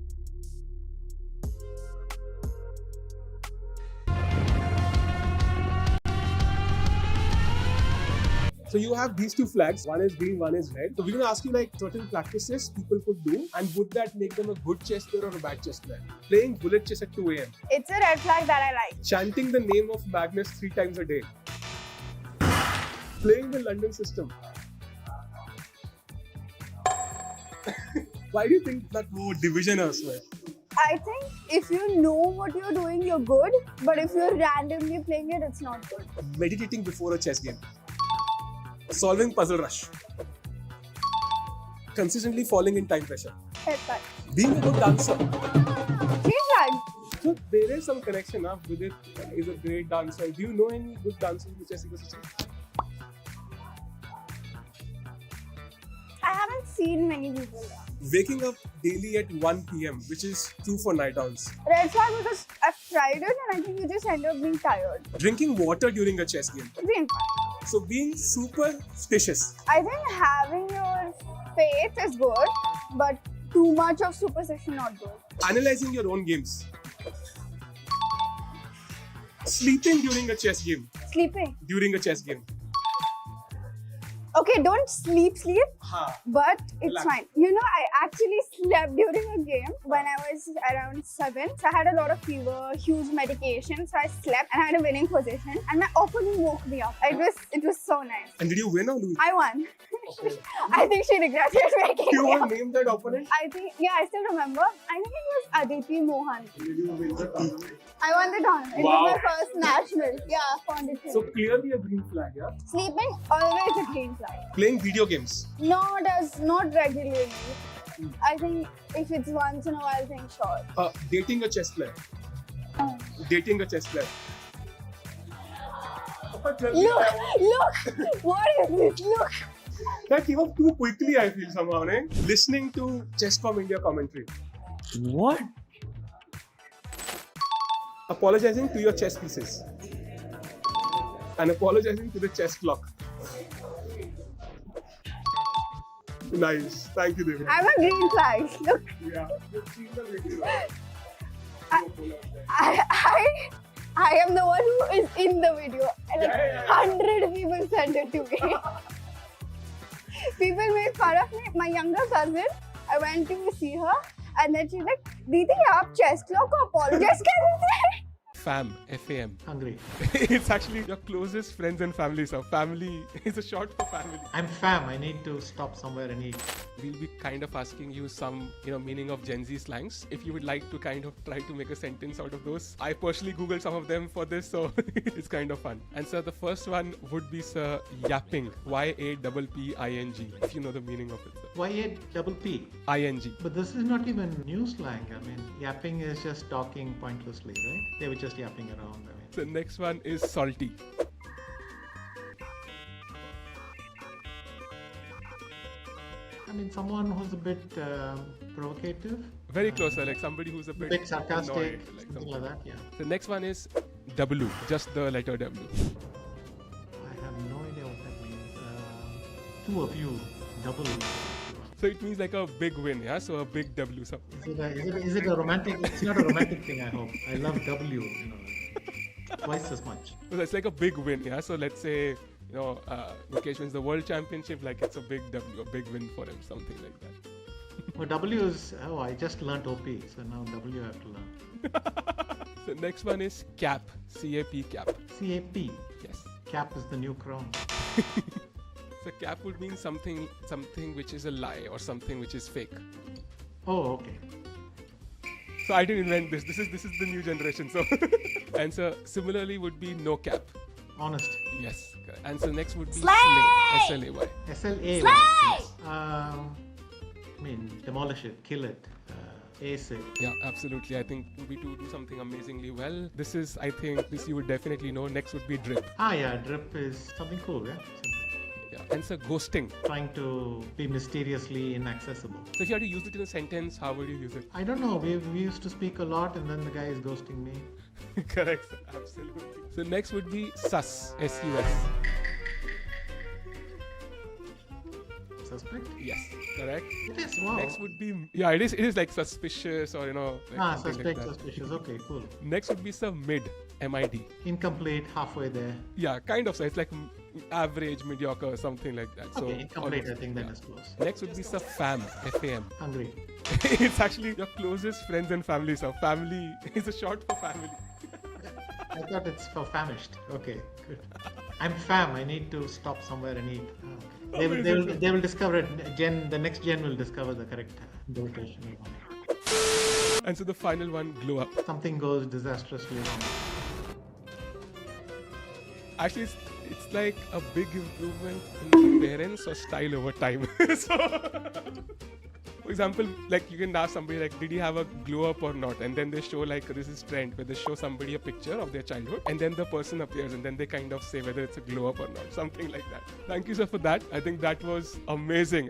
So you have these two flags, one is green, one is red. So we're gonna ask you like certain practices people could do, and would that make them a good chess player or a bad chess player? Playing bullet chess at 2 a.m. It's a red flag that I like. Chanting the name of Magnus 3 times a day. Playing the London system. Why do you think that division us? I think if you know what you're doing, you're good. But if you're randomly playing it, it's not good. Meditating before a chess game. Solving puzzle rush. Consistently falling in time pressure. Red flag. Being a good dancer. Green flag. So there is some connection with it. Is a great dancer. Do you know any good dancers in the chess ecosystem? I haven't seen many people. Waking up daily at 1 p.m., which is true for night owls. Red flag because I've tried it and I think you just end up being tired. Drinking water during a chess game. Green flag. So being superstitious. I think having your faith is good, but too much of superstition not good. Analyzing your own games. Sleeping during a chess game. Sleeping. During a chess game. Okay, don't sleep, but it's fine. You know, I actually slept during a game when I was around 7. So I had a lot of fever, huge medication. So I slept and I had a winning position. And my opponent woke me up. It was so nice. And did you win or lose? I won. I think she regretted making You me want up. to name that opponent? I think, yeah, I still remember. I think it was Aditi Mohan. Did you win the tournament? I won the tournament. It was my first national. Yeah, Pondicherry. So clearly a green flag, yeah? Sleeping, always a green flag. Playing video games. Not regularly. I think if it's once in a while, then sure. Dating a chess player. Dating a chess player. Look! What is this? Look! That came up too quickly, I feel somehow, right? Listening to Chesscom India commentary. What? Apologizing to your chess pieces. And apologizing to the chess clock. Nice. Thank you, David. I'm a green flag. Look. Yeah. I am the one who is in the video. Like 100 people sent it to me. People made fun of me. My younger cousin, I went to see her and then she's like, Didi, aap chess clock ko apologize kar rahe the? Fam, F-A-M. Hungry. It's actually your closest friends and family. So family is a short for family. I'm fam. I need to stop somewhere and eat. We'll be kind of asking you some, meaning of Gen Z slangs. If you would like to kind of try to make a sentence out of those. I personally Googled some of them for this, so it's kind of fun. And sir, the first one would be, sir, yapping. Y-A-P-P-I-N-G. If you know the meaning of it, sir. Y-A-P-P. I-N-G. But this is not even new slang. I mean, yapping is just talking pointlessly, right? They were just yapping around. I mean, So next one is salty. I mean, someone who's a bit provocative. Very close, like somebody who's a bit sarcastic, annoyed, something like that, yeah. The next one is W, just the letter W. I have no idea what that means. Two of you, double. So it means like a big win, yeah? So a big W. So. Is it a romantic? It's not a romantic thing, I hope. I love W, you know, twice as much. So it's like a big win, yeah? So let's say, you know, Mukesh wins the world championship, like it's a big W, a big win for him, something like that. Well, W is, I just learned OP, so now W I have to learn. So next one is cap, C-A-P, cap. C-A-P? Yes. Cap is the new crown. So cap would mean something which is a lie or something which is fake. Oh, okay. So I didn't invent this. This is the new generation. So answer similarly would be no cap. Honest. Yes. Correct. Answer next would be Slay! S-L-A-Y. S-L-A-Y. I mean, demolish it, kill it, ace it. Yeah, absolutely. I think we do something amazingly well. This is, I think, this you would definitely know. Next would be drip. Yeah, drip is something cool, yeah. Yeah. Answer ghosting. Trying to be mysteriously inaccessible. So if you had to use it in a sentence, how would you use it? I don't know. We used to speak a lot and then the guy is ghosting me. Correct, absolutely. So next would be sus, S-U-S. Suspect? Yes, correct. It is, wow. Next would be, yeah, it is like suspicious or, you know. Like suspect, like suspicious. Okay, cool. Next would be some mid, M-I-D. Incomplete, halfway there. Yeah, kind of. So it's like average, mediocre, or something like that. So okay, incomplete, I think that is close. Next would be some fam, F-A-M. Hungry. It's actually your closest friends and family. So family is a short for family. I thought it's for famished. Okay, good. I'm fam. I need to stop somewhere and eat. They will discover it. The next gen will discover the correct location. And so the final one, glow up. Something goes disastrously wrong. Actually, it's like a big improvement in appearance or style over time. So, for example, like you can ask somebody like, did he have a glow up or not? And then they show like this is trend where they show somebody a picture of their childhood and then the person appears and then they kind of say whether it's a glow up or not, something like that. Thank you, sir, for that. I think that was amazing.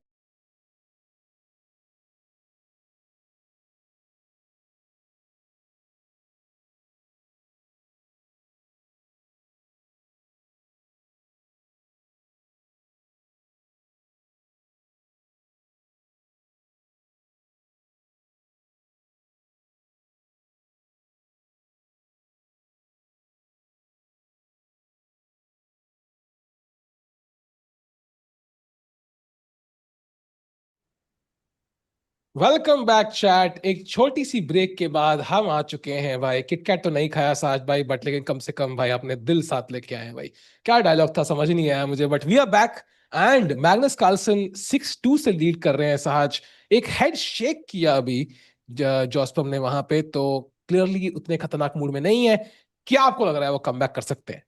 Welcome back chat. एक छोटी सी break के बाद हम आ चुके हैं भाई। KitKat तो नहीं खाया साज भाई, बट लेकिन कम से कम भाई अपने दिल साथ लेके आए हैं भाई। क्या डायलॉग था समझ नहीं आया मुझे, but we are back and Magnus Carlsen 6-2 से लीड कर रहे हैं साज। एक हेड शेक किया अभी जॉस्पम ने वहां पे, तो क्लियरली उतने खतरनाक मूड में नहीं है। क्या आपको लग रहा है वो कमबैक कर सकते हैं?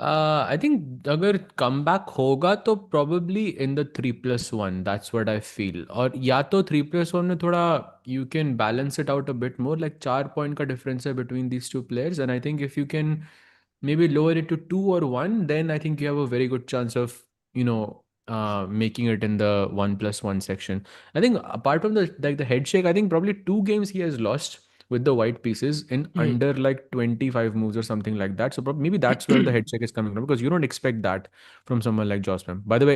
I think अगर comeback होगा तो probably in the 3+1, that's what I feel. और या तो 3+1 में थोड़ा you can balance it out a bit more, like 4 point का difference है between these two players, and I think if you can maybe lower it to 2 or 1, then I think you have a very good chance of, you know, making it in the 1+1 section. I think apart from the head shake, I think probably 2 games he has lost with the white pieces in under like 25 moves or something like that. So maybe that's where the head check is coming from, because you don't expect that from someone like Jospin. By the way,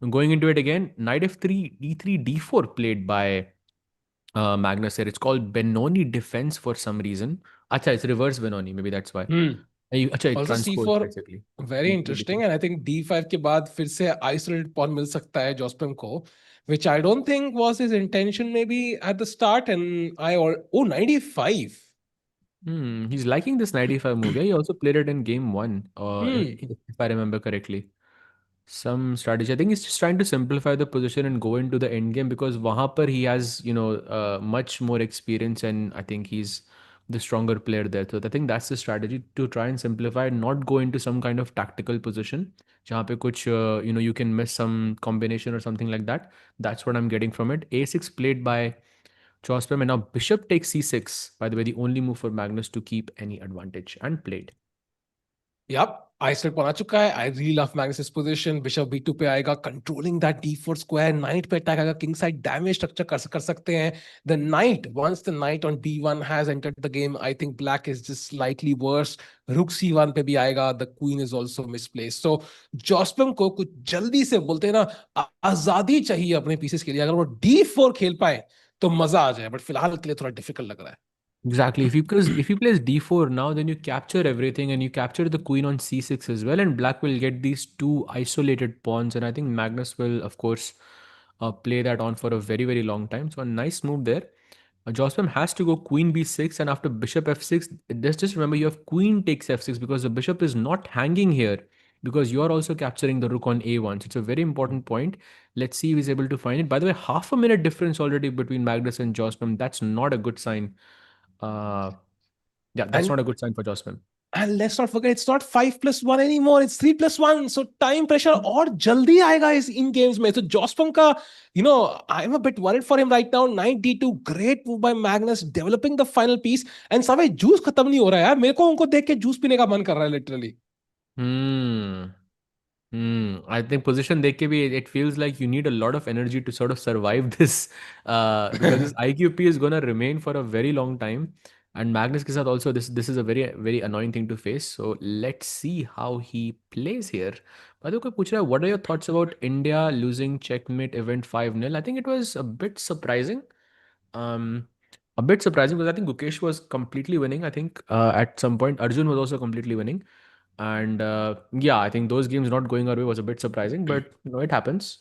going into it again, knight f3, d3, d4 played by Magnus here. It's called Benoni defense for some reason. Acha, it's reverse Benoni. Maybe that's why. Acha, Also c4 basically. very interesting, and I think d5 के बाद फिर से isolated pawn मिल सकता है Jospin को, which I don't think was his intention maybe at the start. And 95. He's liking this 95 move. Yeah, he also played it in game 1, if I remember correctly. Some strategy. I think he's just trying to simplify the position and go into the end game, because wahan par he has, you know, much more experience, and I think he's the stronger player there. So I think that's the strategy, to try and simplify and not go into some kind of tactical position jahan pe kuch, you know, you can miss some combination or something like that. That's what I'm getting from it. A6 played by Josper, and now bishop takes c6. By the way, the only move for Magnus to keep any advantage, and played. Yep, islet पहुंच चुका है. I really love Magnus's position. Bishop b2 पे आएगा, controlling that d4 square. Knight पे attack आएगा, king side damage structure कर सकते हैं. The knight, once the knight on d1 has entered the game, I think black is just slightly worse. Rook c1 पे भी आएगा. The queen is also misplaced. So जोस्पम को कुछ जल्दी से बोलते हैं ना, आजादी चाहिए अपने पीसेस के लिए. अगर वो d4 खेल पाए तो मजा आ जाए, बट फिलहाल के लिए थोड़ा डिफिकल्ट लग रहा है. Exactly. If he plays d4 now, then you capture everything and you capture the queen on c6 as well, and black will get these two isolated pawns. And I think Magnus will, of course, play that on for a very very long time. So a nice move there. Jospem has to go queen b6, and after bishop f6, just remember you have queen takes f6 because the bishop is not hanging here because you are also capturing the rook on a1. So it's a very important point. Let's see if he's able to find it. By the way, half a minute difference already between Magnus and Jospem. That's not a good sign. Yeah, that's not a good sign for Jospin. And let's not forget, it's not 5+1 anymore. It's 3+1. So time pressure और जल्दी आएगा इस in games में. So Jospin का, I'm a bit worried for him right now. Knight d2, great move by Magnus, developing the final piece. And Save juice खत्म नहीं हो रहा है यार. मेरे को उनको देख के जूस पीने का मन कर रहा है literally. I think position देख के भी it feels like you need a lot of energy to sort of survive this because this IQP is gonna remain for a very long time. And Magnus के साथ also this is a very very annoying thing to face. So let's see how he plays here. By the way, कोई पूछ रहा है, what are your thoughts about India losing checkmate event 5-0? I think it was a bit surprising. A bit surprising because I think Gukesh was completely winning. I think at some point Arjun was also completely winning. And yeah, I think those games not going our way was a bit surprising, but it happens.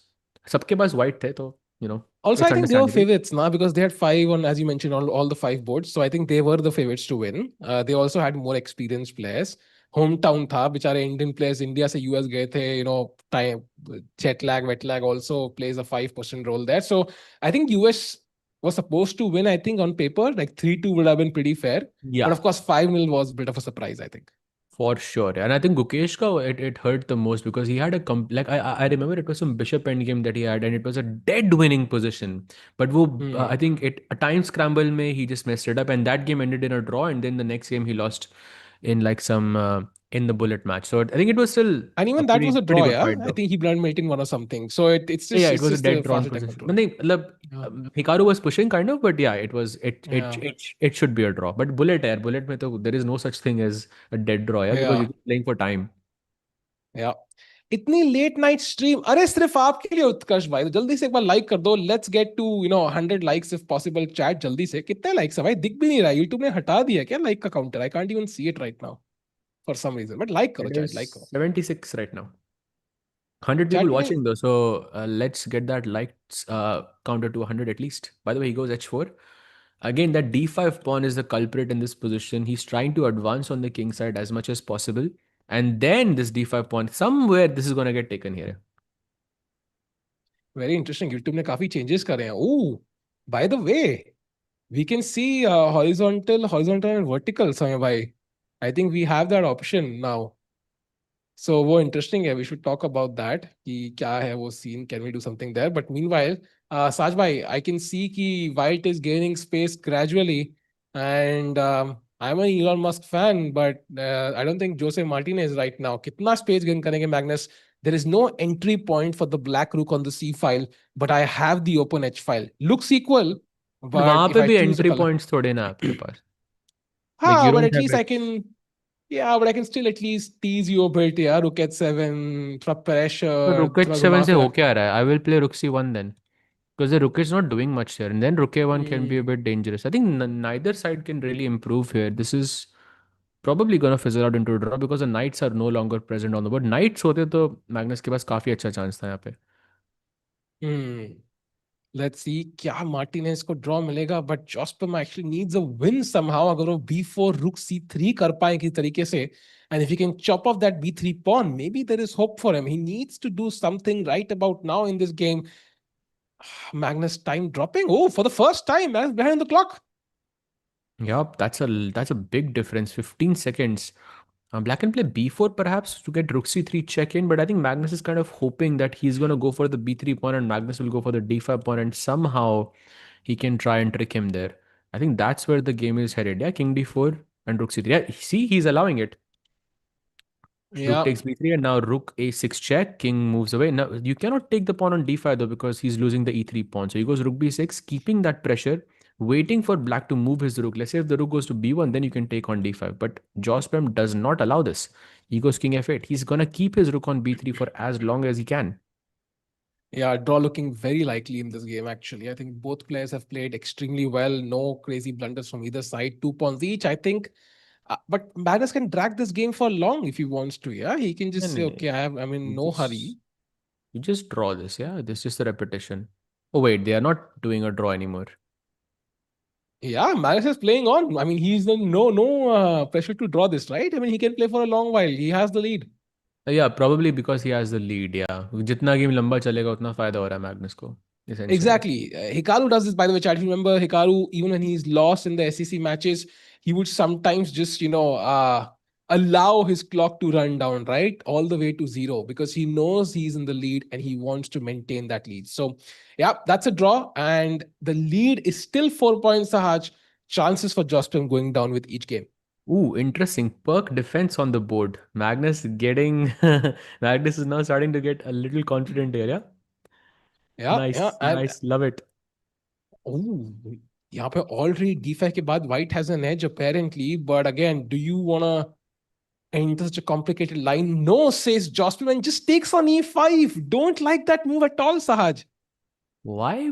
सबके पास white थे, तो Also, I it's think they were understandable. favorites now because they had 5 on, as you mentioned, all the 5 boards. So I think they were the favorites to win. They also had more experienced players. Hometown था, बेचारे Indian players India से US गए थे. Time, jet lag, wet lag also plays a 5% role there. So I think US was supposed to win. I think on paper, like 3-2 would have been pretty fair. Yeah. But of course, 5-0 was a bit of a surprise, I think. For sure. And I think Gukesh ka it hurt the most because he had I remember it was some bishop endgame that he had and it was a dead winning position. But I think a time scramble mein he just messed it up and that game ended in a draw, and then the next game he lost in in the bullet match. So I think it was still and even that was a draw, good yeah. fight, I think he blind mated one or something. So it's just it was just a dead the drawn faster position. control. Hikaru was pushing kind of, but yeah, it should be a draw. But bullet mein to there is no such thing as a dead draw, because you're playing for time. Yeah. इतनी late night stream, अरे सिर्फ आपके लिए उत्कर्ष भाई, तो जल्दी से एक बार लाइक कर दो. Let's get to 100 likes if possible. Chat जल्दी से, कितने लाइक्स है भाई? दिख भी नहीं रहा. यूट्यूब ने हटा दिया क्या लाइक का counter? I can't even see it right now for some reason. But like करो, चैट लाइक करो. 76 right now. 100 people watching though, so let's get that likes counter to 100 at least. By the way, he goes h4. Again, that d5 pawn is the culprit in this position. He's trying to advance on the king side as much as possible. And then this d5 pawn, somewhere this is going to get taken here. Very interesting. YouTube ने काफी changes करे हैं. Oh, by the way, we can see horizontal and vertical, Samay bhai. I think we have that option now. So वो interesting है. We should talk about that. कि क्या है वो scene? Can we do something there? But meanwhile, Saj bhai, I can see कि white is gaining space gradually, and I'm an Elon Musk fan, but I don't think Jose Martinez right now. कितना space gain करेंगे Magnus? There is no entry point for the black rook on the c file, but I have the open h file. Looks equal, but वहाँ if पे I भी choose a entry color, points थोड़े ना आपके पास. हाँ, you but don't at have least I it. can. Yeah, but I can still at least tease you a bit. Yeah, rook h7, थोड़ा pressure. So rook थोड़ा h7 घुमा से हो फिरा. क्या रहा है? I will play rook c1 then. Because the rook is not doing much here. And then rook a1 can be a bit dangerous. I think neither side can really improve here. This is probably going to fizzle out into a draw because the knights are no longer present on the board. Knights होते तो Magnus के पास काफी अच्छा chance था यहाँ पे. Let's see क्या Martinez को draw मिलेगा, but Jospem actually needs a win somehow. अगर वो b4 rook c3 कर पाए किसी तरीके से, and if he can chop off that b3 pawn, maybe there is hope for him. He needs to do something right about now in this game. Magnus time dropping. Oh, for the first time, Magnus behind the clock. Yup, that's a big difference. 15 seconds. Black can play b4 perhaps to get rook c3 check in, but I think Magnus is kind of hoping that he's going to go for the b3 pawn and Magnus will go for the d5 pawn, and somehow he can try and trick him there. I think that's where the game is headed. Yeah, king d4 and rook c3. Yeah, see, he's allowing it. Rook Yeah. takes b3 and now rook a6 check. King moves away. Now you cannot take the pawn on d5 though because he's losing the e3 pawn. So he goes rook b6, keeping that pressure, waiting for black to move his rook. Let's say if the rook goes to b1, then you can take on d5. But Jospem does not allow this. He goes king f8. He's gonna keep his rook on b3 for as long as he can. Yeah, draw looking very likely in this game, actually. I think both players have played extremely well. No crazy blunders from either side. 2 pawns each, I think. But Magnus can drag this game for long if he wants to. Yeah, he can just say, And okay, I'm in no hurry. you just draw this. Yeah, this is just a repetition. Oh wait, they are not doing a draw anymore. Yeah, Magnus is playing on. I mean, he's no pressure to draw this, right? I mean, he can play for a long while. He has the lead. Yeah, probably because he has the lead. Yeah, जितना game लंबा चलेगा उतना फायदा हो रहा है Magnus को essentially. Exactly. Hikaru does this, by the way, chat. If you remember, Hikaru, even when he's lost in the SEC matches, he would sometimes just, allow his clock to run down, right? All the way to 0 because he knows he's in the lead and he wants to maintain that lead. So, yeah, that's a draw. And the lead is still 4 points, Sahaj. Chances for Jospin going down with each game. Ooh, interesting. Perk defense on the board. Magnus getting Magnus is now starting to get a little confident here, yeah? Yeah. And Nice, love it. oh, यहाँ पे already d5 के बाद white has an edge apparently, but again, do you wanna enter such a complicated line? No, says Jocelyn, and just takes on e5. Don't like that move at all, Sahaj. Why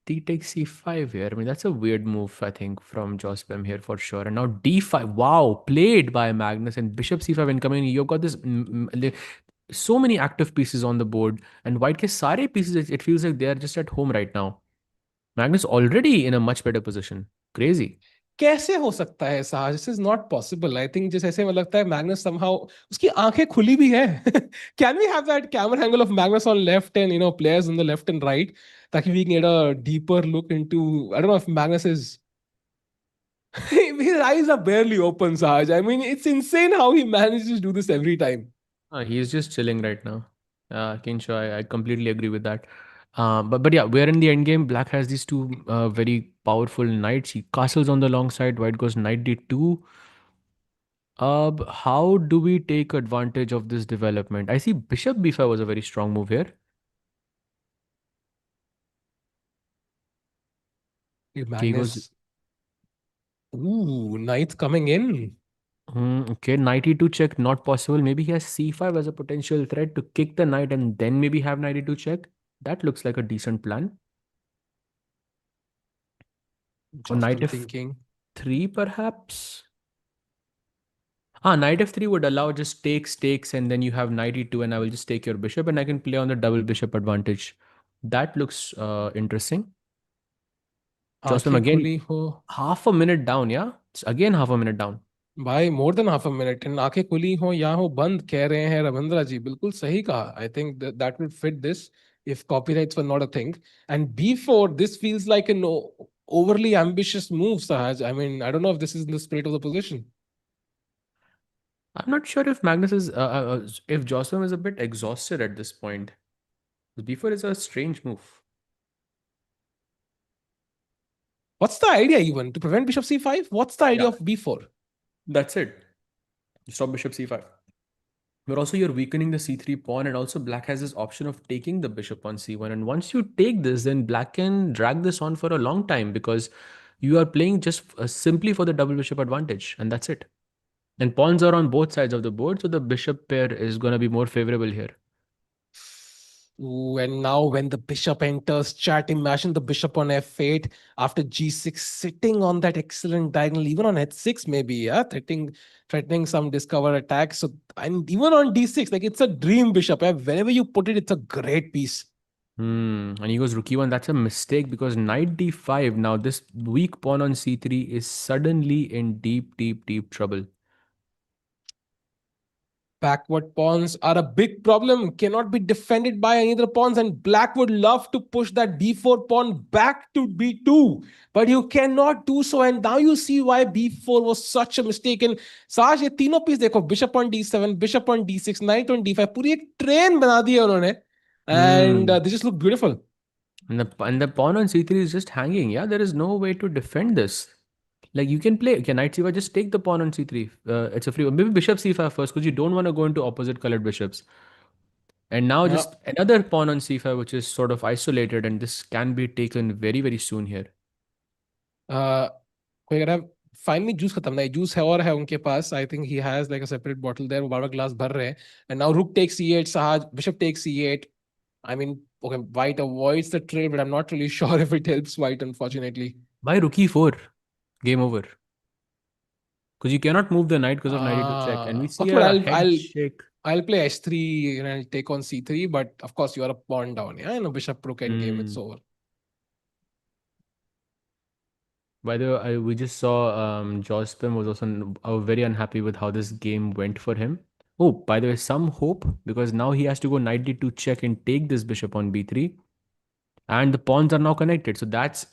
d takes c5 here? I mean, that's a weird move, I think, from Jospem here for sure. And now d5. Wow, played by Magnus and bishop c5 incoming. You've got this so many active pieces on the board, and white ke sare pieces, it feels like they are just at home right now. Magnus already in a much better position. Crazy. कैसे हो सकता है साहज? This is not possible. I think just ऐसे में लगता है Magnus somehow उसकी आंखें खुली भी है. Can we have that camera angle of Magnus on left and players on the left and right ताकि we can get a deeper look into, I don't know if Magnus is his eyes are barely open, Sahaj. I mean, it's insane how he manages to do this every time. He's just chilling right now. Kinsho, I completely agree with that. But yeah, we're in the end game. Black has these two very powerful knights. He castles on the long side. White goes knight d2. How do we take advantage of this development? I see bishop b5 was a very strong move here. Magnus. Ooh, knight coming in. Okay, knight e2 check, not possible. Maybe he has c5 as a potential threat to kick the knight and then maybe have knight e2 check. That looks like a decent plan. Knight f3 perhaps? Knight f3 would allow just takes, and then you have knight e2 and I will just take your bishop and I can play on the double bishop advantage. That looks interesting. Jocelyn again, half a minute down, yeah? It's again half a minute down. भाई more than half a minute. And आंखें खुली हो या हो बंद कह रहे हैं रविंद्रा जी. बिल्कुल सही कहा. I think that will fit this if copyrights were not a thing. And b4, this feels like an overly ambitious move, Sahaj. I mean, I don't know if this is in the spirit of the position. I'm not sure if Magnus is, if Jocelyn is a bit exhausted at this point. b4 is a strange move. What's the idea even? To prevent bishop c5? What's the idea of b4? That's it. You stop bishop c5. But also you're weakening the c3 pawn, and also black has this option of taking the bishop on c1. And once you take this, then black can drag this on for a long time because you are playing just simply for the double bishop advantage, and that's it. And pawns are on both sides of the board, so the bishop pair is going to be more favorable here. Ooh, and now when the bishop enters, chat, imagine the bishop on f8 after g6 sitting on that excellent diagonal, even on h6 maybe, yeah, threatening some discover attack. So, and even on d6, like it's a dream bishop. Yeah? Wherever you put it, it's a great piece. And he goes rook e1. That's a mistake because knight d5. Now this weak pawn on c3 is suddenly in deep trouble. Backward pawns are a big problem, cannot be defended by any other pawns, and black would love to push that b4 pawn back to b2, but you cannot do so. And now you see why b4 was such a mistake. And Saj, ये तीनों piece देखो, bishop on d7, bishop on d6, knight on d5, पूरी एक train बना दी है उन्होंने, and they just look beautiful. And the pawn on c3 is just hanging. Yeah, there is no way to defend this. Like you can play, okay, knight c5, just take the pawn on c3. It's a free. Maybe bishop c5 first, because you don't want to go into opposite colored bishops. And now Yeah. just another pawn on c5, which is sort of isolated, and this can be taken very, very soon here. कोई अगर finally juice खत्म नहीं juice है और है उनके पास I think he has like a separate bottle there वो बार-बार ग्लास भर रहे हैं and now rook takes c8 Sahaj bishop takes c8 I mean okay white avoids the trade but I'm not really sure if it helps white unfortunately. Why rook e4? Game over. Because you cannot move the knight because of knight e2 check. And we see Okay, but a head shake. I'll play h3 and I'll take on c3 but of course you are a pawn down yeah and a bishop rook end game it's over. By the way, we just saw Jospin was also very unhappy with how this game went for him. Oh, by the way, some hope, because now he has to go knight d2 check and take this bishop on b3. And the pawns are now connected. So that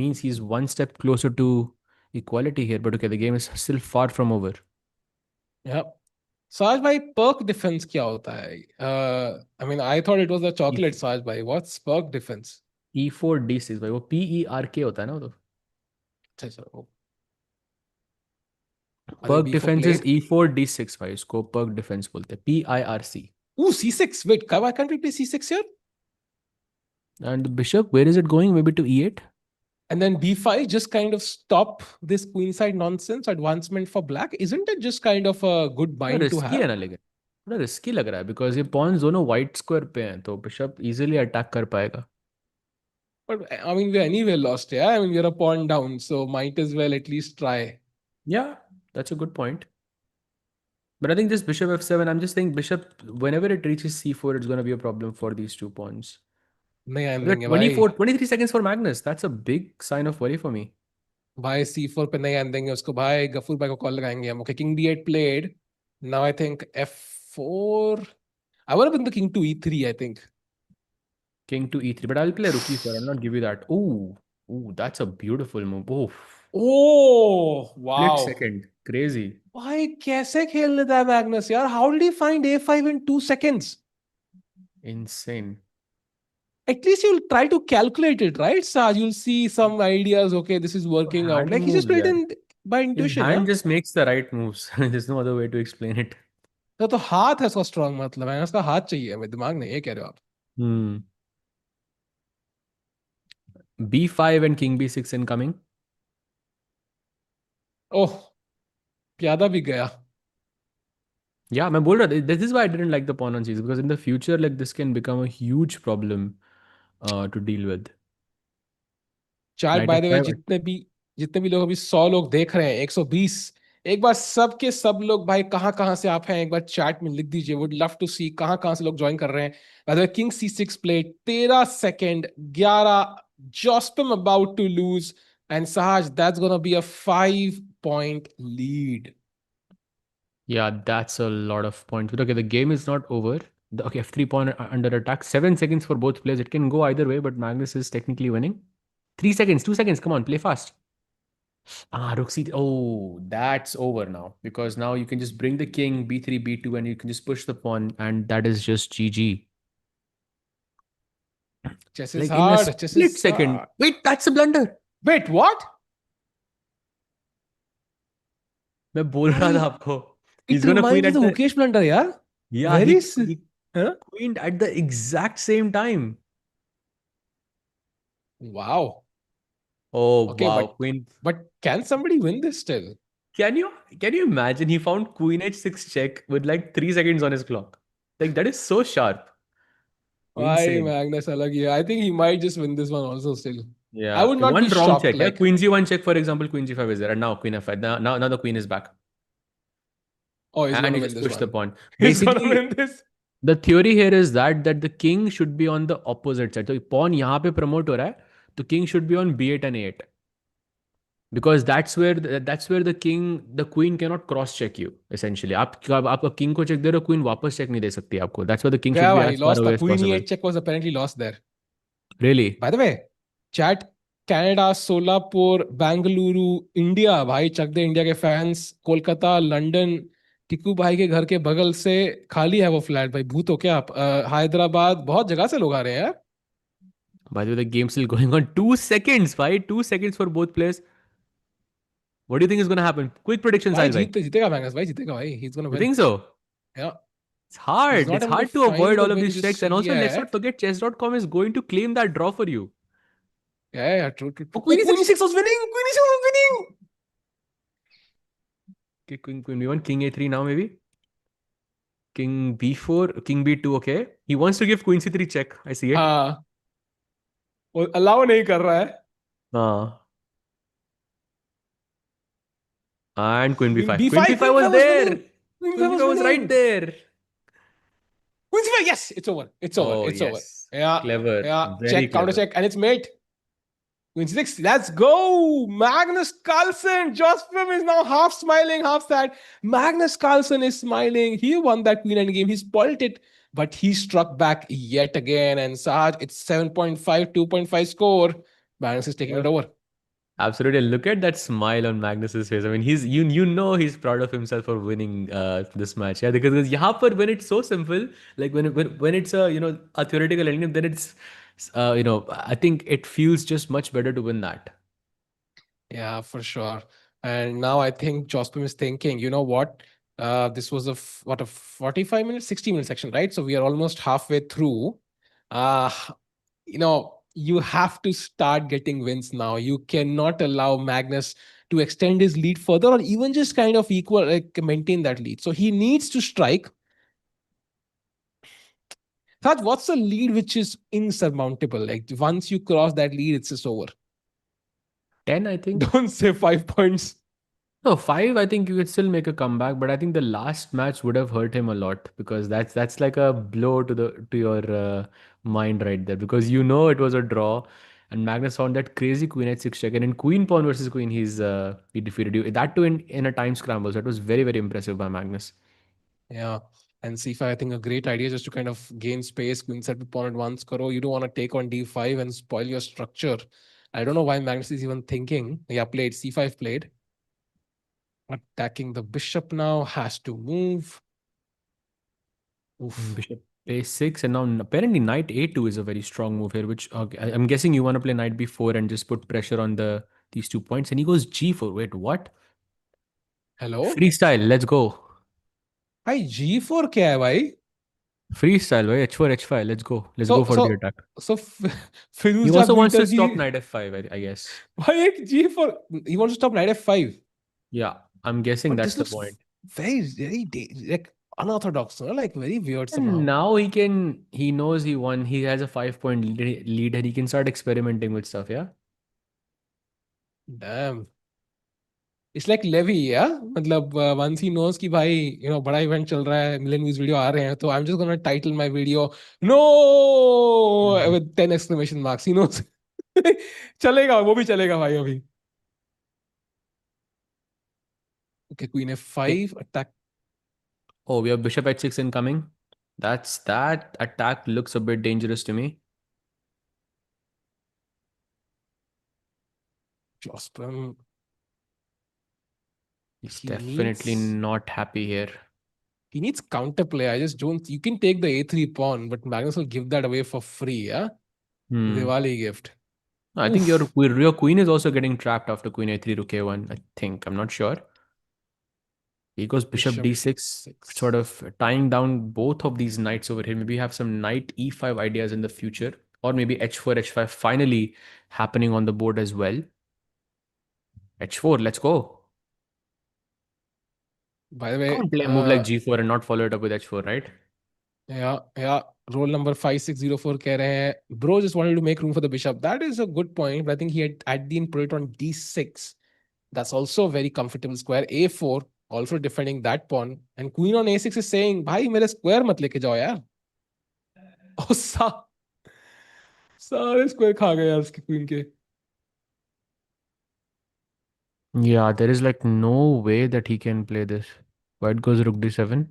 means he's one step closer to equality here. But okay, the game is still far from over. Yeah. Sahaj bhai, perk defense क्या होता है? I mean, I thought it was a chocolate, Sahaj bhai. What's perk defense? E4 D6 भाई वो PERK होता है ना वो तो. अच्छा sir. Perk defense is E4 D6 भाई इसको perk defense बोलते हैं PIRC. Ooh, C6. Wait, why can't we play C6 here? And the bishop, where is it going? Maybe to E8? And then B5 just kind of stop this queenside nonsense advancement for black. Isn't it just kind of a good bind to have? है ना लेकिन थोड़ा risky लग रहा है because ये pawns दोनों white square पे हैं तो bishop easily attack कर पाएगा. But I mean, we're anyway lost, yeah? I mean, we're a pawn down, so might as well at least try. Yeah, that's a good point. But I think this bishop f7, I'm just saying bishop, whenever it reaches c4, it's going to be a problem for these two pawns. नहीं I'm 23 seconds for Magnus. That's a big sign of worry for me. भाई c4 पे नहीं आने देंगे उसको भाई गफूर भाई को कॉल लगाएंगे हम. Okay, king d8 played. Now I think f4. I would have been the king to e3, I think. King to e3, but I'll play rook e4. I'll not give you that. Ooh, that's a beautiful move. Oh, wow. Split second. Crazy. भाई कैसे खेल लेता है Magnus यार? How did he find a5 in 2 seconds? Insane. At least you'll try to calculate it, right, Saj? You'll see some ideas. Okay, this is working out. Like he just played in by intuition. His hand just makes the right moves. There's no other way to explain it. तो हाथ है उसका strong मतलब है उसका हाथ चाहिए हमें दिमाग नहीं ये कह रहे हो आप. B5 and king b6 incoming. Oh, प्यादा भी गया. Yeah, मैं बोल रहा था, this is why I didn't like the pawn on c6 because in the future like this can become a huge problem to deal with. Chat by the way जितने भी लोग अभी 100 लोग देख रहे हैं 120 एक बार सबके सब लोग भाई कहां से आप हैं एक बार चैट में लिख दीजिए. वुड लव टू सी कहां से लोग ज्वाइन कर रहे हैं. Bye the way king c6 play 13 second 11 Jospin about to lose and Sahaj that's going to be a 5-point lead. Yeah, that's a lot of points. But okay, the game is not over. Okay, f3 pawn under attack. 7 seconds for both players. It can go either way, but Magnus is technically winning. 3 seconds, 2 seconds. Come on, play fast. Rook c3. Oh, that's over now. Because now you can just bring the king, b3, b2, and you can just push the pawn, and that is just GG. Chess is hard. Chess is second. Hard. Wait, that's a blunder. Wait, what? मैं बोल रहा था आपको. He's gonna queen at the Mukesh blunder, yeah? Yeah, he queened at the exact same time. Wow. Oh, okay, wow. But can somebody win this still? Can you imagine he found queen h6 check with like 3 seconds on his clock? Like that is so sharp. Why Magnus alag I think he might just win this one also still. Yeah. I would not be shocked. Check. Like queen g1 check, for example, queen g5 is there, and now queen f5. Now the queen is back. Oh, he's and he just push the pawn. He's gonna win this. The theory here is that the king should be on the opposite side. So pawn यहाँ पे promote हो रहा है, तो king should be on b8 and a8. Because that's where the queen cannot cross check you essentially. आप king को check दे रहे हो, queen वापस check नहीं दे सकती आपको. That's why the king should be as far away as possible. Queen e8 check was apparently lost there. Really? By the way, chat Canada, Solapur, Bangalore, India, भाई चक दे India के fans, Kolkata, London, टिकू भाई के घर के बगल से खाली है वो फ्लैट भाई. भूत हो क्या आप? हैदराबाद, बहुत जगह से लोग आ रहे हैं यार. By the way, the game's still going on. 2 seconds, right? 2 seconds for both players. What do you think is going to happen? Quick prediction, भाई Sahil bhai. जीतेगा मैग्नस भाई जीतेगा भाई. He's gonna You win. think so? Yeah. It's He's hard. not It's able to hard to avoid find the all of win these just checks. And also, let's not yet. forget, chess.com is going to claim that draw for you. Yeah, true. Oh, Oh, Queen E6 was winning. Queen E6 was winning. Okay, Queen B1, King A3 now maybe. King B4, King B2. Okay, he wants to give Queen C3 check. I see it. हाँ. वो allow नहीं कर रहा है. And Queen Queen B5. Queen B5. B5 Queen was B5 was there. winning. Queen Queen B5 was B5 was right winning. there. Queen C5. Yes, it's over. It's over. Oh, It's over. yes. Yeah. Clever. Yeah. Very Check. Counter clever. check. And it's mate. Queen C6. Let's go. Magnus Carlsen. Jospim is now half smiling, half sad. Magnus Carlsen is smiling. He won that Queen endgame. He spoilt it. But he struck back yet again. And Saj, it's 7.5, 2.5 score. Magnus is taking it over. Absolutely. Look at that smile on Magnus's face. I mean, you know he's proud of himself for winning this match. Yeah, because यहाँ पर when it's so simple, like when it's a a theoretical endgame, then it's I think it feels just much better to win that. Yeah, for sure. And now I think Jospim is thinking, you know what? This was a 45 minutes, 60-minute section, right? So we are almost halfway through. Uh, you have to start getting wins now. You cannot allow Magnus to extend his lead further or even just kind of equal, like maintain that lead. So he needs to strike. Raj, what's the lead which is insurmountable? Like once you cross that lead, it's just over. 10, I think. Don't say 5 points. No, 5, I think you could still make a comeback, but I think the last match would have hurt him a lot because that's like a blow to your mind right there because it was a draw and Magnus found that crazy queen h6 check and in queen pawn versus queen he defeated you. That too in a time scramble. So it was very, very impressive by Magnus. Yeah. And c5, I think a great idea just to kind of gain space. Queen set to pawn at once. Karo, you don't want to take on d5 and spoil your structure. I don't know why Magnus is even thinking. Yeah, played c5 played. Attacking the bishop now, has to move. Oof. Bishop a6 and now apparently knight a2 is a very strong move here, which I'm guessing you want to play knight b4 and just put pressure on these 2 points. And he goes g4. Wait, what? Hello? Freestyle, let's go. Hi, g4 क्या है भाई? Freestyle, right? h4, h5. Let's go. Let's go for the attack. So He also wants to stop knight f5, I guess. Why g4? He wants to stop knight f5. Yeah, I'm guessing that's the point. Very, very like unorthodox, no? Like very weird somehow. And now he knows he won. He has a 5-point lead and he can start experimenting with stuff, yeah? Damn. It's like Levy, yeah? मतलब once he knows कि भाई, बड़ा event चल रहा है, million views video आ रहे हैं, तो I'm just gonna title my video, no! With 10 exclamation marks. He knows. चलेगा, वो भी चलेगा भाई अभी. Okay, queen f5, attack. Oh, we have bishop h6 incoming. That attack looks a bit dangerous to me. Jospim. He's definitely not happy here. He needs counterplay. I just don't. You can take the a3 pawn, but Magnus will give that away for free, yeah? Diwali gift. I think your queen is also getting trapped after queen a3 rook a1, I think. I'm not sure. He goes bishop d6, sort of tying down both of these knights over here. Maybe have some knight e5 ideas in the future. Or maybe h4, h5 finally happening on the board as well. h4, let's go. By the way, can't play a move like g4 and not follow it up with h4, right? Yeah. Roll number 5604 कह रहे हैं, bro just wanted to make room for the bishop. That is a good point, but I think he had at the end put it on d6. That's also a very comfortable square. a4, also defending that pawn. And queen on a6 is saying, भाई मेरे square मत लेके जाओ यार. Oh, सारे square खा गए यार उसके queen के. Yeah, there is like no way that he can play this. White goes rook d7.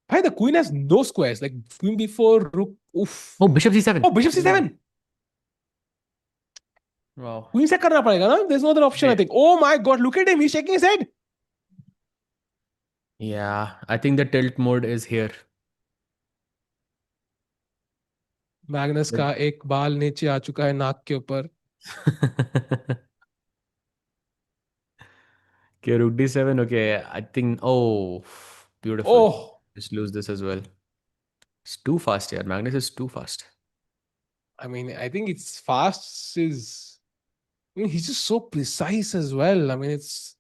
Why the queen has no squares? Like queen b4, rook. Oof. Oh, bishop c7. Oh, bishop c7. Wow. Queen से करना पड़ेगा ना? There's no other option, I think. Oh my God, look at him. He's shaking his head. Yeah, I think the tilt mode is here. Magnus का एक बाल नीचे आ चुका है नाक के ऊपर. Okay, rook d7. Okay, I think. Oh, beautiful. Oh, Just lose this as well. It's too fast here. Magnus is too fast. I mean, I think it's fast. I mean, he's just so precise as well. I mean, it's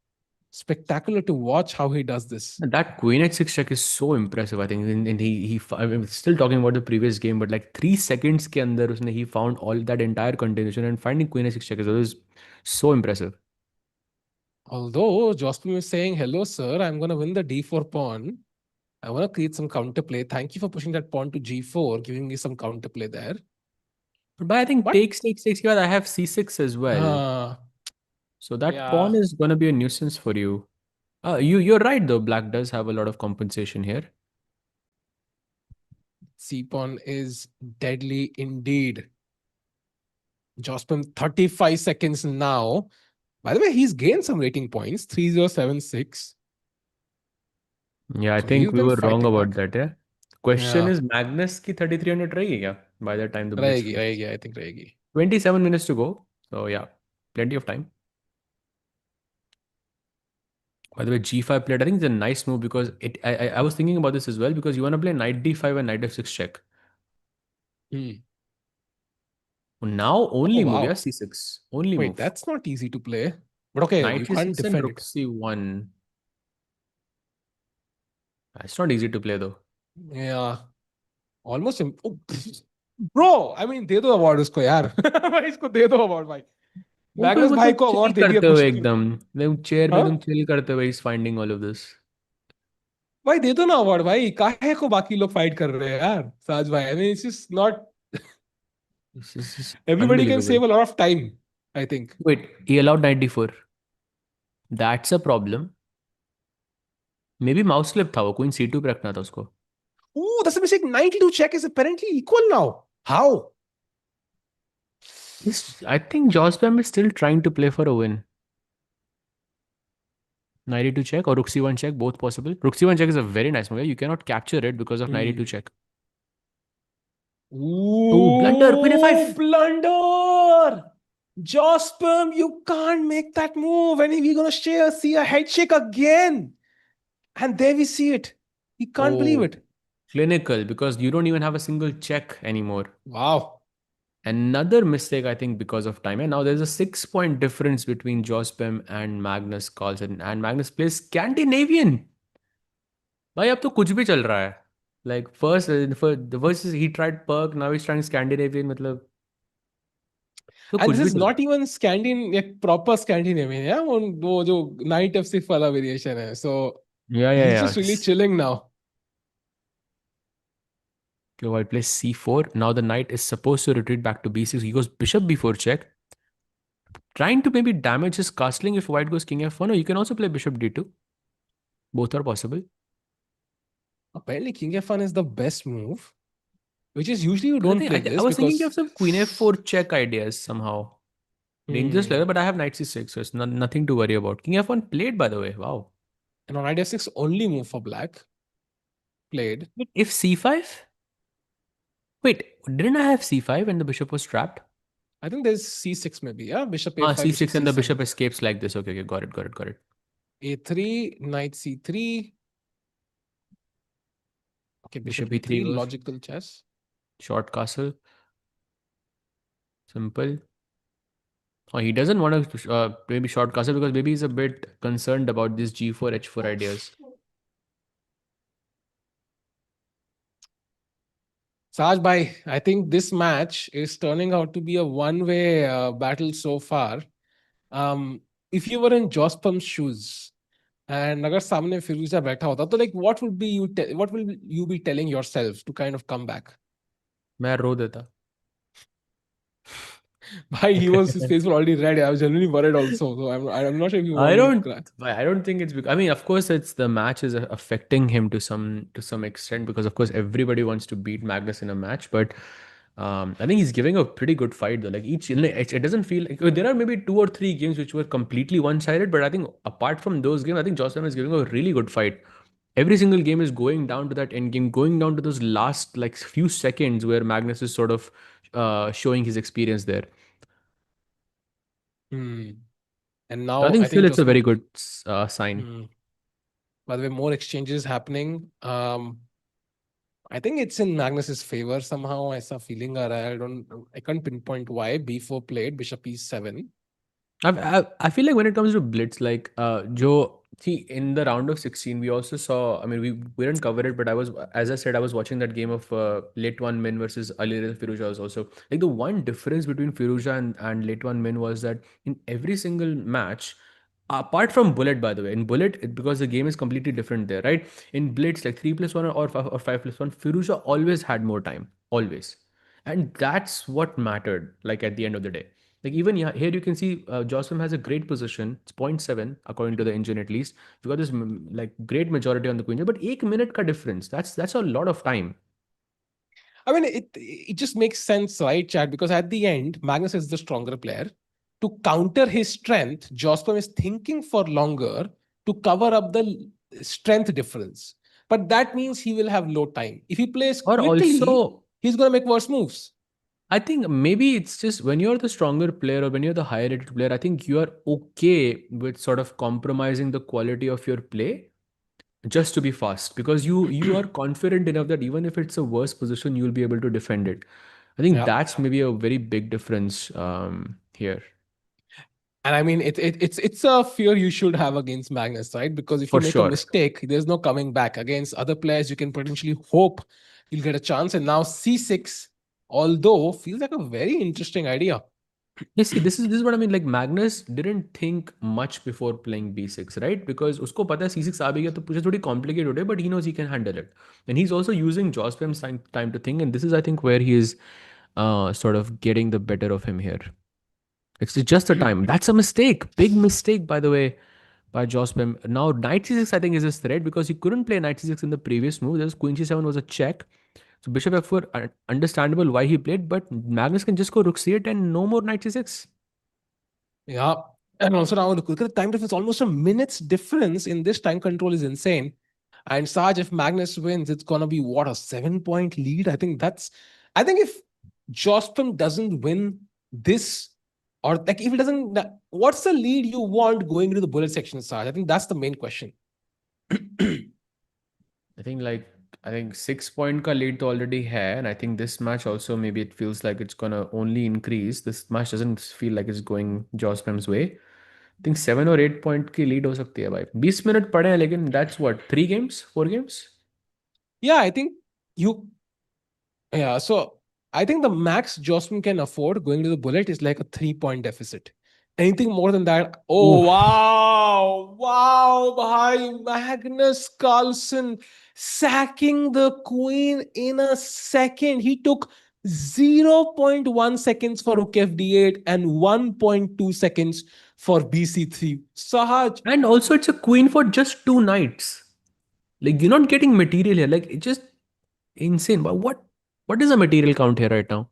spectacular to watch how he does this. And that queen h6 check is so impressive. I think, and I mean, still talking about the previous game, but like 3 seconds ke andar he found all that entire continuation, and finding queen h6 check is always so impressive. Although Jospin is saying, "Hello, sir, I'm going to win the d4 pawn. I want to create some counterplay. Thank you for pushing that pawn to g4, giving me some counterplay there." But I think But takes takes. I have c6 as well. So that yeah, pawn is gonna be a nuisance for you. You're right though. Black does have a lot of compensation here. c pawn is deadly indeed. Jospin 35 seconds now. By the way, he's gained some rating points, 3076. Yeah, I So think he's we been were wrong fighting about back. that. Yeah. Question Yeah, is Magnus की 3300 रहेगी क्या by the time the blitz रहेगी, finishes? रहेगी, I think रहेगी. 27 minutes to go. So yeah, plenty of time. By the way, g5 played. I think it's a nice move because I was thinking about this as well because you want to play knight d5 and knight f6 check. Now Oh, only move, yeah, wow. c6. Only Wait, move. that's not easy to play. But okay, Knight you can't c6 and defend rook it. c1. It's not easy to play though. Yeah, almost. Oh, bro, I mean, दे दो award उसको यार. भाई इसको दे दो award भाई. वो तो Magnus भाई मतलब को चिल अवार्ड दे दिया करते हुए खुशी के लिए. एकदम चेयर पे हाँ तुम चिल करते हुए is finding all of this. भाई दे दो ना अवार्ड भाई. काहे को बाकी लोग फाइट कर रहे हैं यार. साज भाई, I mean, it's just not. This is just Everybody can unbelievable. save a lot of time, I think. Wait, he allowed knight d4. That's a problem. Maybe mouse slip था वो queen c2 पे रखना था उसको. Ooh, that's a mistake. 92 check is apparently equal now. How? I think Josh Bam is still trying to play for a win. Knight e2 check or rook c1 check, both possible. Rook c1 check is a very nice move. You cannot capture it because of knight e2 check. Oh, blunder, queen Ooh, f5. blunder! Jospin, you can't make that move. And we're going to see a head shake again. And there we see it. He can't believe Oh, it. clinical because you don't even have a single check anymore. Wow. Another mistake, I think, because of time. And now there's a 6 point difference between Jospem and Magnus Carlsen. And Magnus plays Scandinavian. भाई अब तो कुछ भी चल रहा है. Like first, the first is he tried Perk, now he's trying Scandinavian. मतलब तो And कुछ this भी is चल. not even proper Scandinavian, yeah? वो जो Knight F6 वाला variation है. So he's Yeah. just really chilling now. Okay, white plays c4. Now the knight is supposed to retreat back to b6. He goes bishop b4 check. Trying to maybe damage his castling if white goes king f1. Or you can also play bishop d2. Both are possible. Apparently, king f1 is the best move, which is usually you I don't think play I this was thinking of because. some queen f4 check ideas somehow. Dangerous level, but I have knight c6, so it's nothing to worry about. King f1 played, by the way. Wow. And on knight f6, only move for black. Played. But if c5? Wait, didn't I have c5 when the bishop was trapped? I think there's c6 maybe, yeah? Bishop a5, c6 bishop and the c7. bishop escapes like this. Okay, got it. a3, knight c3. Okay, bishop Bishop e3 e3, goes. logical chess. Short castle. Simple. Oh, he doesn't want to maybe short castle because maybe he's a bit concerned about these g4, h4 ideas. Saj bhai, I think this match is turning out to be a one-way battle so far. If you were in Jospam's shoes, and अगर सामने फिरोजा बैठा होता, तो like what will you be telling yourself to kind of come back? मैं रो देता. Bhai, his face was already red. I was genuinely worried also. So I'm not sure if you I wanted to cry. don't think it's because, I mean, of course it's the match is affecting him to some extent because of course everybody wants to beat Magnus in a match, but I think he's giving a pretty good fight though. Like it doesn't feel like there are maybe 2 or 3 games which were completely one-sided, but I think apart from those games, I think Jocelyn is giving a really good fight. Every single game is going down to that end game, going down to those last like few seconds where Magnus is sort of showing his experience there. And So I now think I still think it's a very Joseph. good sign. By the way, more exchanges happening. I think it's in Magnus's favor somehow. ऐसा feeling आ रहा है. I can't pinpoint why. B4 played, bishop E7. I feel like when it comes to blitz, like Joe, see in the round of 16, we also saw. I mean, we didn't cover it, but as I said, I was watching that game of Leitwan Min versus Alireza Firouzja was also like the one difference between Firouzja and Leitwan Min was that in every single match, apart from Bullet, by the way, in Bullet because the game is completely different there, right? In Blitz, like 3+1 or 5+1, Firouzja always had more time, always, and that's what mattered. Like at the end of the day. Like even here you can see Jocelyn has a great position. It's 0.7 according to the engine at least. You got this like great majority on the queen, but 1 minute ka difference. That's a lot of time. I mean, it just makes sense, right, Chad? Because at the end, Magnus is the stronger player. To counter his strength, Jospin is thinking for longer to cover up the strength difference. But that means he will have low time. If he plays Or quickly, also, he's going to make worse moves. I think maybe it's just when you're the stronger player or when you're the higher rated player, I think you are okay with sort of compromising the quality of your play just to be fast because you are confident enough that even if it's a worse position, you'll be able to defend it. I think Yeah. that's maybe a very big difference here. And I mean, it's a fear you should have against Magnus, right? Because if you For make a sure. mistake, there's no coming back. Against other players, you can potentially hope you'll get a chance. And now C6, although feels like a very interesting idea. You see, this is what I mean. Like Magnus didn't think much before playing B6, right? Because usko pata hai C6 aa bhi gaya to मुझे थोड़ी complicated है, but he knows he can handle it. And he's also using Jospem's time to think, and this is I think where he is sort of getting the better of him here. It's just the time. That's a mistake, big mistake by the way by Jospem. Now knight C6 I think is his threat because he couldn't play knight C6 in the previous move. There's queen C7 was a check. So bishop F4, understandable why he played, but Magnus can just go rook C8 and no more knight C6. Yeah. And also now look at the time difference, almost a minute's difference in this time control is insane. And Saj, if Magnus wins, it's gonna be what, a 7-point lead? I think if Jospin doesn't win this, or like if he doesn't, what's the lead you want going into the bullet section, Saj? I think that's the main question. I think 6 point ka lead to already hai, and I think this match also maybe it feels like it's gonna only increase. This match doesn't feel like it's going Jospem's way. I think 7 or 8 point की lead हो सकती है भाई. 20 minute पड़े हैं लेकिन that's what 3 games 4 games. Yeah, I think so I think the max Jospin can afford going to the bullet is like a 3-point deficit. Anything more than that, oh, Oof. wow, bhai, Magnus Carlsen sacking the queen in a second. He took 0.1 seconds for rook fd8 and 1.2 seconds for bc3. Sahaj. And also it's a queen for just 2 knights. Like you're not getting material here. Like it's just insane. But what is the material count here right now?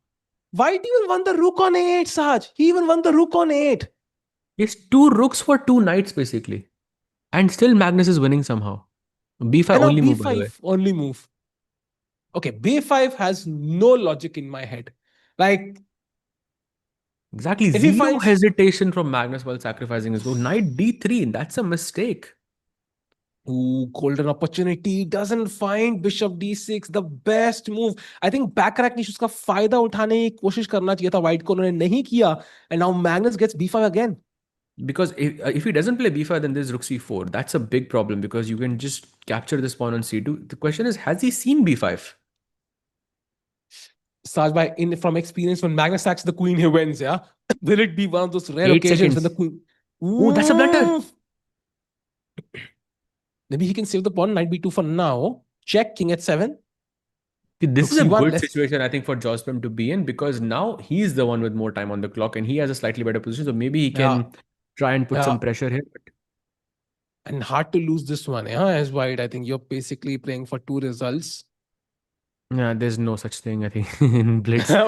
Why do you even won the rook on 8, Saj? He even won the rook on 8. It's 2 rooks for 2 knights basically. And still Magnus is winning somehow. B5 And now only B5 move by the way. only move. Okay, B5 has no logic in my head. Like Exactly. if he Zero finds hesitation from Magnus while sacrificing his go. Knight D3. That's a mistake. golden opportunity, doesn't find bishop d6, the best move. I think backrack ने उसका फायदा उठाने की कोशिश करना चाहिए था white को, उन्होंने नहीं किया, and now Magnus gets b5 again. Because if he doesn't play b5, then there's rook c4. That's a big problem because you can just capture this pawn on c2. The question is, has he seen b5? Sajbhai, from experience, when Magnus sacks the queen, he wins. Yeah, will it be one of those rare 8 occasions when seconds. the queen? Oh, that's a blunder. Maybe he can save the pawn. Knight b2 for now. Check king h7. This Rook is a c1, good situation, I think, for Jospem to be in because now he's the one with more time on the clock and he has a slightly better position. So maybe he can try and put some pressure here. And hard to lose this one, yeah, as white. I think you're basically playing for 2 results. Yeah, there's no such thing, I think, in Blitz. I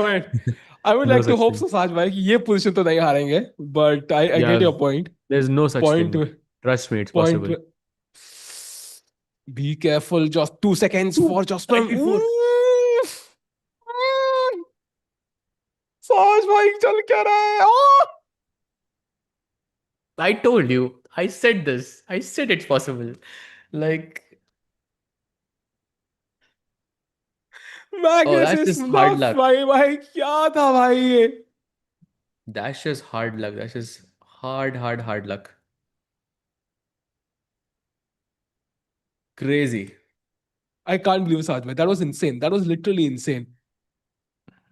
would No like to such hope thing. so, Saj bhai, कि ये position तो नहीं हारेंगे. But I Yeah, get your point. there's no such Point. thing. Trust me, it's Point. possible. Be careful, just 2 seconds for Jospin. Saj bhai chal kya raha hai? Oh! I told you. I said this. I said it's possible. Like, Magnus that's is just hard nuts, luck. bhai kya tha bhai ye? That's just hard luck. That's just hard luck. Crazy. I can't believe Saj bhai. That was insane. That was literally insane.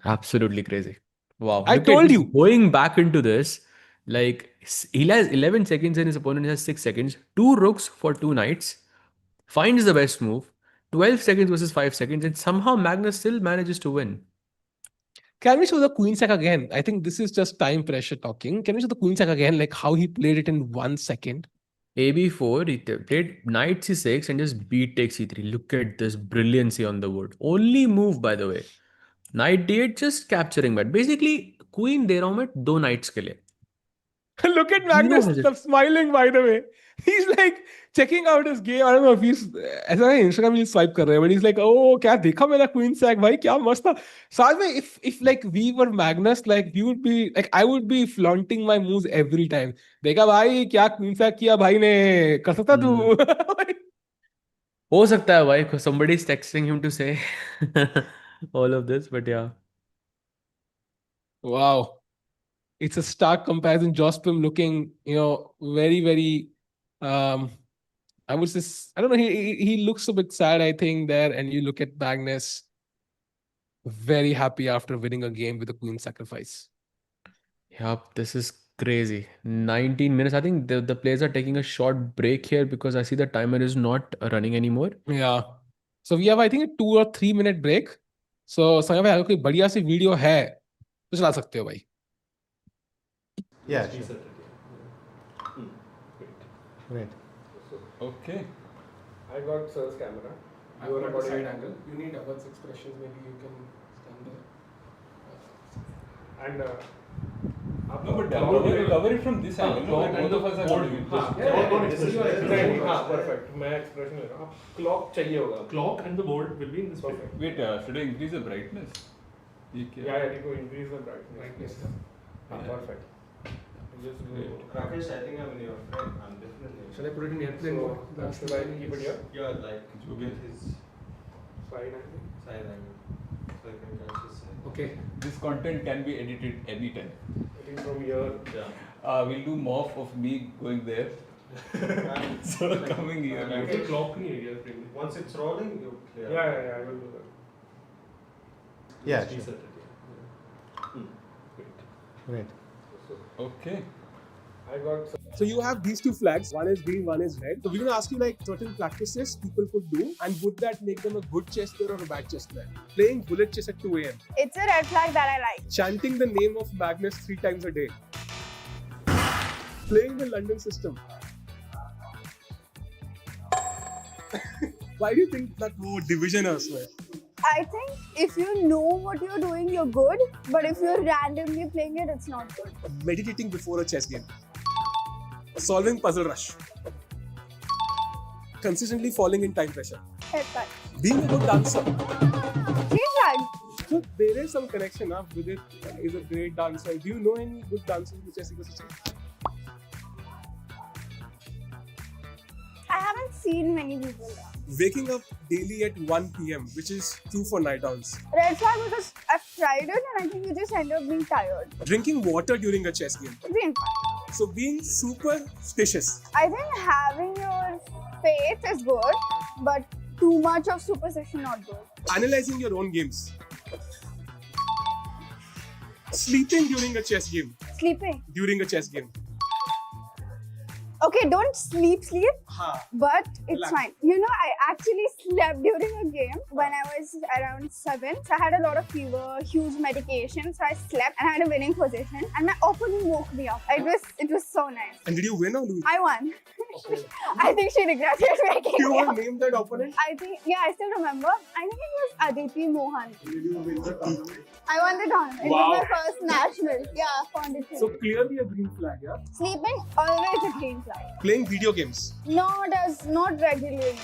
Absolutely crazy. Wow. I Look at told this. you. Going back into this, like he has 11 seconds and his opponent has 6 seconds. 2 rooks for 2 knights. Finds the best move. 12 seconds versus 5 seconds. And somehow Magnus still manages to win. Can we show the queen sack again? I think this is just time pressure talking. Can we show the queen sack again? Like how he played it in 1 second? AB4, he played knight c6 and just beat takes c3. Look at this brilliancy on the wood. Only move, by the way. Knight d8 just capturing that. Basically, queen दे रहा हूं मैं 2 knights के लिए. Look at Magnus smiling, by the way. He's like checking out his game. I don't know if he's ऐसा है Instagram में swipe कर रहे हैं, but he's like, oh क्या देखा मेरा queen sack भाई क्या मस्त था. साथ में if like we were Magnus, like we would be like I would be flaunting my moves every time. देखा भाई क्या queen sack किया भाई ने कर सकता तू. हो सकता है भाई. Somebody is texting him to say all of this, but yeah. Wow. It's a stark comparison. Jospin looking, very, very, I would say, I don't know, he looks a bit sad, I think, there. And you look at Magnus, very happy after winning a game with a queen sacrifice. Yup, this is crazy. 19 minutes. I think the players are taking a short break here because I see the timer is not running anymore. Yeah. So we have, I think, a 2 or 3 minute break. So, Sanya bhai, अगर कोई बढ़िया सी video है तो चला सकते हो भाई. Yeah, sure. Great. Okay. I got Sir's camera. I've got a side angle. You need Abad's expressions. Maybe you can stand there. And No, but cover it from this angle. No, both of us are going to perfect. मैं expression ले रहा हूँ. Clock चाहिए होगा. Clock and the board will be in this picture. Wait, should I increase the brightness? Yeah, I need to increase the brightness. Perfect. Just Rakesh, I think I'm in your frame. I'm definitely. Shall I put it in airplane mode? Should I keep it here? Yeah, like with his Side angle. side angle, so I can catch his side. Okay. This content can be edited anytime. I think from here. Yeah. We'll do morph of me going there. So coming here. Okay, clock नहीं है यार frame. Once it's rolling, you clear. Yeah, I will do that. Yeah, Just sure. reset it, yeah. Great. Okay. I got. So you have these two flags. One is green, one is red. So we're gonna ask you like certain practices people could do, and would that make them a good chess player or a bad chess player? Playing bullet chess at 2 a.m. It's a red flag that I like. Chanting the name of Magnus 3 times a day. Playing the London system. Why do you think that division is? I think if you know what you're doing, you're good. But if you're randomly playing it, it's not good. Meditating before a chess game. Solving puzzle rush. Consistently falling in time pressure. Red flag. Being a good dancer. Green flag. So there is some connection with it. Is a great dancer. Do you know any good dancers in the chess ecosystem? I haven't seen many people dance. Waking up daily at 1 p.m, which is true for night owls. Red flag because I've tried it and I think you just end up being tired. Drinking water during a chess game. Green flag. So being superstitious. I think having your faith is good, but too much of superstition not good. Analyzing your own games. Sleeping during a chess game. Sleeping. During a chess game. Okay, don't sleep, but it's fine. You know, I actually slept during a game when I was around 7. So I had a lot of fever, huge medication. So I slept and I had a winning position. And my opponent woke me up. It was so nice. And did you win or lose? I won. I think she regretted making You me want up. to name that opponent? I think, yeah, I still remember. I think it was Aditi Mohan. Did you win the tournament? I won the tournament. It Wow. was my first national. Yeah, Pondicherry. So clearly a green flag, yeah? Sleeping, always a green flag. Playing video games. Not regularly.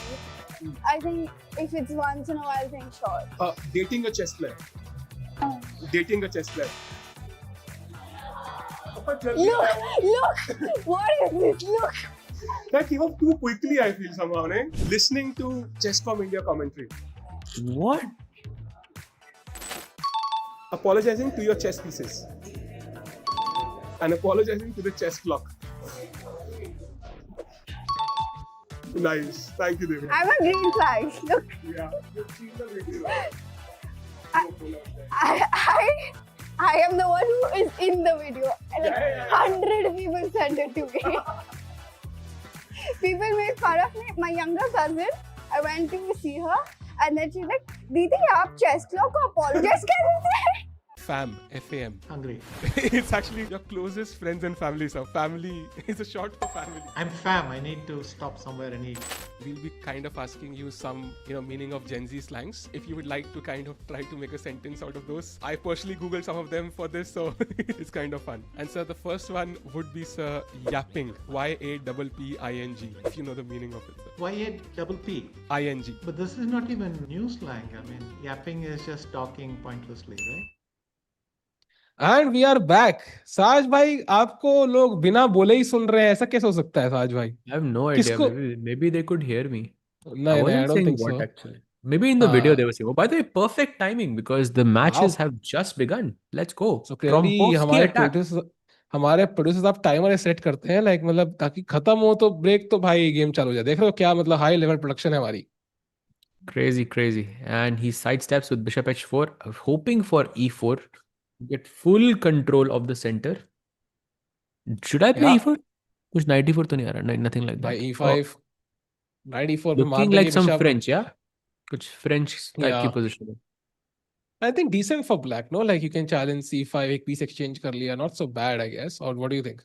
I think if it's once in a while thing, sure. Dating a chess player. Dating a chess player. Look! What is this? Look! That came up too quickly, I feel somehow. Eh? Listening to Chesscom India commentary. What? Apologizing to your chess pieces. And apologizing to the chess clock. Nice. Thank you, David. I'm a green flag. Look. Yeah. You've seen the video. I am the one who is in the video. Like 100 people sent it to me. People made fun of me. My younger cousin, I went to see her and then she's like, Didi, aap chess clock ko apologize kaise? Fam, F-A-M. Hungry. It's actually your closest friends and family, so family is a short for family. I'm fam. I need to stop somewhere and eat. We'll be kind of asking you some, meaning of Gen Z slangs. If you would like to kind of try to make a sentence out of those. I personally Googled some of them for this, so it's kind of fun. And sir, the first one would be, sir, yapping. Y-A-P-P-I-N-G. If you know the meaning of it, sir. Y-A-P-P? I-N-G. But this is not even new slang. I mean, yapping is just talking pointlessly, right? And we are back. साज भाई आपको लोग बिना बोले ही सुन रहे हैं, ऐसा कैसे हो सकता है साज भाई? I have no idea. Maybe they could hear me. No, I wasn't I don't saying think what so. actually. Maybe in the video they were saying. Oh, by the way, perfect timing because the matches have just begun. Let's go. So From clearly post की हमारे producers आप timer set करते हैं like मतलब ताकि खत्म हो तो ब्रेक तो भाई गेम चालू हो जाए. देख रहे हो क्या मतलब हाई लेवल प्रोडक्शन है हमारी. Crazy. And he sidesteps with bishop h4, hoping for e4. Get full control of the center. Should I play e4? कुछ knight e4 तो नहीं आ रहा. Nothing like that. By e5. Knight e4 पे मार Looking देंगे like some bishop. French, yeah? कुछ French type की position है. I think decent for black, no? Like you can challenge c5, एक piece exchange कर लिया. Not so bad, I guess. Or what do you think?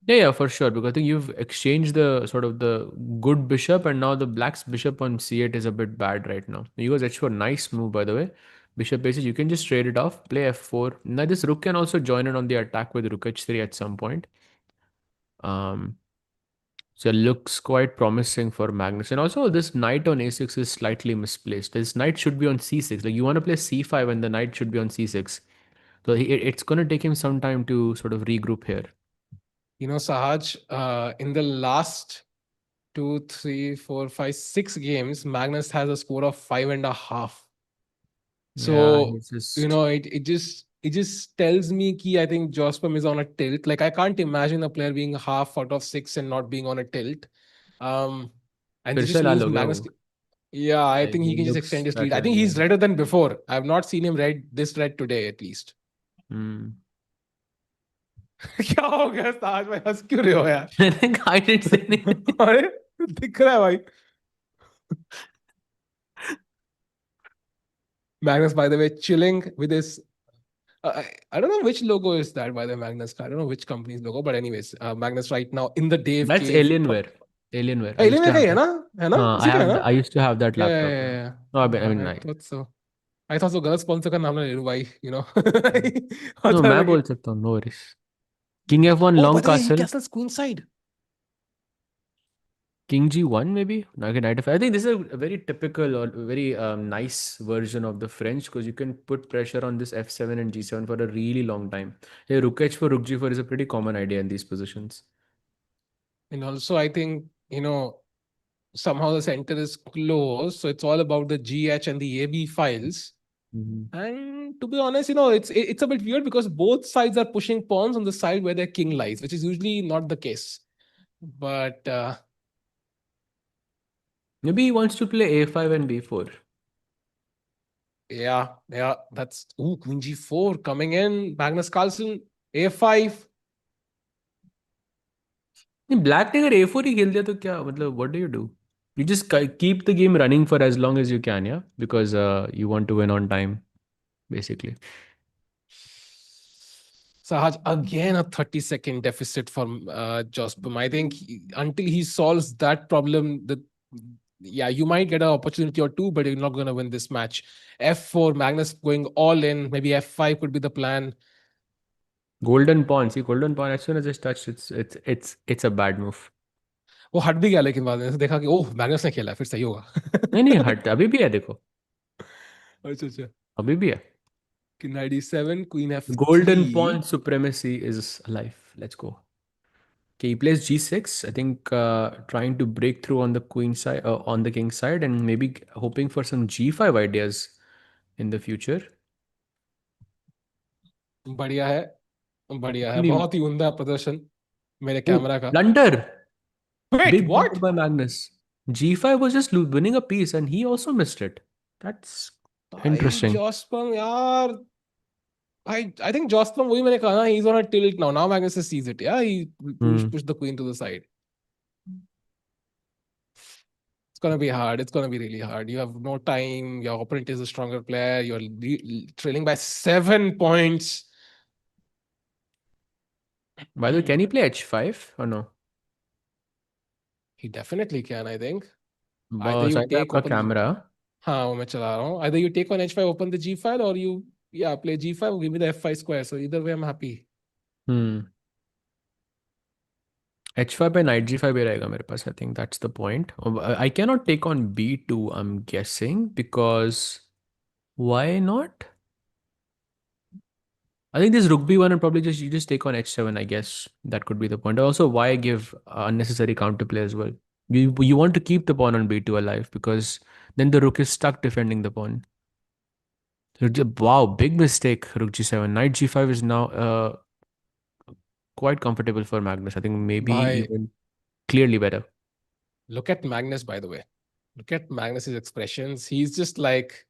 Yeah, for sure. Because I think you've exchanged the sort of the good bishop, and now the black's bishop on c8 is a bit bad right now. You guys h4, nice move by the way. Bishop bases, you can just trade it off, play f4. Now this rook can also join in on the attack with rook h3 at some point. So it looks quite promising for Magnus. And also this knight on a6 is slightly misplaced. This knight should be on c6. Like you want to play c5 and the knight should be on c6. So it's going to take him some time to sort of regroup here. Sahaj, in the last 2, 3, 4, 5, 6 games, Magnus has a score of 5.5. So, it just tells me that I think Jospam is on a tilt. Like I can't imagine a player being half out of 6 and not being on a tilt. And this just moves Magnus. Yeah, I think he can just extend his lead. I think he's redder than before. I have not seen him this red today at least. क्या हो गया साज भाई हंस क्यों रहे हो यार? I didn't say anything. अरे दिख रहा है भाई. Magnus, by the way, chilling with his. I don't know which logo is that by the Magnus. I don't know which company's logo, but anyways, Magnus right now in the Dave. That's cave. Alienware. Alienware. Alienware है ना? I used to have that laptop. Yeah. No, I mean, I thought so. I thought so. गलत sponsor का नाम ना ले लूं भाई. No, मैं बोल सकता हूँ. No worries. King f1 long castle. Castle's queenside. King g1 maybe? Okay, knight f5. I think this is a very typical or very nice version of the French because you can put pressure on this f7 and g7 for a really long time. Hey, rook h4, rook g4 is a pretty common idea in these positions. And also I think, somehow the center is close. So it's all about the GH and the AB files. And to be honest, it's a bit weird because both sides are pushing pawns on the side where their king lies, which is usually not the case. But maybe he wants to play a5 and b4. Yeah, that's queen g4 coming in. Magnus Carlsen, a5. Black ने अगर a4 ही खेल दिया तो क्या मतलब what do you do? You just keep the game running for as long as you can, yeah, because you want to win on time. Basically. Sahaj, again a 30-second deficit from Jospam. I think until he solves that problem, you might get an opportunity or two, but you're not going to win this match. f4, Magnus going all in. Maybe f5 could be the plan. Golden pawn. See, golden pawn. As soon as it's touched, it's a bad move. वो हट भी गया, लेकिन बाद में ऐसे देखा कि ओह मैग्नस ने खेला, फिर सही होगा। नहीं नहीं हट, अभी भी है देखो, अच्छा अच्छा। अभी भी है. कि 97 queen F3. Golden pawn supremacy is alive. Let's go. Okay, he plays g6. I think trying to break through on the queen side, on the king side, and maybe hoping for some g5 ideas in the future. बढ़िया है, बढ़िया है, Only- बहुत ही उम्दा प्रदर्शन मेरे Oh, camera का। blunder! Wait, Big blunder what? by Magnus. G5 was just winning a piece, and he also missed it. That's भाई interesting. जॉस्पम यार, I think Jostrom, वही मैंने कहा ना, he's on a tilt now. Now Magnus sees it. Yeah, he Hmm. pushed the queen to the side. It's gonna be hard. It's gonna be really hard. You have no time. Your opponent is a stronger player. You're trailing by 7 points. By the way, can he play h5 or no? He definitely can, I think. Either So you I take आपका open. camera. हाँ, वो मैं चला रहा हूँ. Either you take on h5, open the g file, or you play g5, give me the f5 square. So either way, I'm happy. Hmm. h5 पे knight g5 भी रहेगा मेरे पास. I think that's the point. I cannot take on b2, I'm guessing, because why not? I think this rook b1 and probably just you just take on h7. I guess that could be the point. Also, why give unnecessary counterplay as well? You want to keep the pawn on b2 alive because then the rook is stuck defending the pawn. Wow, big mistake. Rook g7. Knight g5 is now quite comfortable for Magnus. I think maybe Bhai, even clearly better. look at Magnus, by the way. Look at Magnus's expressions. He's just like,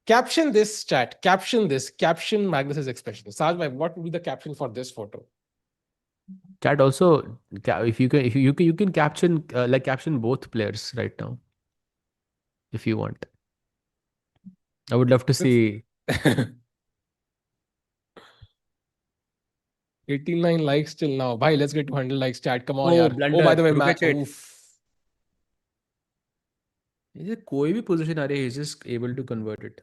caption this, chat. Caption this. Caption Magnus's expression. Saj bhai, what would be the caption for this photo? Chat also, if you can, if you can caption like caption both players right now, if you want. I would love to see. 89 likes till now. Bhai, let's get to 100 likes, chat. Come on, Oh, yaar. Oh, by the blunder. way, Rook h8. oof. Is it कोई भी position आ रही है, he's just able to convert it.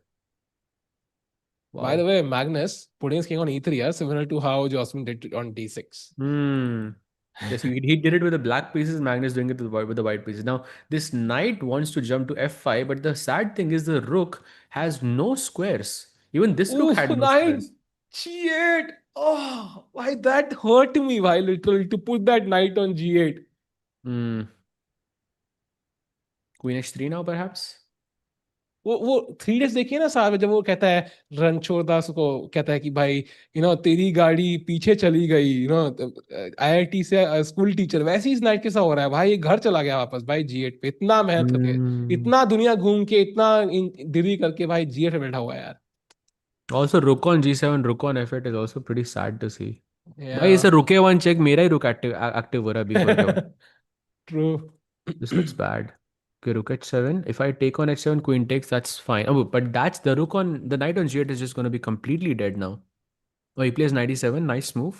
By the Wow. way, Magnus putting his king on e3, yeah, similar to how Josmin did it on d6. Yes, he did it with the black pieces. Magnus doing it with the white pieces. Now this knight wants to jump to f5, but the sad thing is the rook has no squares. Even this rook Oof, had no knight squares. g8. Oh, why that hurt me, why literally to put that knight on g8. Queen h3 now, perhaps. वो 3 days देखिए ना साहब, जब वो कहता है रणछोड़ दास को, कहता है कि भाई तेरी गाड़ी पीछे चली गई, आईआईटी से स्कूल टीचर, वैसे ही इस नाइट के साथ हो रहा है भाई. ये घर चला गया वापस भाई g8 पे, इतना मेहनत करके, इतना दुनिया घूम के, इतना दिल्ली करके भाई g8 पे बैठा हुआ है यार. Also, rook on g7, rook on f8 is also pretty sad to see. भाई Yeah. इसे रुके वन चेक, मेरा ही रुक एक्टिव हो रहा है before के बाद. True. This looks bad. Okay, rook h7. If I take on h7, queen takes, that's fine. Oh, but that's the rook on the knight on g8 is just going to be completely dead now. Oh, he plays knight e7. Nice move.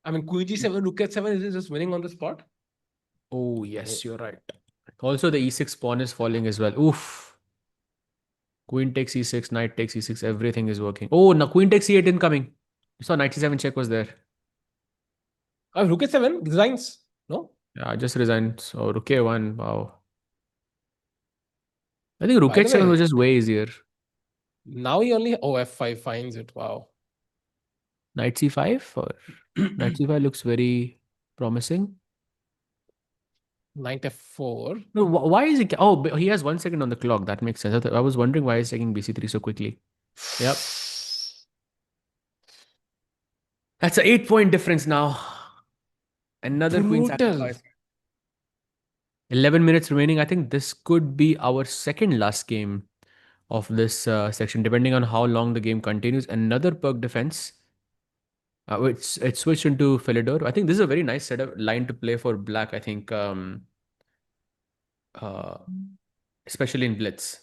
I mean, queen g7, rook h7 is just winning on the spot. Oh, yes, you're right. Also, the e6 pawn is falling as well. Oof. Queen takes e6, knight takes e6. Everything is working. Oh, no, queen takes e8 incoming. You saw knight e7 check was there. Rook h7 resigns. No? Yeah, just resigned. So rook a1. Wow. I think rook By the h7 way, was just way easier. now he only f5 finds it. Wow. Knight c5 or knight c5 looks very promising. Knight f4. No, why is he? Oh, but he has 1 second on the clock. That makes sense. I was wondering why he's taking bc3 so quickly. Yep. That's an 8 point difference now. Another queen sacrifice. 11 minutes remaining. I think this could be our second last game of this section, depending on how long the game continues. Another perk defense. It switched into Philidor. I think this is a very nice setup line to play for black. I think, especially in blitz.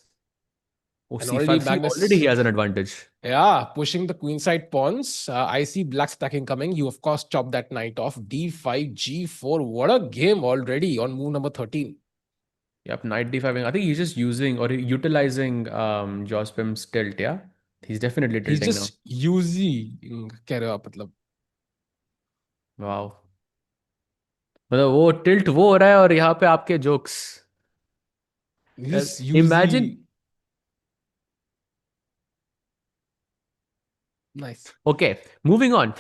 Oh, And c5. already See, Magnus. already he has an advantage. Yeah, pushing the queenside pawns. I see black stacking coming. You, of course, chop that knight off. d5, g4. What a game already on move number 13. Yep, knight d5. I think he's just using or utilizing Jospim's tilt, yeah? He's definitely He's tilting now. just using. Wow. मतलब वो tilt वो हो रहा है और यहाँ पे आपके jokes. This Imagine. usually nice. Okay, moving on.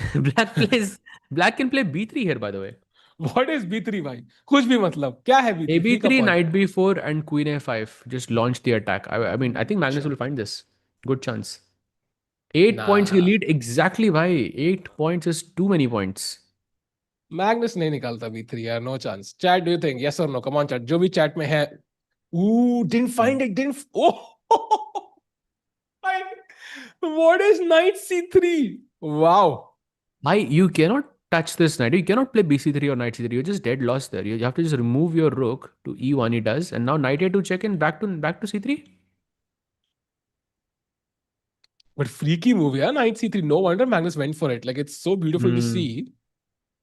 Black can play b3 here, by the way. What is B3 भाई? कुछ भी मतलब क्या है B3? Pick a ab3, point. knight b4, and queen a5. Just launch the attack. I mean, I think Magnus Sure. will find this. Good chance. 8 points की Nah. lead. Exactly, भाई. 8 points is too many points. Magnus नहीं निकालता B3 यार. No chance. Chat, do you think? Yes or no? Come on, chat. जो भी chat में है. Ooh, didn't find it. Didn't. Oh. What is knight C3? Wow. Why you cannot touch this knight? You cannot play bc3 or knight c3. You're just dead lost there. You have to just remove your rook to e1. He does, and now knight a2 check in back to c3. But freaky move, yeah. Knight C3. No wonder Magnus went for it. Like it's so beautiful to see.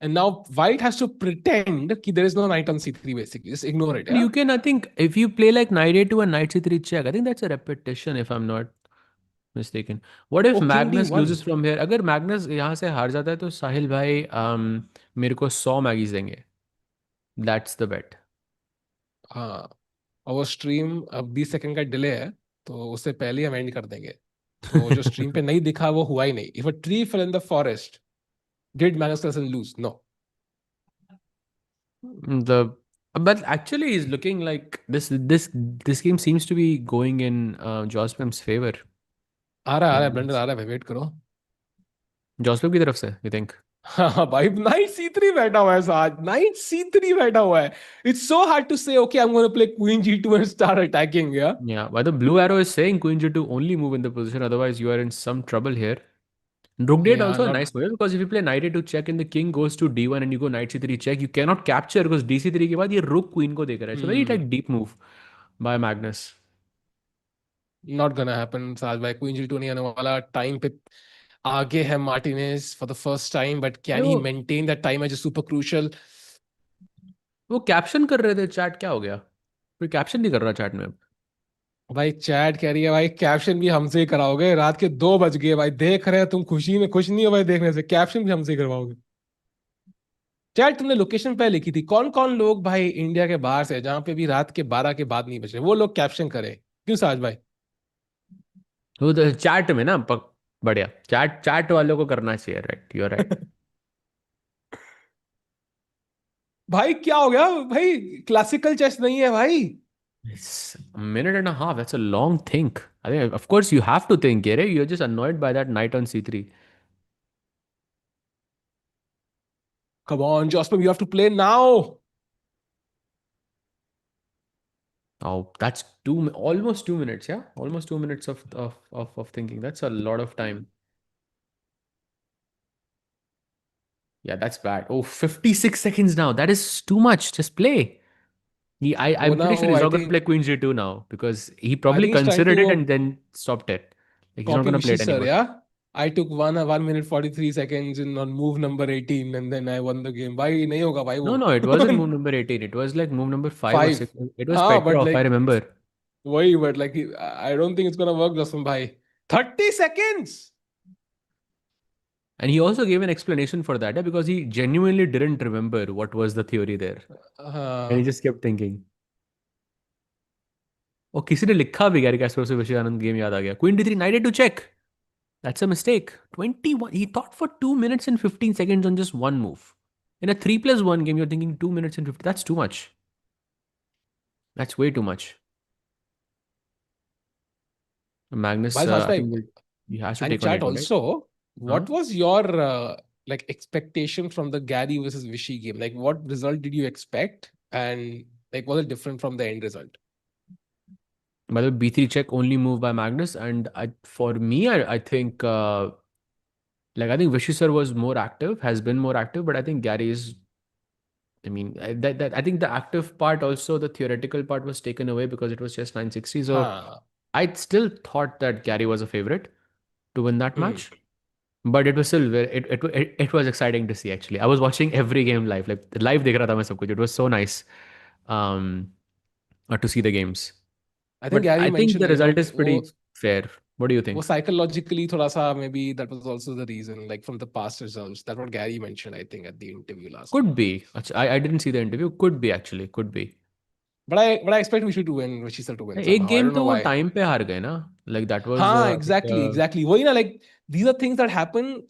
And now White has to pretend that there is no knight on C3 basically. Just ignore it, yeah. You can, I think, if you play like knight a2 and knight c3 check, I think that's a repetition if I'm not mistaken. What if Oh, king Magnus D1. loses from here? अगर Magnus यहाँ से हार जाता है तो साहिल भाई मेरे को 100 मैगीज देंगे. That's the bet. हाँ. और वो स्ट्रीम अब 20 सेकंड का डिले है तो उससे पहले ही हम एंड कर देंगे. तो जो स्ट्रीम पे नहीं दिखा वो हुआ ही नहीं. If a tree fell in the forest, did Magnus Carlsen lose? No. The but actually he's looking like this game seems to be going in Jospem's favor. आ रहा है ब्लेंडर आ रहा है. वेट करो. Jospem की तरफ से you think? हाँ भाई नाइट C3 बैठा हुआ है साथ. नाइट C3 बैठा हुआ है. It's so hard to say. Okay, I'm going to play Queen G2 and start attacking. Yeah. Yeah, but the blue arrow is saying Queen G2 only move in the position. Otherwise, you are in some trouble here. Rook d8 Yeah, also a not. nice move because if you play knight a2 check and the king goes to d1 and you go knight c3 check, you cannot capture because dc3 के बाद ये rook queen को देकर है. It's a very like deep move by Magnus. Not gonna happen. साथ भाई Queen G2 नहीं आने वाला. Time पे आगे है Martinez for the first time, but can he maintain that time, which is super crucial? वो कैप्शन कर रहे थे चैट. क्या हो गया? कोई कैप्शन नहीं कर रहा चैट में अब. भाई चैट कह रही है भाई कैप्शन भी हमसे ही कराओगे. रात के 2 बज गए भाई. देख रहे हैं तुम खुशी में खुश नहीं हो भाई देखने से. कैप्शन भी हमसे ही करवाओगे. चैट तुमने लोकेशन पे लिखी थी. कौन कौन लोग भाई इंडिया के बाहर से जहां पे भी रात के 12 के बाद नहीं बज रहे वो लोग कैप्शन करें. क्यों साज भाई? वो तो चैट में ना बढ़िया. चैट वालों को करना चाहिए. Right, you are right. भाई क्या हो गया भाई? क्लासिकल चेस नहीं है भाई. It's a minute and a half. That's a long think. I think, of course, you have to think, Gere. You're just annoyed by that knight on c3. Come on, Jospin, you have to play now. Oh, that's almost 2 minutes. Yeah, almost 2 minutes of thinking. That's a lot of time. Yeah, that's bad. Oh, 56 seconds now. That is too much. Just play. I'm pretty sure he's not going to play Queen G2 now because he probably considered it and then stopped it. Like he's not going to play it anymore. Yeah, I took 1 minute 43 seconds on move number 18 and then I won the game. Bhai, nahi hoga bhai wo. No, it wasn't move number 18. It was like move number 5 or 6. It was Petrov, I remember. Why, but like I don't think it's going to work, Jaswant bhai. 30 seconds! And he also gave an explanation for that because he genuinely didn't remember what was the theory there. And he just kept thinking. और किसी ने लिखा भी Gary कैस्परोव से विषय आनंद game याद आ गया. Queen d3 knight a2 check. That's a mistake. 21. He thought for 2 minutes and 15 seconds on just one move. In a 3+1 game, you're thinking 2 minutes and 50. That's too much. That's way too much. Magnus, I think he has to take on it. Also, what was your like expectation from the Gary versus Vishy game? Like, what result did you expect, and like was it different from the end result? By the way, b3 check only move by Magnus, and for me, I think I think Vishy sir was more active, has been more active, but I think Gary is. I mean, I think the active part also, the theoretical part was taken away because it was just 960. So I still thought that Gary was a favorite to win that match. But it was still it was exciting to see actually. I was watching every game live. Like live dekh raha tha main sab kuch. It was so nice to see the games. I think Gary mentioned the result is pretty fair. What do you वो think? psychologically थोड़ा सा maybe that was also the reason, like from the past results. That's what Gary mentioned, I think, at the interview last Could time. be. I didn't see the interview. Could be actually. Could be. But I expect Vishu to win, Vishisar to win एक somehow. I game don't तो know वो why. Time पे हार गए ना. Like that was हाँ, I think, exactly. वही ना, like these are things that happen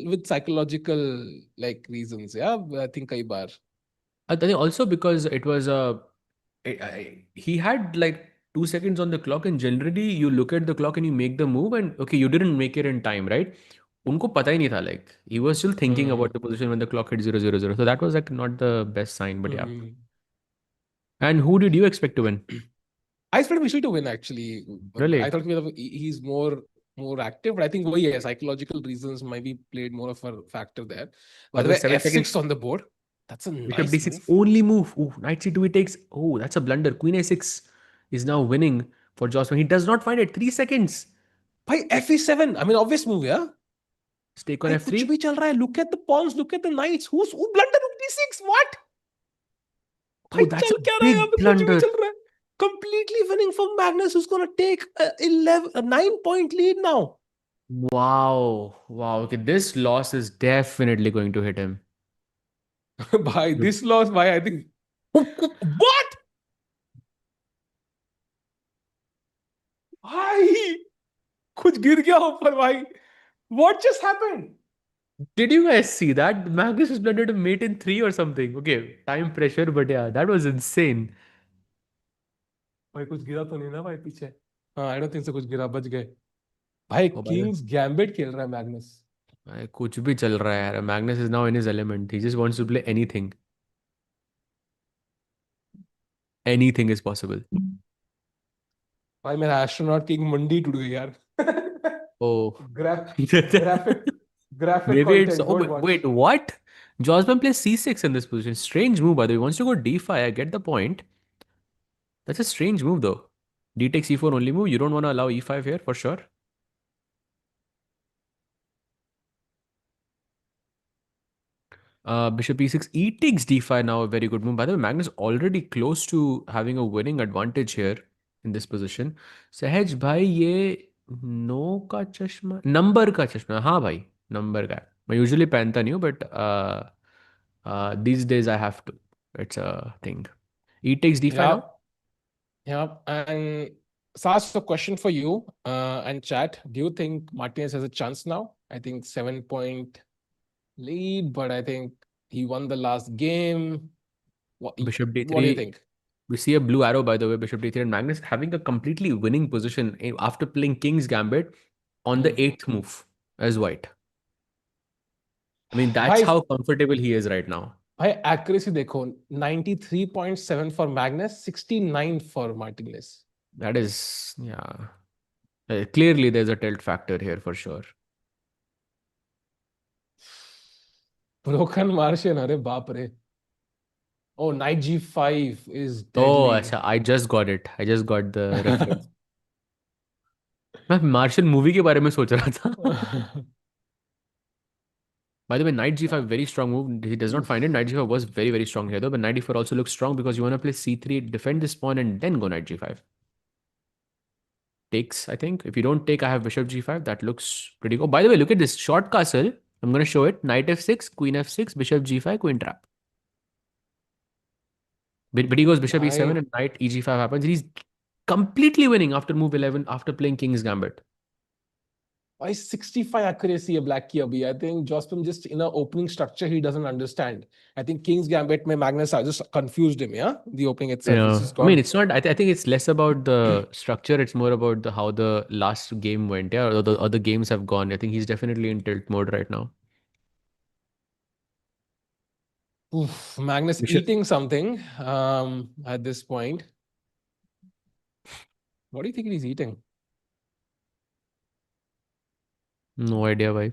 with psychological like reasons. Yeah, I think कई बार. I think also because it was he had like 2 seconds on the clock, and generally you look at the clock and you make the move, and okay, you didn't make it in time, right? उनको पता ही नहीं था, like he was still thinking about the position when the clock hit 000. So that was like not the best sign, but yeah. And who did you expect to win? I expect Vishu to win actually. Really? I thought he's more active, but I think yeah, psychological reasons maybe played more of a factor there. By By the the way, way, 7 seconds. F6 on the board. That's a Bishop nice D6 move. only move. Ooh, Knight C2 he takes. Oh, that's a blunder. Queen A6 is now winning for Jocelyn. He does not find it. 3 seconds. By F7. I mean, obvious move, yeah. Take on भाई कुछ F3. भी चल रहा है. Look at the pawns. Look at the knights. Who blunder rook D6? What? भाई Oh, that's चल a क्या रहा है यहाँ big पे? कुछ भी blunder. चल रहा है. Completely winning for Magnus, who's gonna take a 9-point lead now. Wow. Wow. Okay, this loss is definitely going to hit him. By this loss, by I think. What? भाई कुछ गिर गया ऊपर भाई. What just happened? Did you guys see that? Magnus was blundered to mate in 3 or something. Okay, time pressure, but yeah, that was insane. भाई कुछ गिरा तो नहीं ना भाई पीछे. हाँ, I don't think so. कुछ गिरा, बच गए. भाई Oh, by the way, Kings gambit खेल रहा है मैग्नस. भाई, कुछ भी चल रहा है यार. Magnus is now in his element. He just wants to play anything. Anything is possible. भाई मेरा एस्ट्रोनॉट किंग मंडी टूट गई यार. Oh. graphic Maybe it's. content. Oh, Don't watch. wait, what? Josman plays C6 in this position. Strange move, by the way. He wants to go D5. I get the point. That's a strange move, though. D takes E4 only move. You don't want to allow E5 here for sure. Bishop E6, E takes D5 now. A very good move. By the way, Magnus already close to having a winning advantage here in this position. Sahaj bhai, ये no का चश्मा, number का चश्मा. हाँ भाई, number का. मैं usually पहनता नहीं हूँ, but these days I have to. It's a thing. E takes D5 Yeah. now. Yeah. And Sas, a question for you and chat. Do you think Martinez has a chance now? I think 7-point lead, but I think he won the last game. Bishop D3. What do you think? We see a blue arrow, by the way, Bishop D3, and Magnus having a completely winning position after playing King's Gambit on the 8th move as white. I mean, that's how comfortable he is right now. भाई accuracy देखो, 93.7 for Magnus, 69 for Martinez. That is, yeah. Clearly, there's a tilt factor here for sure. Broken Martian, अरे बाप रे. Oh, knight g5 is Oh, deadly. अच्छा, I just got it. I just got the reference. मैं martial movie के बारे में सोच रहा था. By the way, knight g5, very strong move. He does not find it. Knight g5 was very, very strong here, though. But knight d4 also looks strong because you want to play c3, defend this pawn, and then go knight g5. Takes, I think. If you don't take, I have bishop g5. That looks pretty good. Oh, by the way, look at this. Short castle. I'm going to show it. Knight f6, queen f6, bishop g5, queen trap. But he goes bishop e7 and knight eg5 happens. He's completely winning after move 11, after playing King's Gambit. Why 65 accuracy a black key abhi? I think Jospin just in an opening structure he doesn't understand. I think King's Gambit mein Magnus I just confused him, yeah? The opening itself. It's I mean, it's not. I think it's less about the structure. It's more about how the last game went, yeah, or the other games have gone. I think he's definitely in tilt mode right now. Oof, Magnus eating something at this point. What do you think he's eating? No idea why.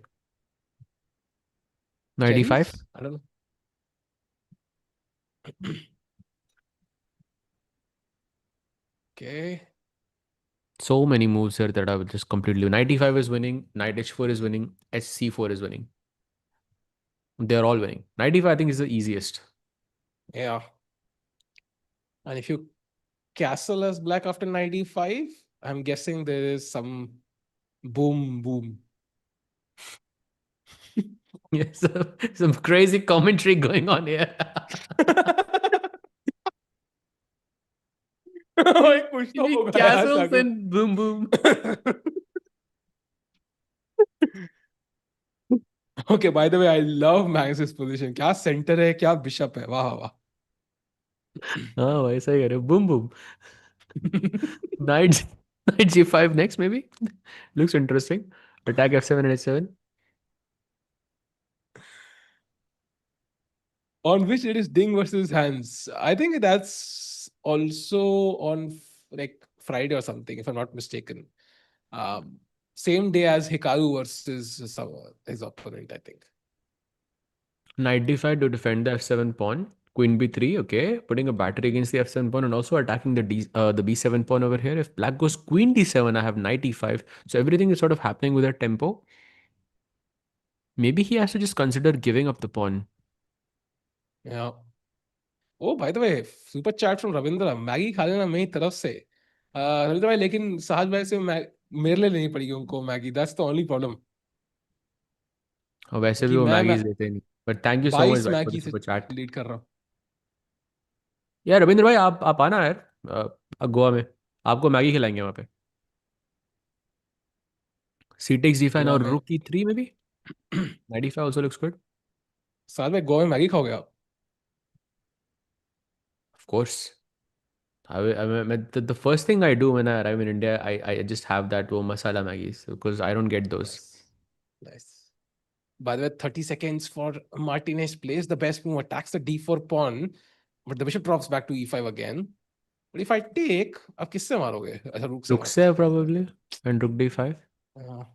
95? I don't know. Okay. So many moves here that I would just completely. 95 is winning. Knight h4 is winning. Sc4 is winning. They're all winning. 95, I think, is the easiest. Yeah. And if you castle as black after 95, I'm guessing there is some Boom, boom. Yes, some crazy commentary going on here. भाई कुछ तो होगा यार Castles sago. and boom boom. Okay, by the way, I love Magnus's position. क्या center है, क्या bishop है. वाह वाह. हाँ भाई सही कह रहे हो. Boom boom. Knight, knight g5 next maybe. Looks interesting. Attack f7 and h7. On which it is Ding versus Hans. I think that's also on like Friday or something, if I'm not mistaken. Um, Same day as Hikaru versus his opponent, I think. Knight d5 to defend the f7 pawn. Queen b3, okay. Putting a battery against the f7 pawn and also attacking the b7 pawn over here. If black goes queen d7, I have knight e5. So everything is sort of happening with a tempo. Maybe he has to just consider giving up the pawn. Yeah. Oh, by the way, super chat from Ravindra. Maggi खा लेना मेरी तरफ से. रविंद्र भाई लेकिन साहज भाई से मेरे लिए लेनी पड़ेगी उनको Maggi. That's the only problem. और वैसे भी क्योंकि वो मैं मैगीज देते नहीं. But thank you so much 22 भाई for the मैगी से super chat. लीड कर रहा हूँ. यार रविंद्र भाई आप आना यार गोवा में. आपको मैगी खिलाएंगे वहाँ पे. C takes d5 now Goa में. rook e3 maybe. Knight e5 also looks good. साहज भाई गोवा में मैगी खाओगे आप? Of course. The first thing I do when I arrive in India, I just have that masala Maggies because I don't get those. Nice. By the way, 30 seconds for Martinez plays the best move, attacks the d4 pawn, but the bishop drops back to e5 again. But if I take, अब किससे मारोगे? अच्छा रुक से Rook मारो. se probably and rook d5. हाँ.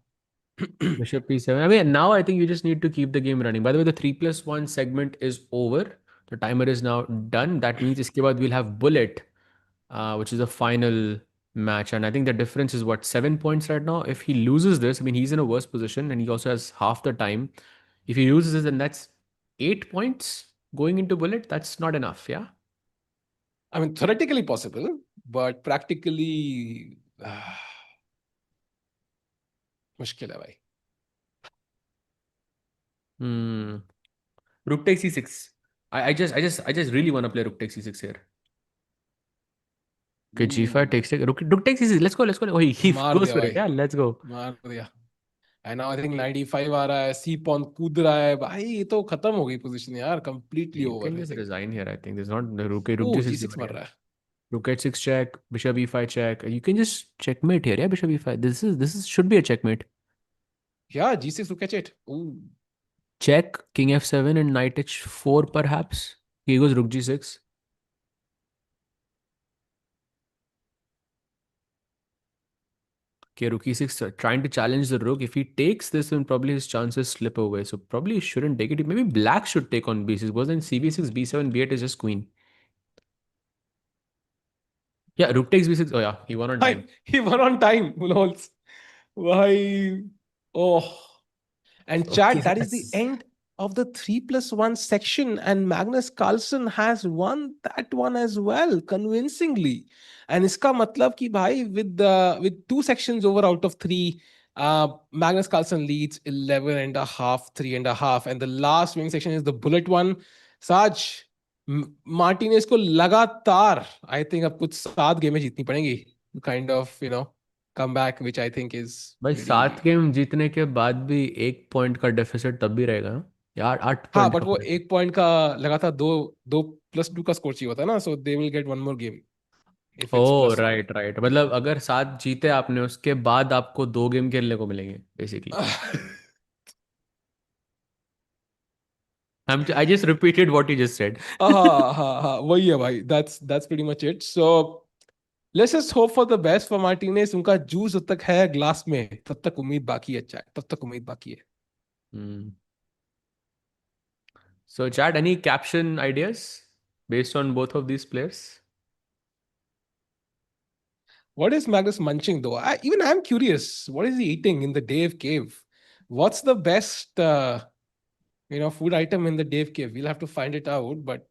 Bishop e7. I mean, now I think you just need to keep the game running. By the way, the 3+1 segment is over. The timer is now done. That means iske baad we'll have bullet, which is the final match. And I think the difference is what, 7 points right now. If he loses this, I mean, he's in a worse position and he also has half the time. If he loses this, then that's 8 points going into bullet. That's not enough, yeah? I mean, theoretically possible, but practically मुश्किल है भाई. Hmm. Rook takes e6. I just really want to play rook takes e6 here. Okay, g5 takes rook takes e6. Let's go. Oh, he मार goes दिया for भाई. it. Yeah, let's go. मार दिया. And now I think 95 आ रहा है. C pawn कूद रहा है. भाई ये तो खत्म हो गई पोजीशन यार. Completely You over, can I just think. resign here. I think there's not the rook g6 G6 भी मर बढ़िया. रहा है. Rook h6 check, bishop e5 check. You can just checkmate here. Yeah, bishop e5. This is should be a checkmate. Yeah, G6 to catch it. Ooh. Check king f7 and knight h4 perhaps. Here goes rook g6. Okay, rook e6 trying to challenge the rook. If he takes this, then probably his chances slip away. So probably he shouldn't take it. Maybe black should take on b6 because then cb6, b7, b8 is just queen. Yeah, rook takes b6. Oh yeah, he won on time. He won on time. Lols. Why? Oh. And Okay, chat, that is the end of the 3+1 section. And Magnus Carlsen has won that one as well, convincingly. And iska matlab ki bhai, with two sections over out of three, Magnus Carlsen leads 11 and a half, 3.5. And the last winning section is the bullet one. Saj, Martinez को लगातार, I think अब कुछ 7 गेमें जीतनी पड़ेंगी. Kind of, comeback, which I think is भाई pretty... 7 game जीतने के बाद भी 1 पॉइंट का डेफिसिट तब भी रहेगा ना यार. 8 पॉइंट बट का वो फर्क. 1 पॉइंट का लगातार 2+2 का स्कोर चाहिए होता है ना, so they will get one more game if it's ओ +1. राइट. मतलब अगर 7 जीते आपने उसके बाद आपको 2 गेम खेलने को मिलेंगे basically. I just repeated what you just said. हाँ वही है भाई. That's pretty much it. So let's just hope for the best for Martinez. उनका जूस जब तक है ग्लास में तब तक उम्मीद बाकी है. तब तक उम्मीद बाकी है. So chat, any caption ideas based on both of these players? What is Magnus munching though? Even I'm curious. What is he eating in the Dave cave? What's the best food item in the Dave cave? We'll have to find it out. But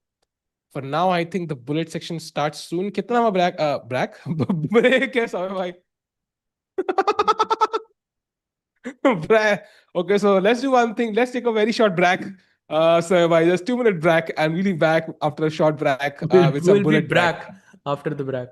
for now, I think the bullet section starts soon. कितना break break है समय भाई. Okay, so let's do one thing. Let's take a very short break. So by just 2 minute break, and we'll be back after a short break with some We'll be bullet break. back after the break.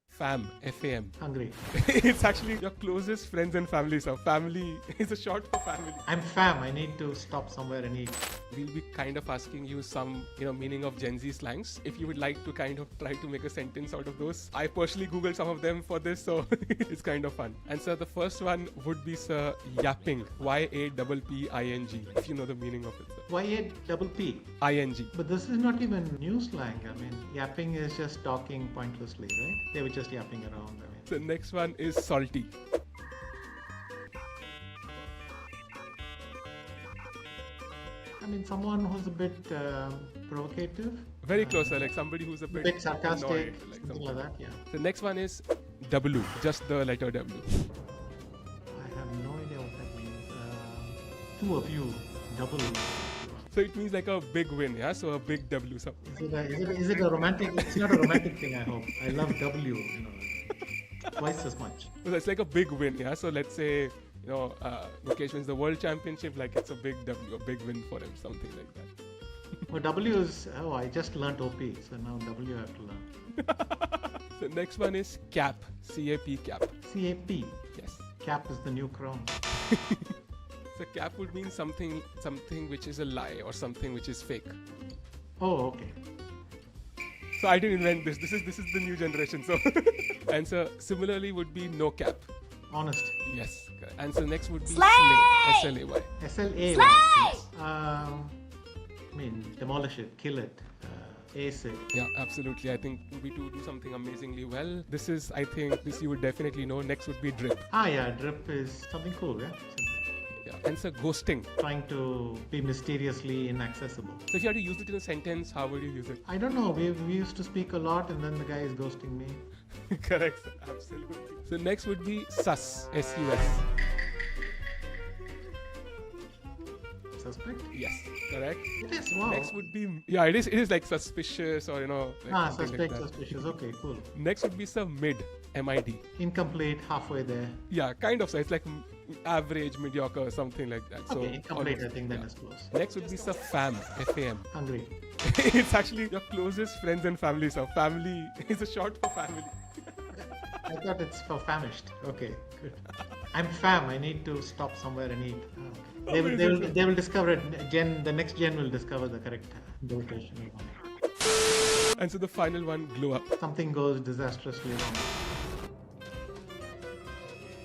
Fam, FAM. Hungry. It's actually your closest friends and family. So family is a short for family. I'm fam. I need to stop somewhere and eat. We'll be kind of asking you some, meaning of Gen Z slangs. If you would like to kind of try to make a sentence out of those. I personally Googled some of them for this, so it's kind of fun. And so the first one would be, sir, yapping. YAPPING. If you know the meaning of it, sir. YAPP. ING. But this is not even new slang. I mean, yapping is just talking pointlessly, right? They were just yapping around. I mean. The next one is salty. I mean, someone who's a bit provocative. Very close, sir. Like somebody who's a bit sarcastic, annoyed, something like that. Yeah. The next one is W, just the letter W. I have no idea what that means. Two of you, double. So it means like a big win, yeah? So a big W. So. Is it a romantic? It's not a romantic thing, I hope. I love W, twice as much. So it's like a big win, yeah? So let's say, Mukesh wins the world championship, like it's a big W, a big win for him, something like that. Well, W is, I just learnt OP, so now W I have to learn. The next one is cap, CAP, cap. CAP? Yes. Cap is the new crown. So cap would mean something which is a lie or something which is fake. Oh, okay. So I didn't invent this. This is the new generation. So and so similarly would be no cap. Honest. Yes. Correct. And so next would be Slay! SLAY. SLAY. Slay! I mean, demolish it, kill it, ace it. Yeah, absolutely. I think we do something amazingly well. This is, I think, this you would definitely know. Next would be drip. Yeah, drip is something cool, yeah. Yeah. And so ghosting. Trying to be mysteriously inaccessible. So if you had to use it in a sentence, how would you use it? I don't know. We used to speak a lot, and then the guy is ghosting me. Correct, sir. Absolutely. So next would be sus. S-U-S. Suspect? Yes, correct. It is, wow. Next would be, yeah, it is like suspicious or, like suspect, like suspicious. Okay, cool. Next would be some mid, M-I-D. Incomplete, halfway there. Yeah, kind of. So it's like average, mediocre, something like that. So okay, incomplete, I think that is close. Next would be some fam, F-A-M. Hungry. It's actually your closest friends and family. So family is a short for family. I thought it's for famished. Okay, good. I'm fam. I need to stop somewhere and eat. They will discover it. The next gen will discover the correct location. And so the final one, glow up. Something goes disastrously wrong.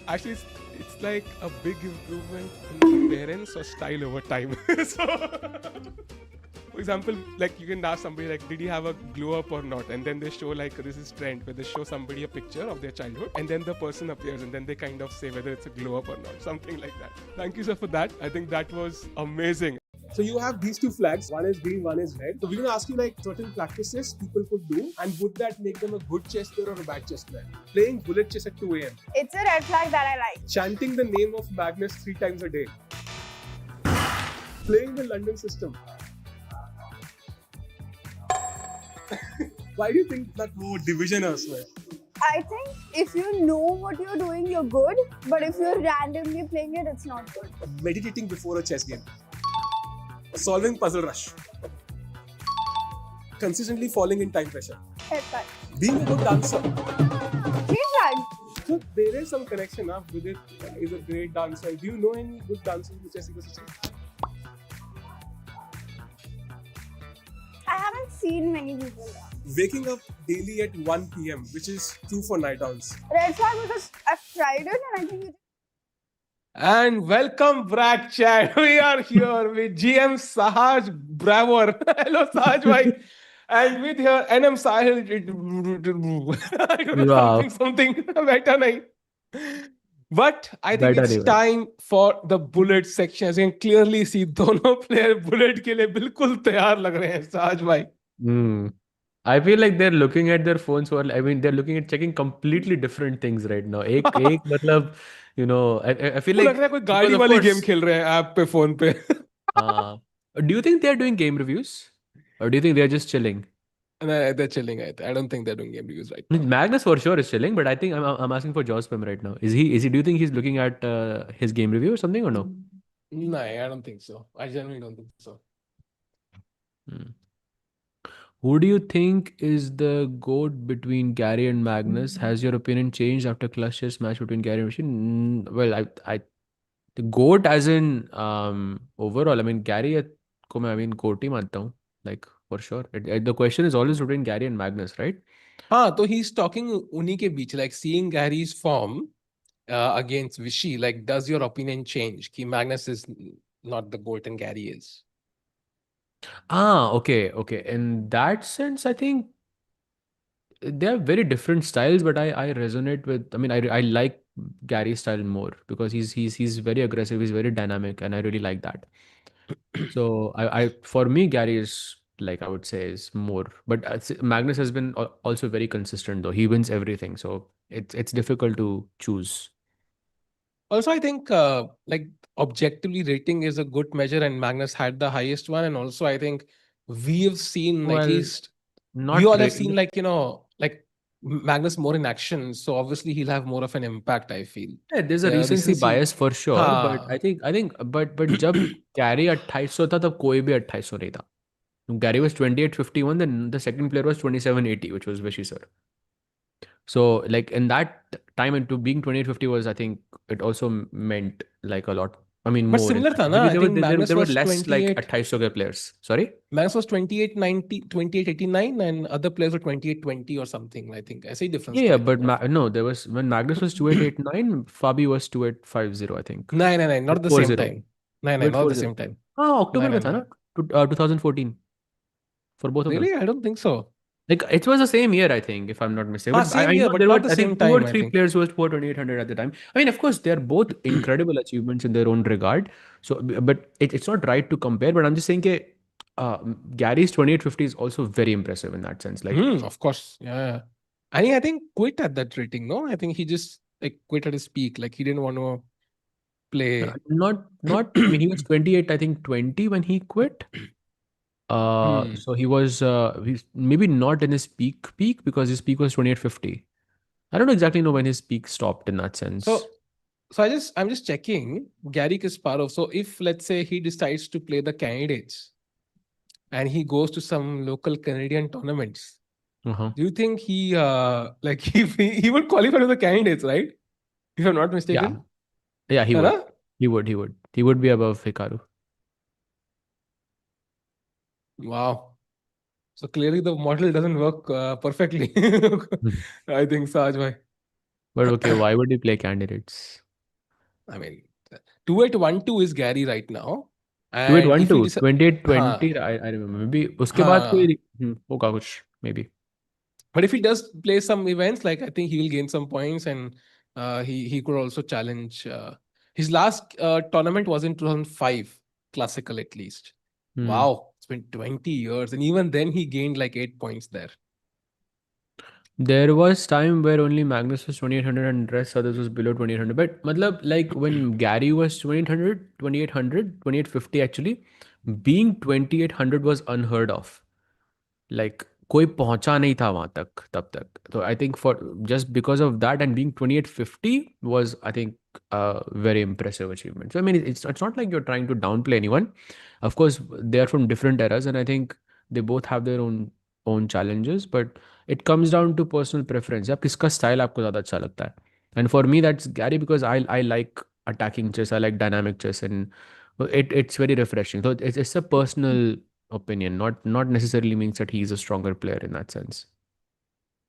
Actually, it's like a big improvement in appearance or style over time. So, for example, like you can ask somebody like, did he have a glow up or not? And then they show like, this is trend where they show somebody a picture of their childhood and then the person appears and then they kind of say whether it's a glow up or not, something like that. Thank you, sir, for that. I think that was amazing. So you have these two flags, one is green, one is red. So we're going to ask you like certain practices people could do, and would that make them a good chess player or a bad chess player? Playing bullet chess at 2 a.m. It's a red flag that I like. Chanting the name of Magnus 3 times a day. Playing the London system. Why do you think that division us? I think if you know what you're doing, you're good. But if you're randomly playing it, it's not good. Meditating before a chess game. Solving puzzle rush. Consistently falling in time pressure. Haircut. Being a good dancer. Green flag. So there is some connection with it. Is a great dancer. Do you know any good dancers in the chess ecosystem? I haven't seen many people. Waking up daily at 1 p.m., which is true for night owls. Red flag because I've tried it and I think it. And welcome back, chat. We are here with GM Sahaj Bravor. Hello, Sahaj bhai. And with here NM Sahil. I don't know, Wow. something better nahi. But I think Better it's even. time for the bullet section. As you can clearly see, दोनों player bullet के लिए बिल्कुल तैयार लग रहे हैं, Sahaj bhai. I feel like they're looking at their phones or they're looking at checking completely different things right now. एक मतलब, I feel लग like रहा है कोई गाड़ी वाली गेम खेल रहे हैं ऐप पे फोन पे. do you think they're doing game reviews or do you think they're just chilling? They're chilling. I don't think they're doing game reviews right now. Magnus for sure is chilling, but I think I'm asking for Jaws Pim right now. Is he? Do you think he's looking at his game review or something or no? No, I don't think so. I genuinely don't think so. Hmm. Who do you think is the GOAT between Gary and Magnus? Has your opinion changed after Clutch Chess match between Gary and Machine? Well, the GOAT as in overall. I mean, Gary को मैं I mean GOAT ही मानता हूँ. Like for sure. The question is always between Gary and Magnus, right? हाँ, तो he's talking उन्हीं के बीच, like seeing Gary's form against Vichy. Like, does your opinion change? कि Magnus is not the GOAT and Gary is. Okay. In that sense, I think they are very different styles, but I resonate with. I mean, I like Gary's style more because he's very aggressive, he's very dynamic, and I really like that. So I for me, Gary is like I would say is more, but Magnus has been also very consistent though. He wins everything, so it's difficult to choose. Also, I think like objectively rating is a good measure, and Magnus had the highest one. And also, I think we've seen at Well, least we not all have really. seen like like Magnus more in action, so obviously he'll have more of an impact. I feel. Yeah, there's a recency bias for sure, but I think but जब Gary 2800 था तब कोई भी 2800 नहीं था. Gary was 2851, then the second player was 2780, which was Vishy sir. So like in that time into being 2850 was I think it also meant like a lot. I mean But more. similar था ना, Maybe I think Magnus there were was less like 28. 2800 players. Sorry? Magnus was 2890, 2889, and other players were 2820 or something. I think. ऐसे ही difference Yeah, था, I but think. no, there was when Magnus was 2889, Fabi was 2850, I think. No, not at the same 40. time. No, not at the 2840. same time. Oh, October No, में था ना? 2014 for both of them. Really? I don't think so. Like it was the same year, I think, if I'm not mistaken. But Same I year, know but there not were, the I same think, two or time, I three think. players who was 2800 at the time. I mean, of course, they're both incredible achievements in their own regard. So, but it's not right to compare. But I'm just saying, that, Gary's 2850 is also very impressive in that sense. Like, Of course, yeah. And he, I think, quit at that rating. No, I think he just like quit at his peak. Like he didn't want to play. not. I mean, he was 28, I think, 20 when he quit. So he was he's maybe not in his peak because his peak was 2850. I don't exactly know when his peak stopped in that sense. So I'm just checking Gary Kasparov. So if let's say he decides to play the candidates and he goes to some local Canadian tournaments, do you think he like he would qualify for the candidates, right? If I'm not mistaken. Yeah, he Huh? would. He would be above Hikaru. Wow. So clearly the model doesn't work perfectly. I think Saj bhai. But okay, why would he play candidates? I mean, 2812 is Gary right now. And if 2812, he 2820, I remember. Maybe उसके बाद कोई होगा कुछ maybe. But if he does play some events, like I think he will gain some points, and he could also challenge. His last tournament was in 2005, classical at least. Wow, it's been 20 years, and even then he gained like 8 points there. There was time where only Magnus was 2800 and rest others was below 2800. But matlab, like when Gary was 2800, 2800, 2850 actually, being 2800 was unheard of. Like कोई पहुंचा नहीं था वहां तक तब तक. So I think for just because of that and being 2850 was I think a very impressive achievement. So I mean it's not like you're trying to downplay anyone. Of course they are from different eras and I think they both have their own challenges, but it comes down to personal preference. आप किसका style आपको ज़्यादा अच्छा लगता है? And for me that's Gary because I like attacking chess, I like dynamic chess, and it's very refreshing. So it's a personal opinion, not necessarily means that he's a stronger player in that sense.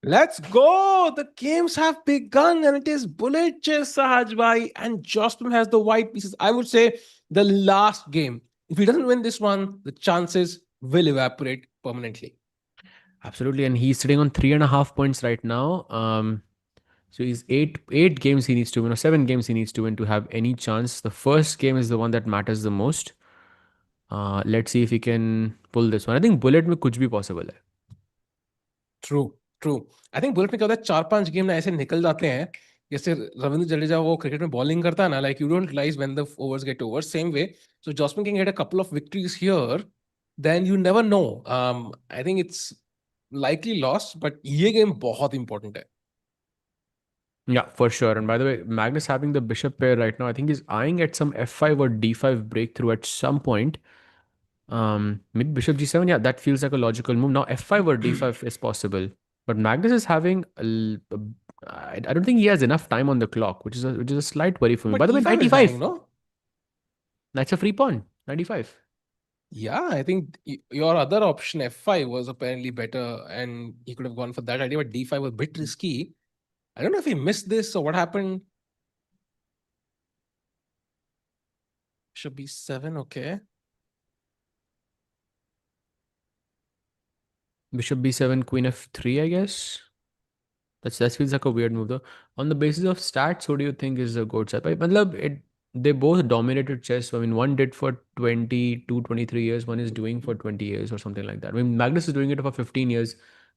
Let's go! The games have begun, and it is bullet chess, Sahaj bhai, and Jostrom has the white pieces. I would say the last game. If he doesn't win this one, the chances will evaporate permanently. Absolutely, and he's sitting on 3.5 points right now. So he's eight games he needs to win, or 7 games he needs to win to have any chance. The first game is the one that matters the most. Let's see if he can pull this one. I think bullet में कुछ भी possible है. True. I think bullet में क्या होता है 4-5 game ना ऐसे निकल जाते हैं जैसे रविंद्र जडेजा वो क्रिकेट में बॉलिंग करता है ना, like you don't realize when the overs get over. Same way, so Josman can get a couple of victories here, then you never know. I think it's likely lost, but ये game बहुत important है. Yeah, for sure. And by the way, Magnus having the bishop pair right now, I think he's eyeing at some f5 or d5 breakthrough at some point. Maybe bishop g7. Yeah, that feels like a logical move. Now f5 or d5 is possible, but Magnus is having I don't think he has enough time on the clock, which is a slight worry for me. But By the way, e5 knight is dying, e5. no? That's a free pawn. Knight e5. Yeah, I think your other option f5 was apparently better, and he could have gone for that idea. But d5 was a bit risky. I don't know if he missed this or what happened. Bishop b7, okay. Bishop b7, queen f3, I guess. That feels like a weird move though. On the basis of stats, who do you think is a good side? They both dominated chess. I mean, one did for 22, 23 years. One is doing for 20 years or something like that. I mean, Magnus is doing it for 15 years.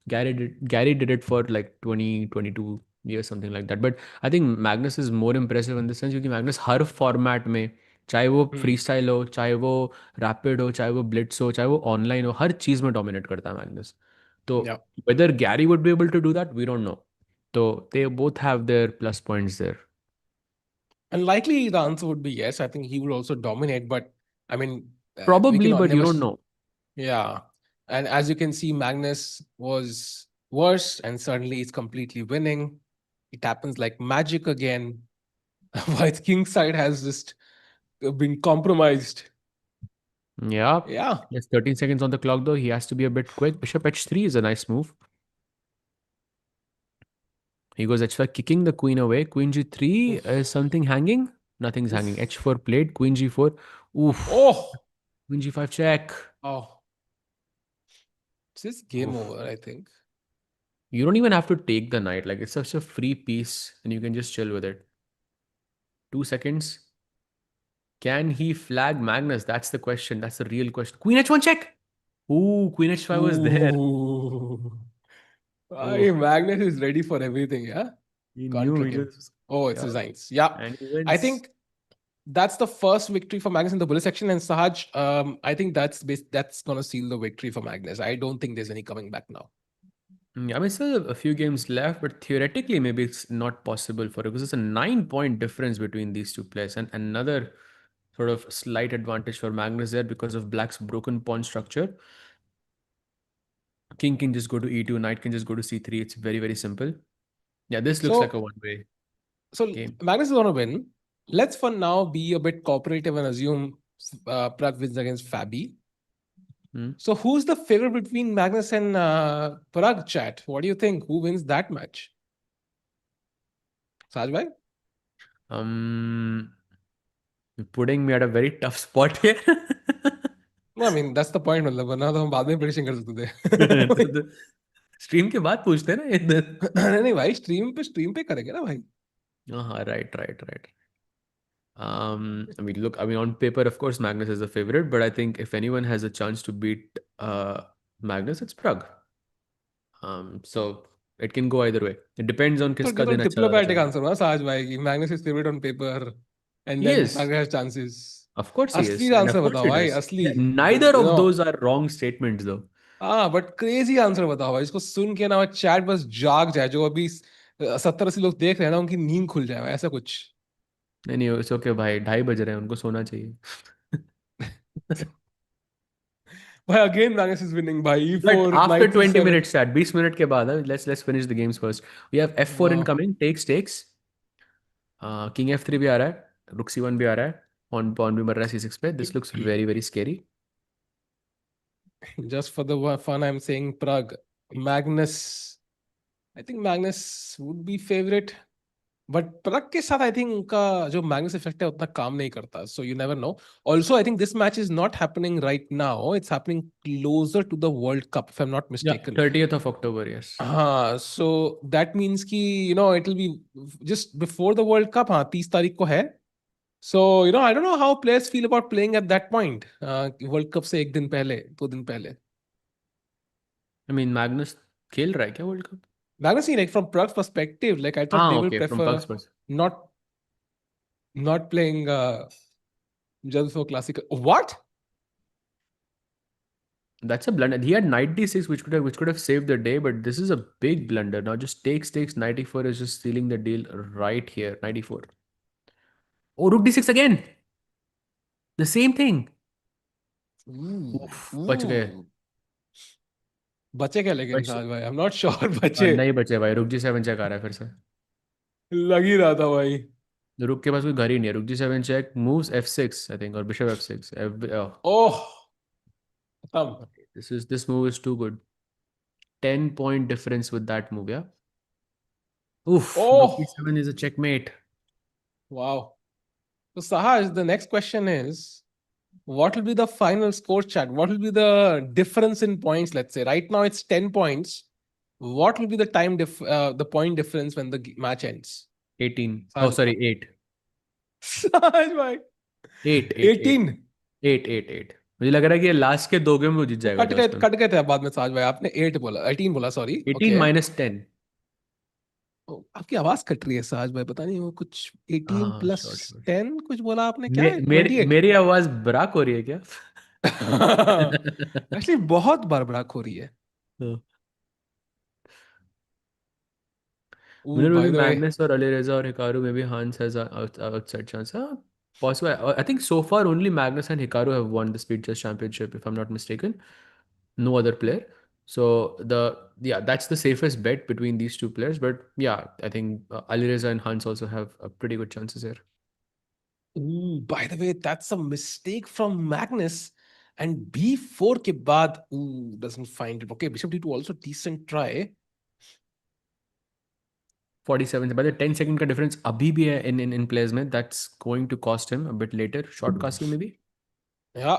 Gary did it for like 20, 22 years, something like that. But I think Magnus is more impressive in the sense because Magnus her format में चाहे वो free style हो, चाहे वो rapid हो, चाहे वो Blitz हो, चाहे वो ऑनलाइन हो, हर चीज में डोमिनेट करता है मैग्नस. तो whether Gary would be able to do that, we don't know. So they both have their plus points there. And likely the answer would be yes. I think he would also dominate, but I mean, probably, but you don't know. Yeah. And as you can see, Magnus was worse, and suddenly he's completely winning. It happens like magic again. White King side has just been compromised. Yeah. Yeah. There's 13 seconds on the clock though. He has to be a bit quick. Bishop h3 is a nice move. He goes h5, kicking the queen away. Queen g3 is something hanging. Nothing's hanging. h4 played. Queen g4. Oof. Oh. Queen g5 check. Oh. This is game over, I think. You don't even have to take the knight. Like, it's such a free piece and you can just chill with it. 2 seconds. Can he flag Magnus? That's the question. That's the real question. Queen h1 check. Ooh, Queen h5 was there. Magnus is ready for everything, yeah? He Can't knew trick he him. just... Oh, it's his Heinz. Yeah. And he wins. I think that's the first victory for Magnus in the bullet section. And Sahaj, I think that's going to seal the victory for Magnus. I don't think there's any coming back now. Yeah, I mean, still a few games left, but theoretically, maybe it's not possible for it because it's a 9-point difference between these two players. And another sort of slight advantage for Magnus there because of Black's broken pawn structure. King can just go to e2, knight can just go to c3. It's very, very simple. Yeah, this looks like a one-way game. Magnus is going to win. Let's for now be a bit cooperative and assume Prag wins against Fabi. So who's the favorite between Magnus and Parag, chat? What do you think? Who wins that match? Sahaj bhai? You're putting me at a very tough spot here. No, I mean, that's the point. वरना तो हम बाद में prediction कर सकते थे. Stream के बाद पूछते हैं ना इधर. नहीं भाई, स्ट्रीम पे करेंगे ना भाई. Right. I mean, look, I mean, on paper, of course, Magnus is the favorite, but I think if anyone has a chance to beat Magnus, it's Prag. So it can go either way. It depends on किसका दिन अच्छा. Diplomatic answer ना Sahaj bhai. Magnus is favorite on paper, and then Prag has chances. Of course he is. असली answer बताओ भाई, असली. Neither of those are wrong statements though. But crazy answer बताओ भाई. इसको सुन के ना chat बस जाग जाए. जो अभी 70-80 लोग देख रहे हैं ना, उनकी नींद खुल जाए ऐसा कुछ. नहीं, it's okay भाई. 2:30 बज रहे हैं, उनको सोना चाहिए. But again, Magnus is winning by e4. But after 20 minutes, chat, 20 minutes के बाद, let's finish the games first. We have f4 incoming, takes. King f3 भी आ रहा है, rook c1 भी आ रहा है, pawn भी मर रहा है c6 पे. This looks very, very scary. Just for the fun, I'm saying Prag. Magnus, I think Magnus would be favorite. But Prag के साथ I think उनका जो Magnus effect है उतना काम नहीं करता. So you never know. Also, I think this match is not happening right now. It's happening closer to the World Cup, if I'm not mistaken. Yeah, 30th of October, yes. So that means कि, it'll be just before the World Cup. 30 तारीख को है. So, I don't know how players feel about playing at that point. World Cup से 1 दिन पहले, 2 दिन पहले. I mean, Magnus खेल रहा है क्या World Cup? Magnus, like from Prag's perspective, like I thought they would prefer not playing just for classical. What? That's a blunder. He had knight d6, which could have saved the day, but this is a big blunder. Now just takes 94 is just sealing the deal right here. 94. Oh, rook d6 again. The same thing. Oof, बच गए. बचे क्या लेकिन बच साज भाई, I am not sure बचे. नहीं बचे भाई. रुक जी 7 चेक आ रहा है फिर से. लग ही रहा था भाई. रुक के पास कोई घर ही नहीं है. रुक G 7 check. Moves f6 I think, और बिशप f6. ओह खत्म. This move is too good. 10-point difference with that move, yeah. Oof, rook oh d7 is a checkmate. Wow. So Sahaj, the next question is, what will be the final score chat? What will be the difference in points? Let's say right now it's 10 points. What will be the point difference when the match ends? 18. Oh, Sahaj, sorry, 8. Sahaj bhai. 8, 18. 8. मुझे लग रहा है कि last के 2 game वो जीत जाएगा जॉसपेन. Cut गए थे बाद में साज भाई. आपने 8 बोला, 18 बोला, सॉरी. 18 minus 10. आपकी आवाज कट रही है साज भाई, पता नहीं वो कुछ 18 हाँ, प्लस sure. 10 कुछ बोला आपने, क्या है? मेरी 28. मेरी आवाज ब्राक हो रही है क्या? एक्चुअली बहुत बड़बड़ाक हो रही है. Winner will By be the way, Magnus or Alireza or Hikaru. Maybe Hans has a outside chance. Huh? Possible. I think so far only Magnus and Hikaru have won the Speed Chess Championship, if I'm not mistaken. No other player. So that's the safest bet between these two players. But yeah, I think Alireza and Hans also have pretty good chances here. by the way, that's a mistake from Magnus. And b4 के बाद, doesn't find it. Okay, bishop d2 also decent try. 47. By the 10-second का difference अभी भी है in players में. That's going to cost him a bit later. Short castle maybe. Yeah.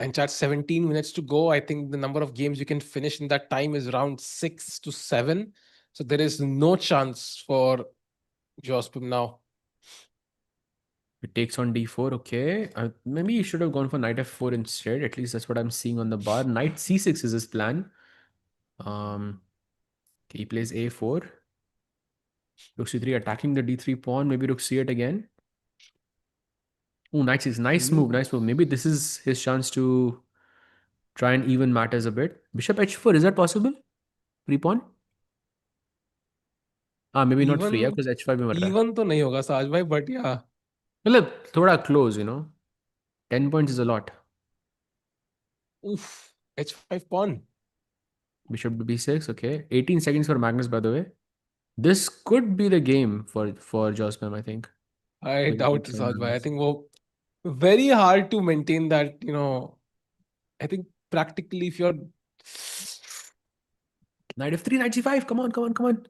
And chat, 17 minutes to go. I think the number of games you can finish in that time is around 6 to 7. So there is no chance for Jospim now. It takes on d4. Okay. Maybe you should have gone for knight f4 instead. At least that's what I'm seeing on the bar. Knight c6 is his plan. Okay, he plays a4. Rook c3 attacking the d3 pawn. Maybe rook c8 again. Oh, knight c6. Nice move. Nice move. Maybe this is his chance to try and even matters a bit. Bishop h4. Is that possible? Free pawn? Maybe not free, yeah, because h5 में मर रहा है. Even तो नहीं होगा साज भाई, but yeah. मतलब थोड़ा close, 10 points is a lot. Oof. h5 pawn. Bishop to b6. Okay. 18 seconds for Magnus, by the way. This could be the game for Jospam, I think. I doubt Saj bhai. I think very hard to maintain that, I think practically if you're knight f3, knight c5. Come on.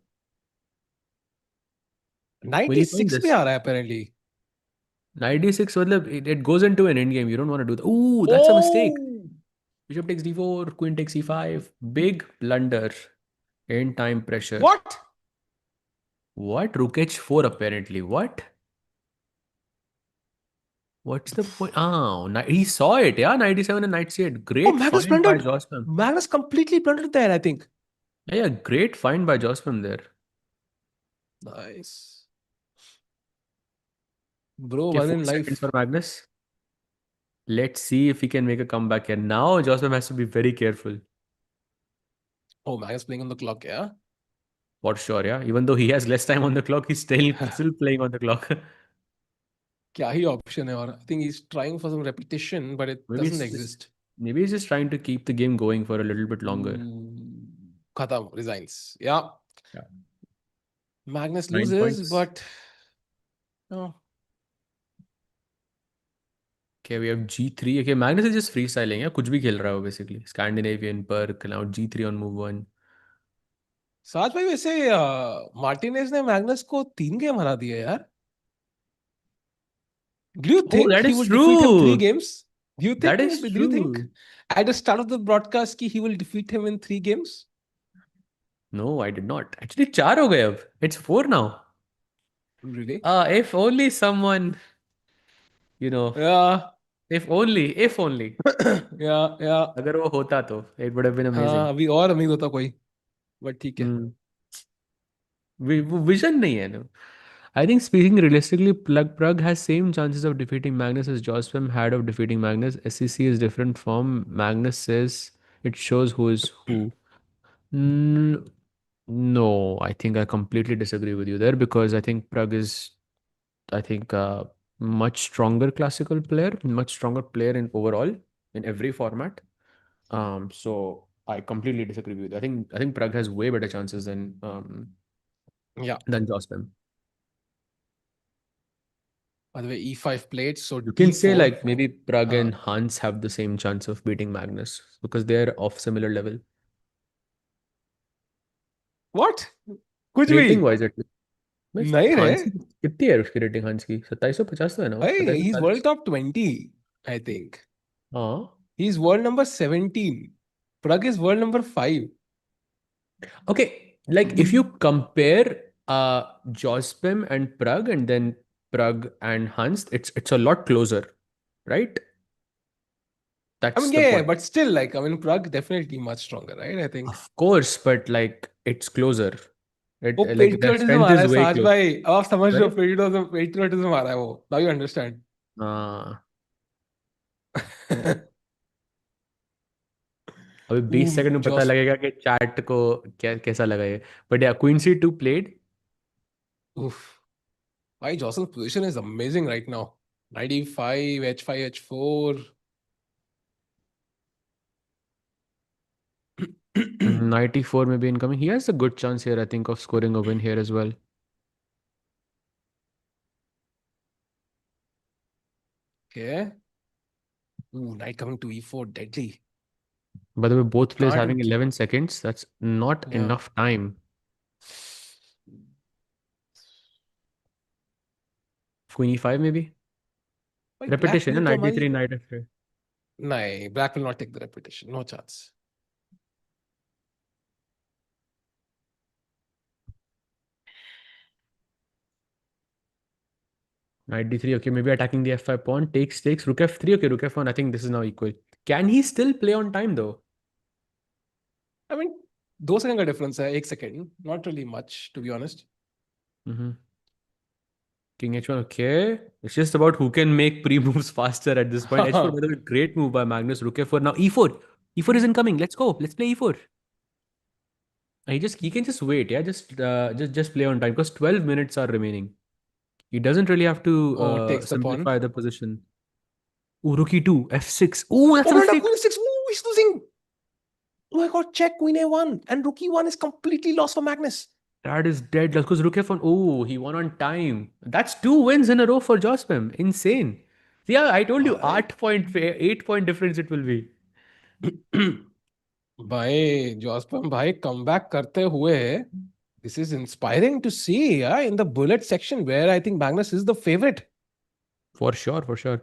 Knight d6 पे आ रहा है apparently. Knight d6, it goes into an endgame. You don't want to do that. Ooh, that's a mistake. Bishop takes d4, queen takes c5. Big blunder. End time pressure. What? Rook h4 apparently. What? What's the point? Oh, he saw it, yeah? Knight d7 and knight c8. Great Magnus find by blundered. Jospam. Magnus completely blundered there, I think. Yeah, great find by Jospam there. Nice. Bro, Okay, one 4 in seconds life. for Magnus. Let's see if he can make a comeback here. Now, Jospam has to be very careful. Oh, Magnus playing on the clock, yeah? For sure, yeah. Even though he has less time on the clock, he's still playing on the clock. क्या ही option है, और I think he's trying for some repetition, but it doesn't exist. Maybe he's just trying to keep the game going for a little bit longer. Khatam, resigns. Yeah. Magnus 9 loses, points. but no. Okay, we have g3. Okay, Magnus is just freestyling. Yeah, कुछ भी खेल रहा है basically. Scandinavian, Perk, now g3 on move 1. साज भाई वैसे Martinez ने Magnus को 3 गेम हरा दिए यार. Do you think that he is will defeat him 3 true. games? Do you That think? is Do you think true. at the start of the broadcast he will defeat him in 3 games? No, I did not. Actually, 4 हो गए अब. It's 4 now. Really? If only someone, Yeah. If only. Yeah. अगर वो होता तो it would have been amazing. हाँ, अभी और अमीर होता कोई. But ठीक है. वो विजन नहीं है ना. I think speaking realistically, Prug has same chances of defeating Magnus as Jospem had of defeating Magnus. SCC is different form. Magnus says it shows who is who. Mm, no, I think I completely disagree with you there because I think Prug is, I think, much stronger classical player, much stronger player in overall in every format. So I completely disagree with you. I think Prug has way better chances Yeah. than Jospem. By the way, E5 played, so You can say D4. like maybe Prug and Hans have the same chance of beating Magnus because they're of similar level. What? कुछ भी Rating wise at least. नहीं रे हांस की कितनी है उसकी rating हांस की 2750 तो है ना वो भाई he's world 2740 top 20 I think हाँ he's world number 17 Prag is world number 5 okay like if you compare Jospem and Prug and then Prug and Hans it's a lot closer right I that's mean the yeah point but still like I mean Prag definitely much stronger right I think of course but like it's closer it वो like their patriotism strength आ रहा is है way साज close भाई अब आप समझ रहे sorry हो patriotism आ रहा है वो now you understand अभी 20 सेकंड में पता Jos लगेगा कि चैट को कैसा लगा ये बट या queen C two played oof भाई Jocelyn's position is amazing right now 95 h5 h4 94 maybe incoming. He has a good chance here, I think, of scoring a win here as well. okay knight coming to e4 deadly By the way, both players having can't 11 seconds. That's not yeah enough time. Queen e5 maybe? भाई black Repetition, ने तो हमारी 93 knight f3. नहीं black will not take the repetition no chance 93, okay, maybe attacking the f5 pawn. Takes, rook f3. Okay, rook f1. I think this is now equal. Can he still play on time though? I mean 2 second का difference है 1 second not really much to be honest King h1, okay. It's just about who can make pre-moves faster at this point. h4, by the way, great move by Magnus. Rook f4. Now e4. E4 is incoming. Let's go. Let's play e4. He can just wait, yeah. Just play on time because 12 minutes are remaining. He doesn't really have to oh takes the pawn simplify the position. Ooh, rook e2, f6. Ooh, that's oh a no mistake. queen 6 oh he's losing oh my god check queen a1 and rook e1 is completely lost for Magnus That is dead because rook f1. Oh, he won on time. That's 2 wins in a row for Jospem. Insane. Yeah, I told you 8 point difference it will be. भाई जोस्पम भाई comeback करते हुए this is inspiring to see yeah in the bullet section where I think Magnus is the favorite For sure, for sure.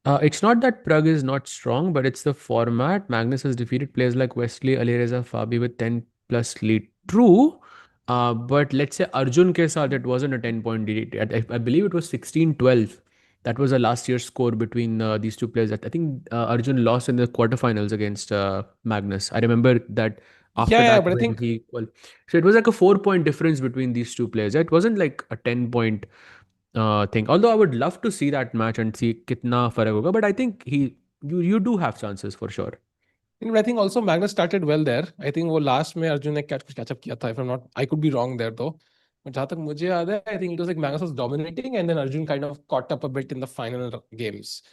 It's not that Prague is not strong, but it's the format. Magnus has defeated players like Wesley, Alireza, Fabi with 10 plus lead. True. But let's say Arjun ke saath, it wasn't a 10-point lead. I believe it was 16-12. That was the last year's score between these two players. I think Arjun lost in the quarterfinals against Magnus. I remember that after yeah that but I when think he so it was like a 4-point difference between these two players. It wasn't like a 10-point thing. Although I would love to see that match and see kitna farak hoga, but I think you do have chances for sure. but I think also Magnus started well there I think वो last में अर्जुन ने catch up किया था if I'm not I could be wrong there though but जहाँ तक मुझे याद है I think it was like Magnus was dominating and then Arjun kind of caught up a bit in the final games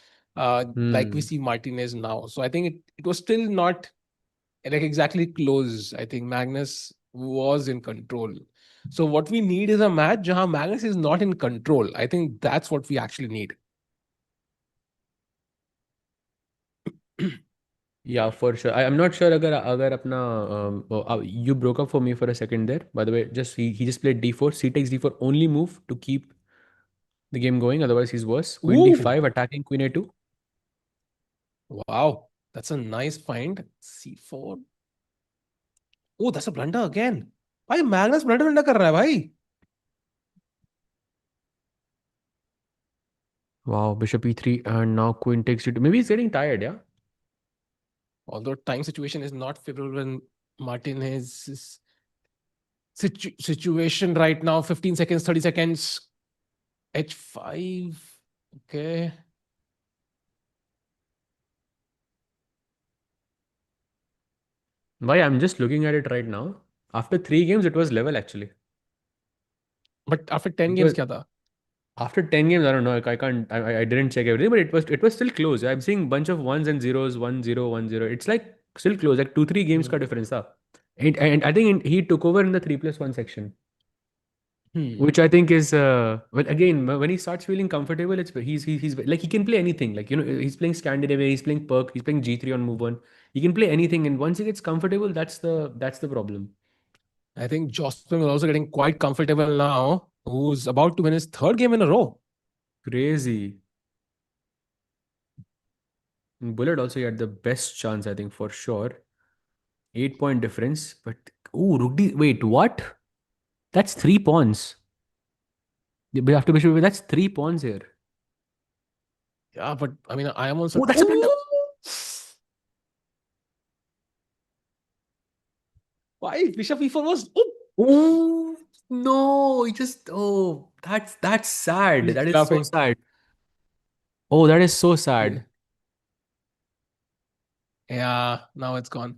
like we see Martinez now so I think it was still not like exactly close I think Magnus was in control so what we need is a match जहाँ Magnus is not in control I think that's what we actually need Yeah, for sure. I'm not sure अगर अपना you broke up for me for a second there. By the way, just he just played d4. C takes d4 only move to keep the game going. Otherwise, he's worse. Queen Ooh. d5 attacking queen a2. Wow, that's a nice find. C4. Oh, that's a blunder again. भाई Magnus blunder कर रहा है भाई. Wow, bishop e3 and now queen takes d2. Maybe he's getting tired, yeah. Although time situation is not favorable in Martinez's situation right now. 15 seconds, 30 seconds. H5. Okay. Why? I'm just looking at it right now. After 3 games, it was level actually. But after 10 It games, was क्या था? after 10 games. I don't know. I can't. I didn't check everything, but it was still close. I'm seeing bunch of ones and zeros, 1-0, 1-0. It's like still close. Like 2-3 games ka difference tha. And I think he took over in the 3+1 section. Which I think is well, again, when he starts feeling comfortable, he's like he can play anything. Like, he's playing Scandinavia, he's playing Perk, he's playing G3 on move one. He can play anything, and once he gets comfortable, that's the problem. I think Jocelyn is also getting quite comfortable now, who's about to win his third game in a row. Crazy. Bullet also had the best chance, I think, for sure. 8-point difference, but Rugdi, wait, what? That's 3 pawns. After Bishop, that's 3 pawns here. Yeah, but I mean, I am also. Oh, that's a bit. Why? Bishop E4 was. Oh no! He just. Oh, that's sad. He's That is so laughing. sad. Oh, that is so sad. Yeah, now it's gone.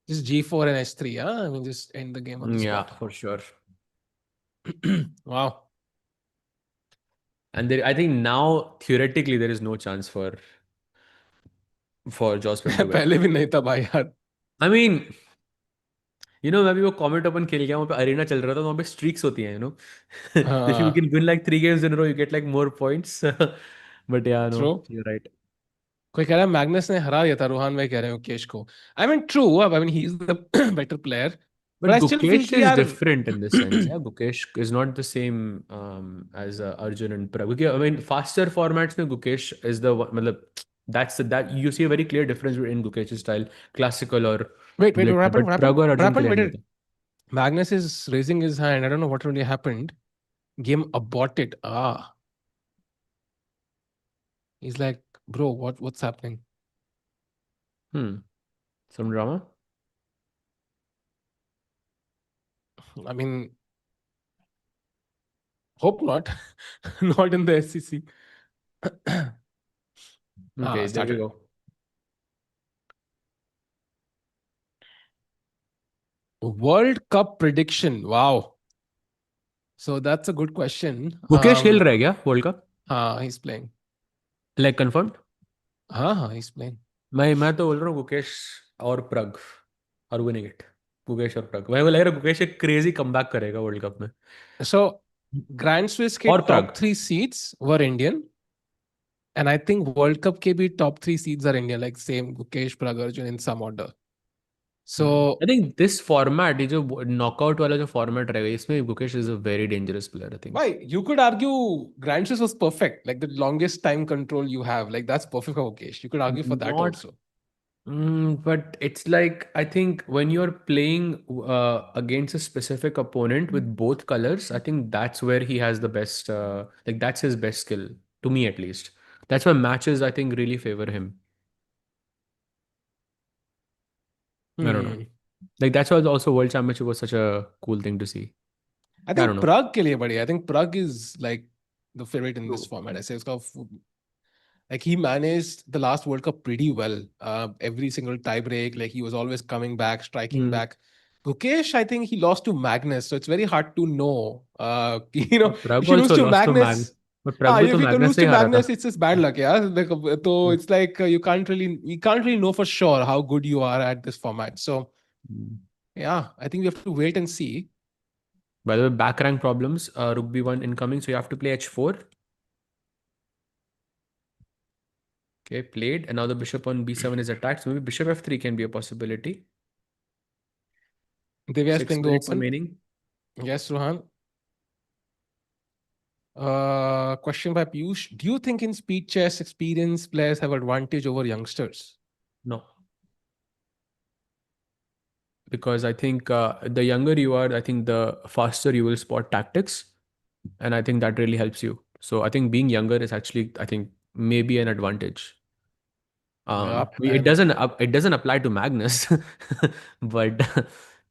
Just G4 and H3, huh? I mean, just end the game on the Yeah, spot. for sure. Wow. And I think now theoretically there is no chance for Jospin to win. पहले भी नहीं था भाई यार. I mean, मैं भी वो comment open खेल गया, वहाँ पे अरीना चल रहा था, तो वहाँ पे स्ट्रीक्स होती हैं, if you can win like 3 games in a row, you get like more points. But yeah, no, True. you're right. कोई कह रहा है मैग्नस ने हरा दिया था, रोहान भाई कह रहे हैं केश को. I mean, true. I mean, he's the better player. But I still feel Gukesh कि is यार. different in this sense. Yeah, Gukesh is not the same as Arjun and Prag. I mean, faster formats में Gukesh is the one. मतलब that you see a very clear difference in Gukesh's style, classical or Wait, what blitz. happened? But Prag और Arjun के लिए नहीं होता. Magnus is raising his hand. I don't know what really happened. Game aborted. He's like, bro, what's happening? Some drama? I mean, hope not. Not in the SEC. Okay, there we go. World Cup prediction. Wow. So that's a good question. Gukesh खेल रहा है क्या World Cup? He's playing. Like confirmed? हाँ, he's playing. मैं तो बोल रहा हूँ गुकेश और प्रग और winning it. गुकेश और प्रग. मुझे लग रहा है गुकेश एक crazy comeback करेगा World Cup में. So Grand Swiss के top 3 seeds were Indian. And I think World Cup के भी top 3 seeds are Indian. Like same Gukesh, Prag, Arjun in some order. So I think this format, ये जो knockout वाला जो format रहेगा, इसमें Gukesh is a very dangerous player, I think. Why? You could argue Grand Swiss was perfect. Like the longest time control you have. Like that's perfect for Gukesh. You could argue for that also. But it's like, I think when you're playing against a specific opponent with both colors, I think that's where he has the best, like that's his best skill, to me at least. That's why matches, I think, really favor him. I don't know. Like that's why also World Championship was such a cool thing to see. I think Prague के लिए बढ़िया. I think Prague is like the favorite in this format. I say like he managed the last World Cup pretty well. Every single tie break, like he was always coming back, striking back. Gukesh, I think he lost to Magnus, so it's very hard to know. If you lose to Magnus, if you lose to Magnus, it's just bad luck, yeah. Like, so it's like you can't really know for sure how good you are at this format. So yeah, I think we have to wait and see. By the way, back rank problems. Rook b1 incoming, so you have to play h4. Okay, played. And now the bishop on b7 is attacked. So maybe bishop f3 can be a possibility. Divya's playing the open. Remaining. Yes, Rohan. Question by Piyush. Do you think in speed chess, experienced players have advantage over youngsters? No. Because I think the younger you are, I think the faster you will spot tactics. And I think that really helps you. So I think being younger is actually, I think, maybe an advantage. It doesn't apply to Magnus, but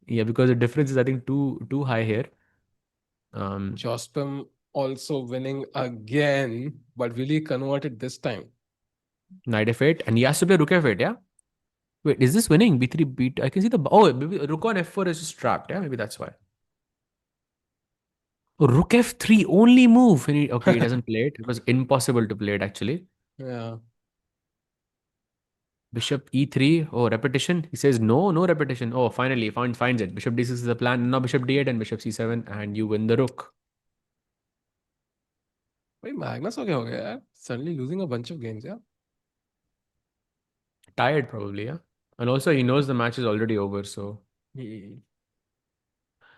yeah, because the difference is, I think, too high here. Jospin Also winning again, but will he convert it this time? Knight f8, and he has to play rook f8, yeah? Wait, is this winning? b3, b2. I can see the. Oh, maybe rook on f4 is just trapped, yeah? Maybe that's why. Oh, rook f3, only move. Okay, he doesn't play it. It was impossible to play it, actually. Yeah. Bishop e3. Oh, repetition. He says no, no repetition. Oh, finally, finds it. Bishop d6 is the plan. Now bishop d8 and bishop c7, and you win the rook. Wait, Magnus हो गया यार? Suddenly losing a bunch of games, yeah? Tired, probably, yeah? And also, he knows the match is already over, so.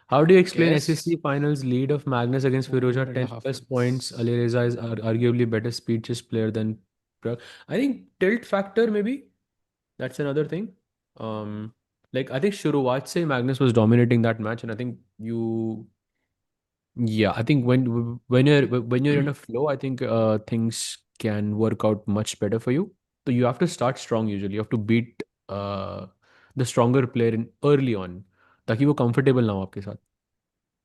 How do you explain Guess SEC finals lead of Magnus against 1 Firouzja? minute and a 10 half plus points. minutes. Alireza is arguably better speed chess player than Prag. I think tilt factor, maybe. That's another thing. Like, I think Shuruvat se Magnus was dominating that match, and I think you. Yeah, I think when you're in a flow, I think things can work out much better for you. So you have to start strong usually. You have to beat the stronger player in early on, ताकि वो comfortable ना हो आपके साथ.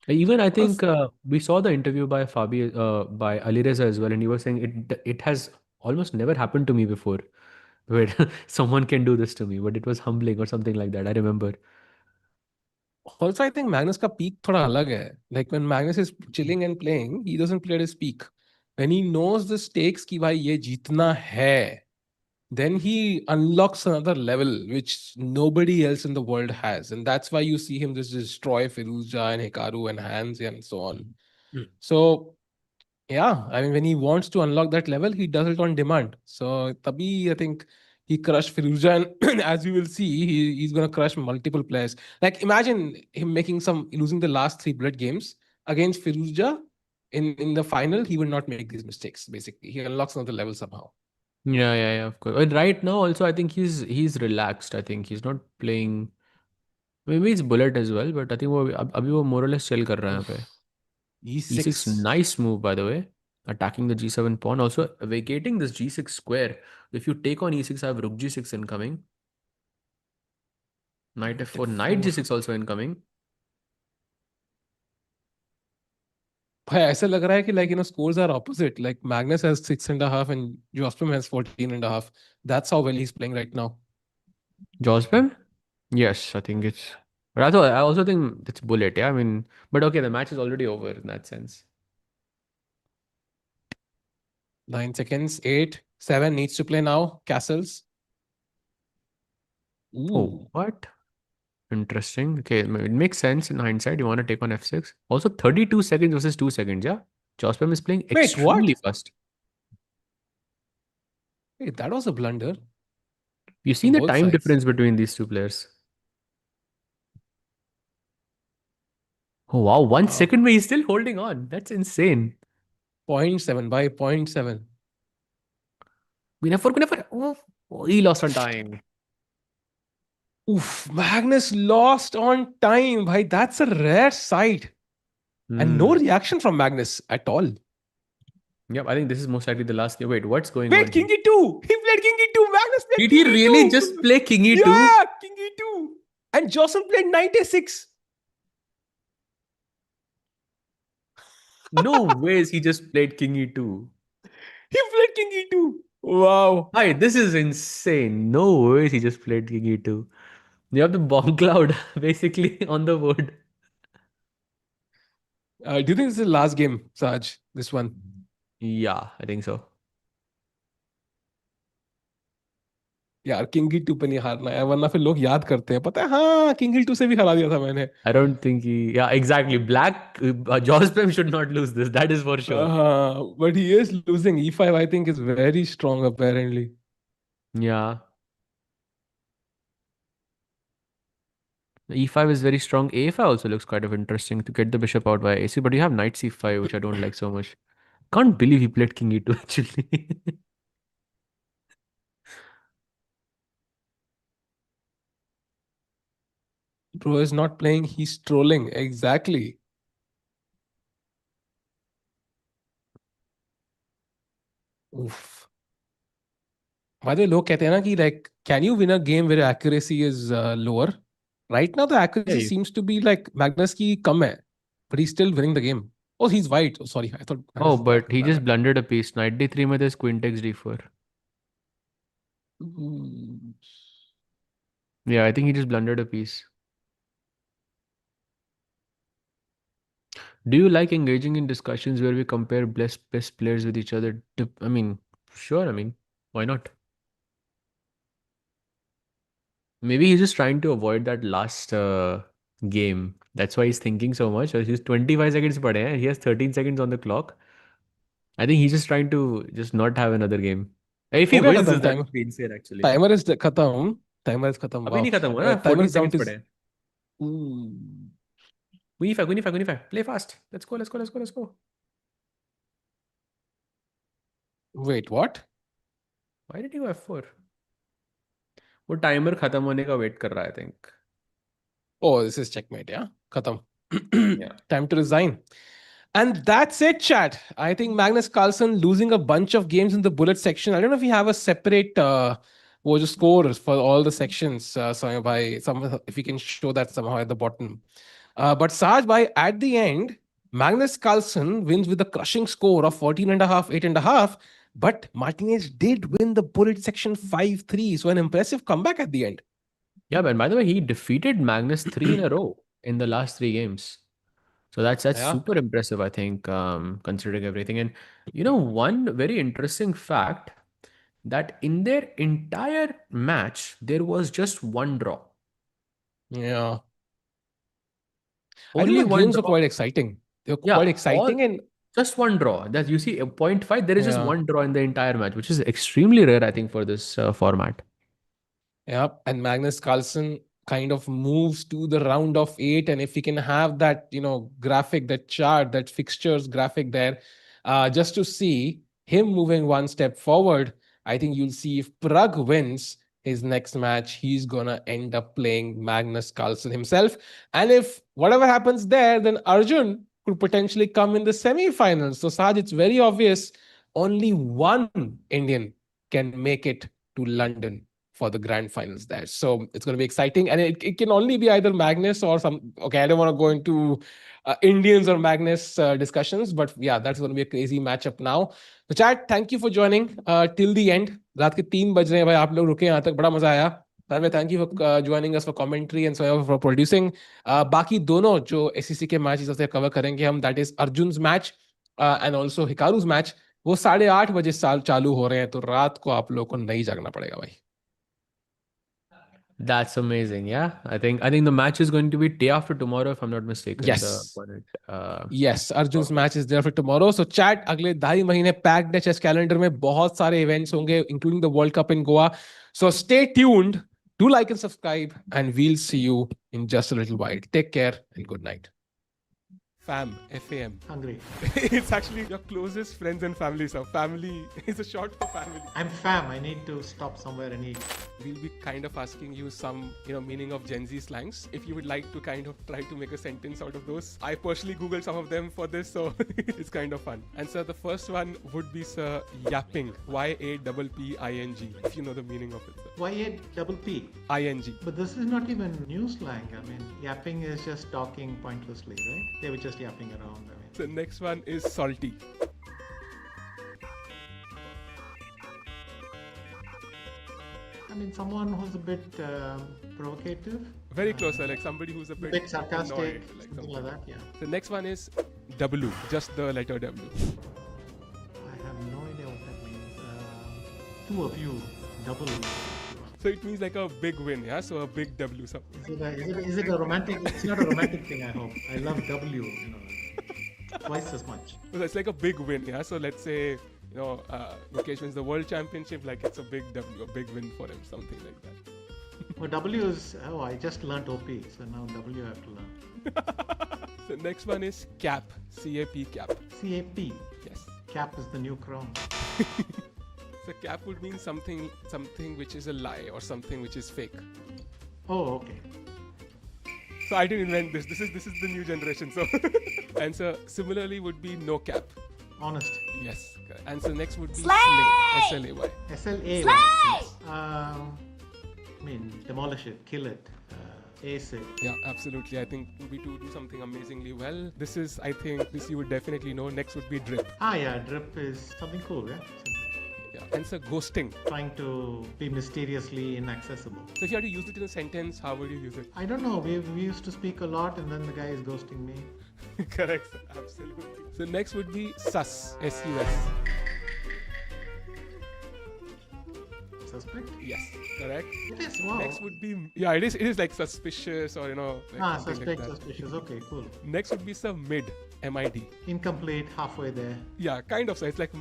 Even I think we saw the interview by by Alireza as well, and he was saying it has almost never happened to me before, where someone can do this to me, but it was humbling or something like that. I remember. Also, I think Magnus का peak थोड़ा अलग है. Like when Magnus is chilling and playing, he doesn't play at his peak. When he knows the stakes कि भाई ये जीतना है, then he unlocks another level which nobody else in the world has, and that's why you see him just destroy Firouzja and Hikaru and Hans and so on. So yeah, I mean, when he wants to unlock that level, he does it on demand. So Tabi, I think he crushed Firouzja, and as we will see, he's gonna crush multiple players. Like imagine him losing the last 3 bullet games against Firouzja in the final. He will not make these mistakes. Basically, he unlocks another level somehow. Yeah, of course. And right now, also, I think he's relaxed. I think he's not playing. Maybe it's bullet as well, but I think वो अभी वो more or less chill कर रहा है यहाँ पे. E6, E6. nice move by the way. Attacking the G7 pawn. Also vacating this G6 square. If you take on E6, I have Rook G6 incoming. Knight F4, Knight G6 also incoming. भाई ऐसा लग रहा है कि like scores are opposite. Like Magnus has 6.5 and Jospim has 14.5. That's how well he's playing right now. Jospim? Yes, I think it's. But I also think it's bullet. Yeah, I mean, but okay, the match is already over in that sense. 9 seconds. 8, 7 needs to play now. Castles. Ooh. Oh, what? Interesting. Okay, it makes sense in hindsight. You want to take on F6. Also, 32 seconds versus 2 seconds. Yeah, Jospim is playing extremely fast. Wait, that was a blunder. You've seen the time difference between these two players. Oh wow, 1 second where he's still holding on. That's insane. 0.7 by 0.7. Oh, he lost on time. Oof, Magnus lost on time. Bhai, that's a rare sight. And no reaction from Magnus at all. Yep, I think this is most likely the last game. Wait, what's going on? Wait, King E2. He played King E2. Magnus played Did he really just play King E2? Yeah, King E2. And Jocelyn played Knight A6. No ways he just played King E2. He played King E2. Wow. Hi, this is insane. No ways he just played King E2. You have the bomb cloud basically on the board. Do you think this is the last game, Saj? This one? Yeah, I think so. यार king E2 पे नहीं हारना है वरना फिर लोग याद करते हैं पता है हाँ किंग E2 से भी हरा दिया था मैंने I don't think yeah exactly black Jospim should not lose this, that is for sure. But he is losing. E5 I think is very strong apparently. Yeah, E5 is very strong. A5 also looks kind of interesting to get the bishop out via AC, but you have knight C5, which I don't like so much. Can't believe he played King E2 actually. Bro is not playing, he's trolling. Exactly. Oof. By the way, लोग कहते हैं ना कि like can you win a game where accuracy is lower? Right now the accuracy seems to be like Magnus की कम है, but he's still winning the game. Oh, he's white. Oh, sorry, I thought. Oh, but he just blundered a piece. Knight d3 में there's queen takes d4. Yeah, I think he just blundered a piece. Do you like engaging in discussions where we compare best players with each other? I mean, sure. I mean, why not? Maybe he's just trying to avoid that last game. That's why he's thinking so much. He's 25 seconds per day. He has 13 seconds on the clock. I think he's just trying to just not have another game. If he हो गया wins खत्म this, that time. would be insane actually. Timer is खत्म. Timer is खत्म. अभी Wow. नहीं खत्म हुआ ना. Timer 14 is down seconds to. पड़े हैं. Queen e5. Play fast. Let's go. Wait, what? Why did he go f4? वो टाइमर खत्म होने का वेट कर रहा है, I think. Oh, this is checkmate, yeah? Khatam. Yeah. Time to resign. And that's it, chat. I think Magnus Carlsen losing a bunch of games in the bullet section. I don't know if we have a separate scores for all the sections. So if we can show that somehow at the bottom. But Saj, at the end, Magnus Carlsen wins with a crushing score of 14.5, 8.5. But Martinez did win the bullet section 5-3. So an impressive comeback at the end. Yeah, but by the way, he defeated Magnus 3 in a row in the last 3 games. So that's super impressive, I think, considering everything. And one very interesting fact that in their entire match, there was just one draw. Yeah. Only I think the one games draw. were quite exciting. They were quite exciting and just one draw. That you see, 0.5, there is just one draw in the entire match, which is extremely rare, I think, for this format. Yeah, and Magnus Carlsen kind of moves to the round of 8, and if we can have that, graphic, that chart, that fixtures graphic there, just to see him moving one step forward, I think you'll see if Prag wins his next match, he's gonna end up playing Magnus Carlsen himself. And if whatever happens there, then Arjun could potentially come in the semi-finals. So Saj, it's very obvious only one Indian can make it to London for the grand finals there. So it's going to be exciting. And it can only be either Magnus or some... Okay, I don't want to go into Indians or Magnus discussions. But yeah, that's going to be a crazy matchup now. So chat, thank you for joining till the end. रात के 3 बज रहे हैं भाई, आप लोग रुके यहाँ तक, बड़ा मजा आया. Thank you for joining us for commentary and so for producing. बाकी दोनों जो SEC के मैच सबसे कवर करेंगे हम, that is Arjun's match and also Hikaru's match, वो 8:30 बजे चालू हो रहे हैं. तो रात को आप लोग को नहीं जागना पड़ेगा भाई. That's amazing. Yeah, I think the match is going to be day after tomorrow, if I'm not mistaken. Yes. Yes, Arjun's match is there for tomorrow. So chat, अगले 2.5 महीने packed है chess calendar में, बहुत सारे events होंगे, including the World Cup in Goa. So stay tuned. Do like and subscribe, and we'll see you in just a little while. Take care and good night. Fam, F-A-M. Hungry. It's actually your closest friends and family, so family is a short for family. I'm fam. I need to stop somewhere and eat. We'll be kind of asking you some, meaning of Gen Z slangs. If you would like to kind of try to make a sentence out of those. I personally Googled some of them for this, so it's kind of fun. And sir, the first one would be, sir, yapping. Y-A-P-P-I-N-G. If you know the meaning of it, sir. Y-A-P-P? I-N-G. But this is not even new slang. I mean, yapping is just talking pointlessly, right? They were just yapping around. I mean. The next one is salty. I mean, someone who's a bit provocative. Very close, like somebody who's a bit sarcastic, annoyed, something like that, yeah. The next one is W, just the letter W. I have no idea what that means. Two of you, double. So it means like a big win, yeah? So a big W. Is it a romantic? It's not a romantic thing, I hope. I love W, twice as much. So it's like a big win, yeah? So let's say, Mukesh wins the World Championship, like it's a big W, a big win for him, something like that. Well, W is, I just learnt OP, so now W I have to learn. The next one is cap, C-A-P, cap. C-A-P? Yes. Cap is the new crown. So cap would mean something which is a lie or something which is fake. Oh, okay. So I didn't invent this. This is the new generation. So and so similarly would be no cap. Honest. Yes. And so next would be Slay! S-L-A-Y. S-L-A-Y. I mean, demolish it, kill it. Ace it. Yeah, absolutely. I think 2v2 do something amazingly well. This is, I think, this you would definitely know. Next would be Drip. Yeah, drip is something cool, yeah? Yeah. And so ghosting. Trying to be mysteriously inaccessible. So if you had to use it in a sentence, how would you use it? I don't know, we used to speak a lot and then the guy is ghosting me. Correct, sir. Absolutely. So next would be sus. S-U-S. Suspect? Yes, correct. It is, wow. Next would be, yeah, it is like suspicious or, like something suspect, like that. suspicious, okay, cool. Next would be some mid. M-I-D. Incomplete, halfway there. Yeah, kind of. So it's like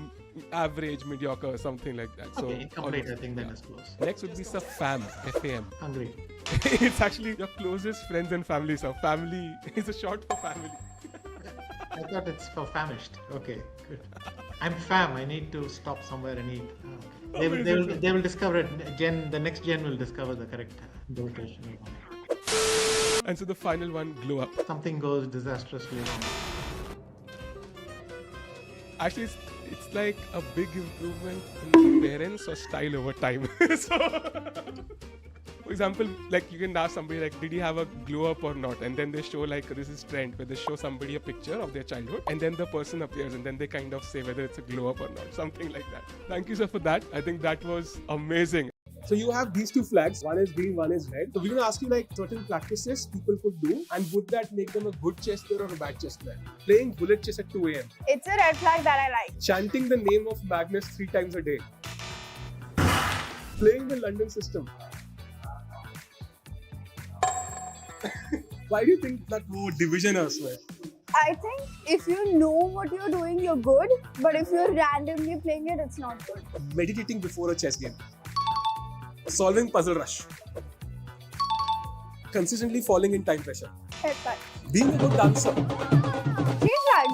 average, mediocre, something like that. So Okay, incomplete, almost, I think that yeah. is close. Next would be some fam. F-A-M. Hungry. It's actually your closest friends and family. So family is a short for family. I thought it's for famished. Okay, good. I'm fam. I need to stop somewhere and eat. They will discover it. The next gen will discover the correct location. And so the final one, glow up. Something goes disastrously wrong. Actually, it's like a big improvement in appearance or style over time. So, for example, like you can ask somebody like, did he have a glow up or not? And then they show like, this is trend where they show somebody a picture of their childhood and then the person appears and then they kind of say whether it's a glow up or not, something like that. Thank you, sir, for that. I think that was amazing. So you have these two flags, one is green, one is red. So we're going to ask you like certain practices people could do, and would that make them a good chess player or a bad chess player? Playing bullet chess at 2 a.m. It's a red flag that I like. Chanting the name of Magnus 3 times a day. Playing the London system. Why do you think that division is there? I think if you know what you're doing, you're good. But if you're randomly playing it, it's not good. Meditating before a chess game. Solving puzzle rush. Consistently falling in time pressure. Red flag. Being a good dancer. Green flag.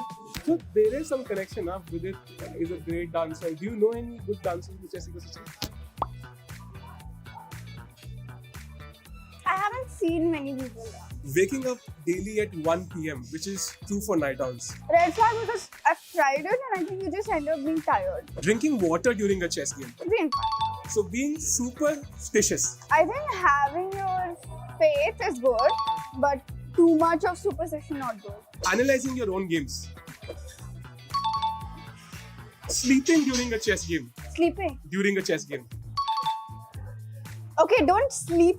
So there is some connection with it. Is a great dancer. Do you know any good dancers in the chess ecosystem? I haven't seen many people. Waking up daily at 1 p.m, which is true for night owls. Red flag because I've tried it and I think you just end up being tired. Drinking water during a chess game. Green flag. So being superstitious. I think having your faith is good, but too much of superstition not good. Analyzing your own games. Sleeping during a chess game. Sleeping. During a chess game. Okay, don't sleep,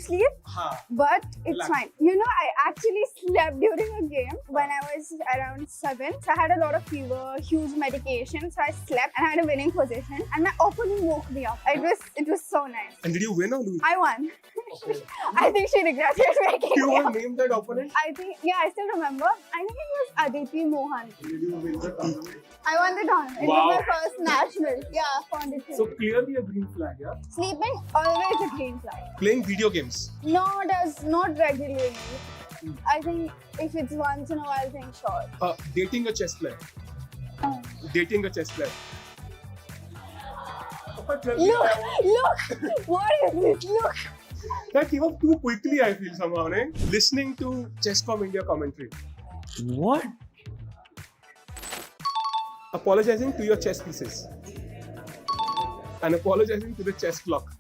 but it's fine. You know, I actually slept during a game when I was around 7. So I had a lot of fever, huge medication. So I slept and I had a winning position. And my opponent woke me up. It was so nice. And did you win or lose? I won. Okay. I think she regretted waking Do you me want up. to name that opponent? I think, yeah, I still remember. I think it was Aditi Mohan. Did you win the tournament? I won the tournament. Wow. It was my first national. Yeah, found it. So clearly a green flag, yeah? Sleeping, always a green flag. Playing video games. Not regularly. I think if it's once in a while, thing sure. Dating a chess player. Dating a chess player. Look! What is this? Look! That came up too quickly, I feel somehow, right? Listening to Chesscom India commentary. What? Apologizing to your chess pieces. And apologizing to the chess clock.